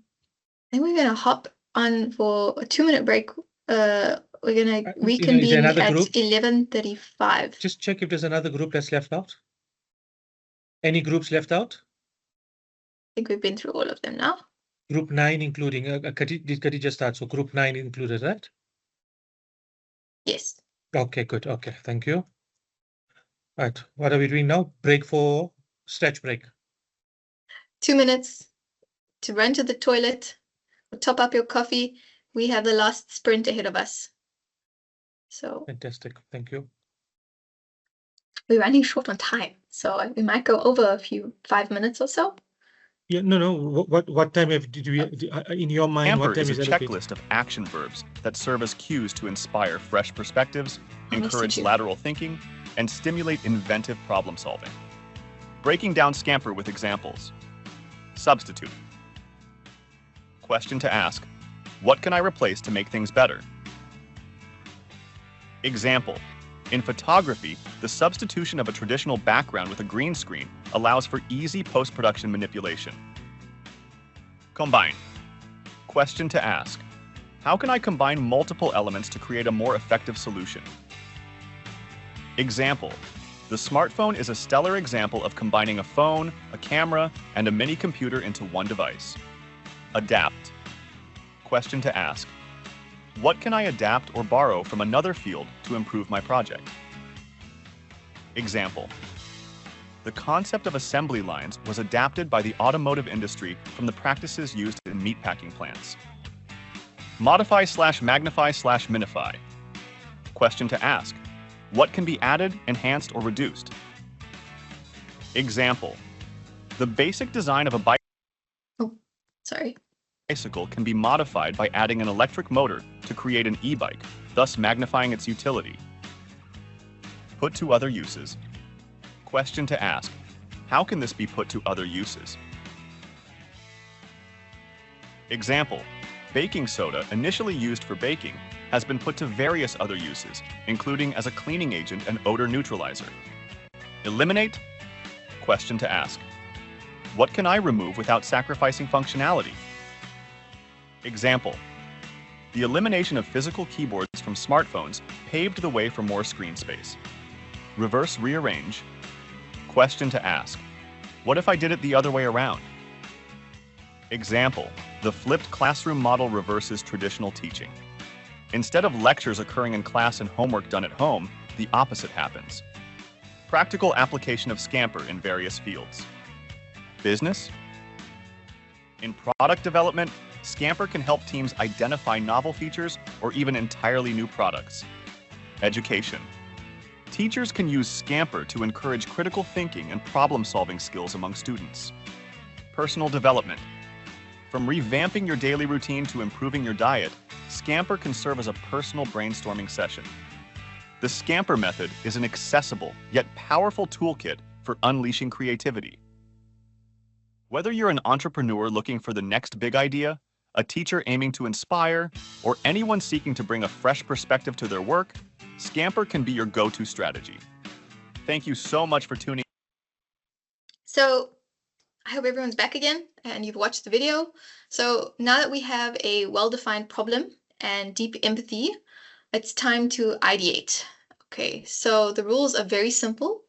think we're gonna hop on for a 2-minute break. We're going to reconvene at 11:35. Just check if there's another group that's left out. Any groups left out? I think we've been through all of them now. Group 9 including, did Khadija start? So group 9 included, right? Yes. Okay, good. Okay, thank you. Right, what are we doing now? Break for stretch break. 2 minutes to run to the toilet, top up your coffee. We have the last sprint ahead of us. So fantastic, thank you. We're running short on time, so we might go over a few 5 minutes or so. Yeah, no. What time did we in your mind? Hamper what time is a allocated? checklist of action verbs that serve as cues to inspire fresh perspectives, encourage lateral thinking, and stimulate inventive problem solving. Breaking down Scamper with examples. Substitute. Question to ask: what can I replace to make things better? Example: in photography, the substitution of a traditional background with a green screen allows for easy post-production manipulation. Combine. Question to ask: how can I combine multiple elements to create a more effective solution? Example: the smartphone is a stellar example of combining a phone, a camera, and a mini computer into one device. Adapt. Question to ask: what can I adapt or borrow from another field to improve my project? Example: the concept of assembly lines was adapted by the automotive industry from the practices used in meatpacking plants. Modify/magnify/minify. Question to ask: what can be added, enhanced, or reduced? Example: The basic design of a bicycle can be modified by adding an electric motor to create an e-bike, thus magnifying its utility. Put to other uses. Question to ask: how can this be put to other uses? Example: baking soda, initially used for baking, has been put to various other uses, including as a cleaning agent and odor neutralizer. Eliminate? Question to ask: what can I remove without sacrificing functionality? Example: the elimination of physical keyboards from smartphones paved the way for more screen space. Reverse rearrange. Question to ask: what if I did it the other way around? Example: the flipped classroom model reverses traditional teaching. Instead of lectures occurring in class and homework done at home, the opposite happens. Practical application of Scamper in various fields. Business. In product development, Scamper can help teams identify novel features or even entirely new products. Education. Teachers can use Scamper to encourage critical thinking and problem-solving skills among students. Personal development. From revamping your daily routine to improving your diet, Scamper can serve as a personal brainstorming session. The Scamper method is an accessible yet powerful toolkit for unleashing creativity. Whether you're an entrepreneur looking for the next big idea, a teacher aiming to inspire, or anyone seeking to bring a fresh perspective to their work, Scamper can be your go-to strategy. Thank you so much for tuning in. So I hope everyone's back again and you've watched the video. So now that we have a well-defined problem and deep empathy, it's time to ideate. Okay, so the rules are very simple,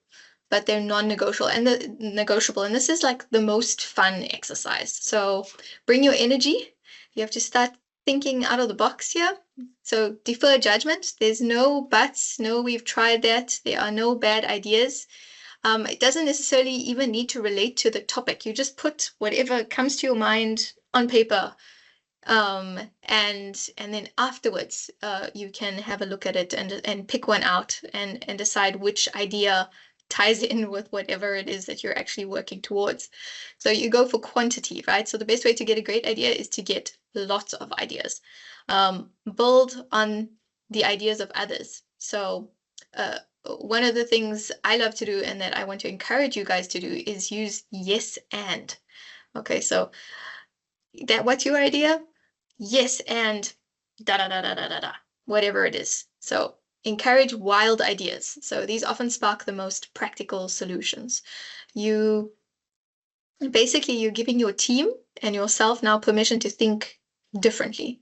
but they're non-negotiable, and this is like the most fun exercise. So bring your energy. You have to start thinking out of the box here. So defer judgment. There's no buts, no we've tried that. There are no bad ideas. It doesn't necessarily even need to relate to the topic. You just put whatever comes to your mind on paper. And then afterwards, you can have a look at it and pick one out and decide which idea ties in with whatever it is that you're actually working towards. So you go for quantity, right? So the best way to get a great idea is to get lots of ideas. Build on the ideas of others. So one of the things I love to do and that I want to encourage you guys to do is use yes and. Okay, so what's your idea? Yes and da da da da da da da, whatever it is. So encourage wild ideas. So these often spark the most practical solutions. You're giving your team and yourself now permission to think differently.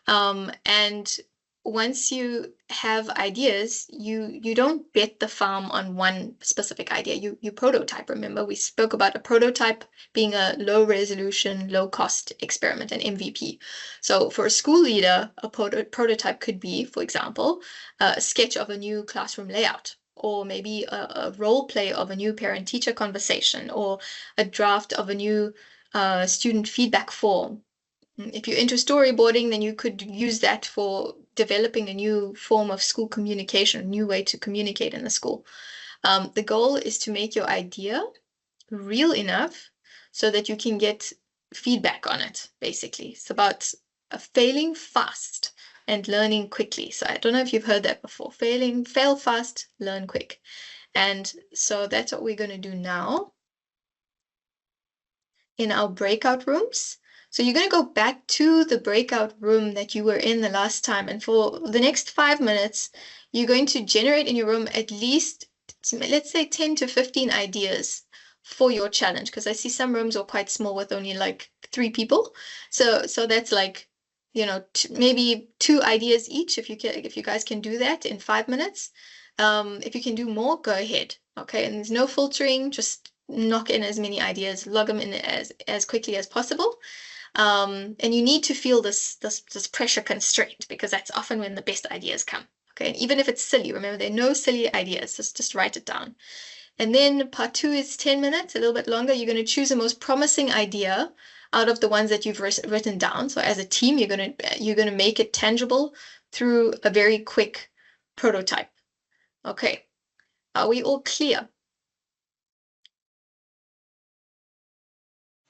And once you have ideas, you don't bet the farm on one specific idea. You prototype. Remember, we spoke about a prototype being a low resolution, low cost experiment, an MVP. So for a school leader, a prototype could be, for example, a sketch of a new classroom layout, or maybe a role play of a new parent-teacher conversation, or a draft of a new student feedback form. If you're into storyboarding, then you could use that for developing a new form of school communication, a new way to communicate in the school. The goal is to make your idea real enough so that you can get feedback on it, basically. It's about failing fast and learning quickly. So I don't know if you've heard that before. Fail fast, learn quick. And so that's what we're going to do now in our breakout rooms. So you're going to go back to the breakout room that you were in the last time. And for the next 5 minutes, you're going to generate in your room at least, let's say, 10 to 15 ideas for your challenge. Because I see some rooms are quite small with only like 3 people. So that's like, maybe 2 ideas each if you guys can do that in 5 minutes. If you can do more, go ahead. Okay, and there's no filtering, just knock in as many ideas, log them in as quickly as possible. And you need to feel this pressure constraint, because that's often when the best ideas come. Okay, and even if it's silly, remember there are no silly ideas, just write it down. And then part 2 is 10 minutes, a little bit longer. You're going to choose the most promising idea out of the ones that you've written down. So as a team, you're going to make it tangible through a very quick prototype. Okay, are we all clear?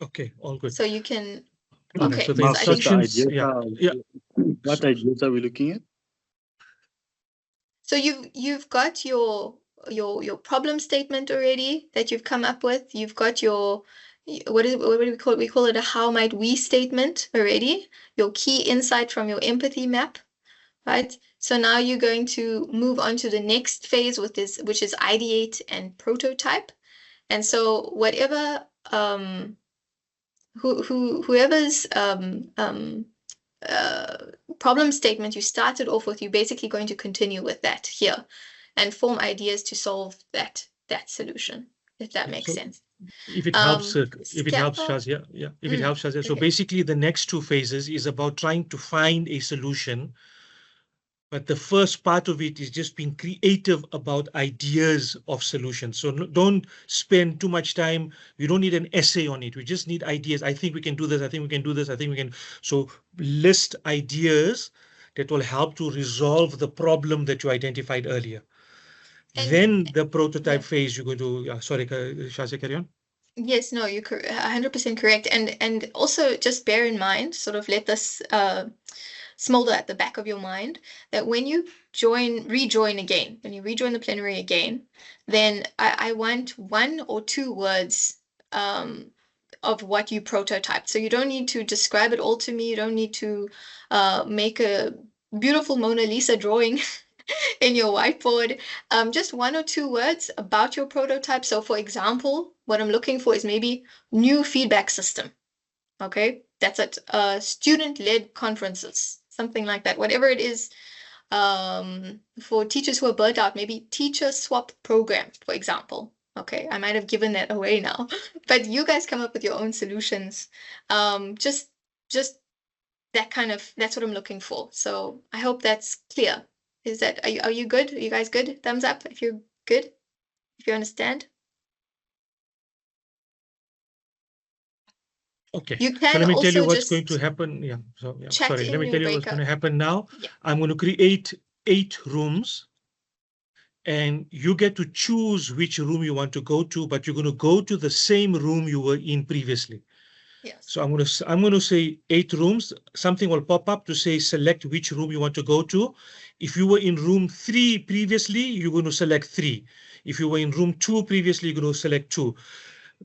Okay, all good. So you can. Okay, Okay. so the So I think instructions, What ideas are we looking at? so you've got your problem statement already that you've come up with. You've got your what do we call it? We call it a how might we statement already. Your key insight from your empathy map, right? So now you're going to move on to the next phase with this, which is ideate and prototype. And so whatever whoever's problem statement you started off with, you're basically going to continue with that here and form ideas to solve that solution, if that makes sense. If it helps, Shazia, if it helps, Shazia. So basically the next two phases is about trying to find a solution. But the first part of it is just being creative about ideas of solutions. So don't spend too much time. We don't need an essay on it. We just need ideas. I think we can do this. I think we can do this. I think we can. So list ideas that will help to resolve the problem that you identified earlier. Then the prototype phase, you're going to, sorry, Shazia, carry on. Yes, no, you're 100% correct. And also just bear in mind, sort of let this smolder at the back of your mind, that when you rejoin the plenary again, then I want 1 or 2 words of what you prototyped. So you don't need to describe it all to me. You don't need to make a beautiful Mona Lisa drawing in your whiteboard. Just 1 or 2 words about your prototype. So for example, what I'm looking for is maybe new feedback system. Okay, that's it. Student-led conferences, something like that. Whatever it is, for teachers who are burnt out, maybe teacher swap program, for example. Okay, I might have given that away now, but you guys come up with your own solutions. Just that kind of, that's what I'm looking for. So I hope that's clear. Are you good? Are you guys good? Thumbs up if you're good, if you understand. Okay, you can so let me tell you also what's going to happen. Sorry, let me tell you what's going to happen now. I'm going to create 8 rooms and you get to choose which room you want to go to, but you're going to go to the same room you were in previously. Yes. So I'm going to say 8 rooms. Something will pop up to say select which room you want to go to. If you were in room 3 previously, you're going to select 3. If you were in room 2 previously, you're going to select 2.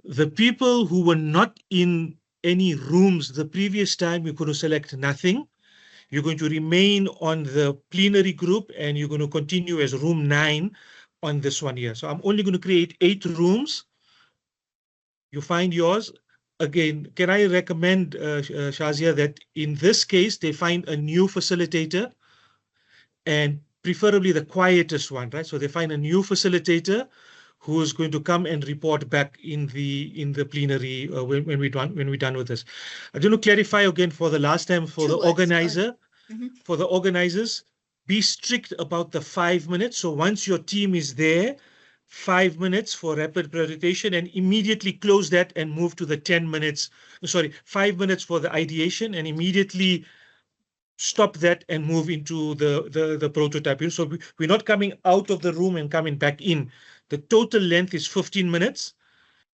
The people who were not in any rooms the previous time, you're going to select nothing. You're going to remain on the plenary group and you're going to continue as room 9 on this one here. So I'm only going to create 8 rooms. You find yours. Again, can I recommend, Shazia, that in this case, they find a new facilitator and preferably the quietest one, right? So they find a new facilitator who is going to come and report back in the plenary when we're done with this. I want to clarify again for the last time for the organizer, for the organizers, be strict about the 5 minutes. So once your team is there, 5 minutes for rapid presentation and immediately close that and move to the 10 minutes. Sorry, 5 minutes for the ideation and immediately stop that and move into the prototype. So we're not coming out of the room and coming back in. The total length is 15 minutes.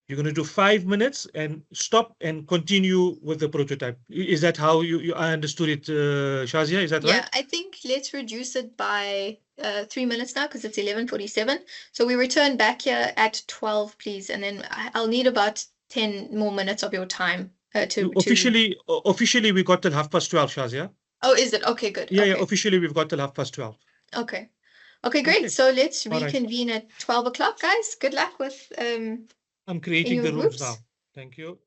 You're going to do 5 minutes and stop and continue with the prototype. Is that how I understood it, Shazia? Is that right? Yeah, I think let's reduce it by 3 minutes now because it's 11:47. So we return back here at 12, please. And then I'll need about 10 more minutes of your time Officially, we got till 12:30, Shazia. Oh, is it? Okay, good. Yeah, okay. Yeah, officially we've got till 12:30. Okay. Okay, great. Okay. So let's All right. reconvene at 12 o'clock, guys. Good luck with I'm creating your the rooms groups. now. Thank you.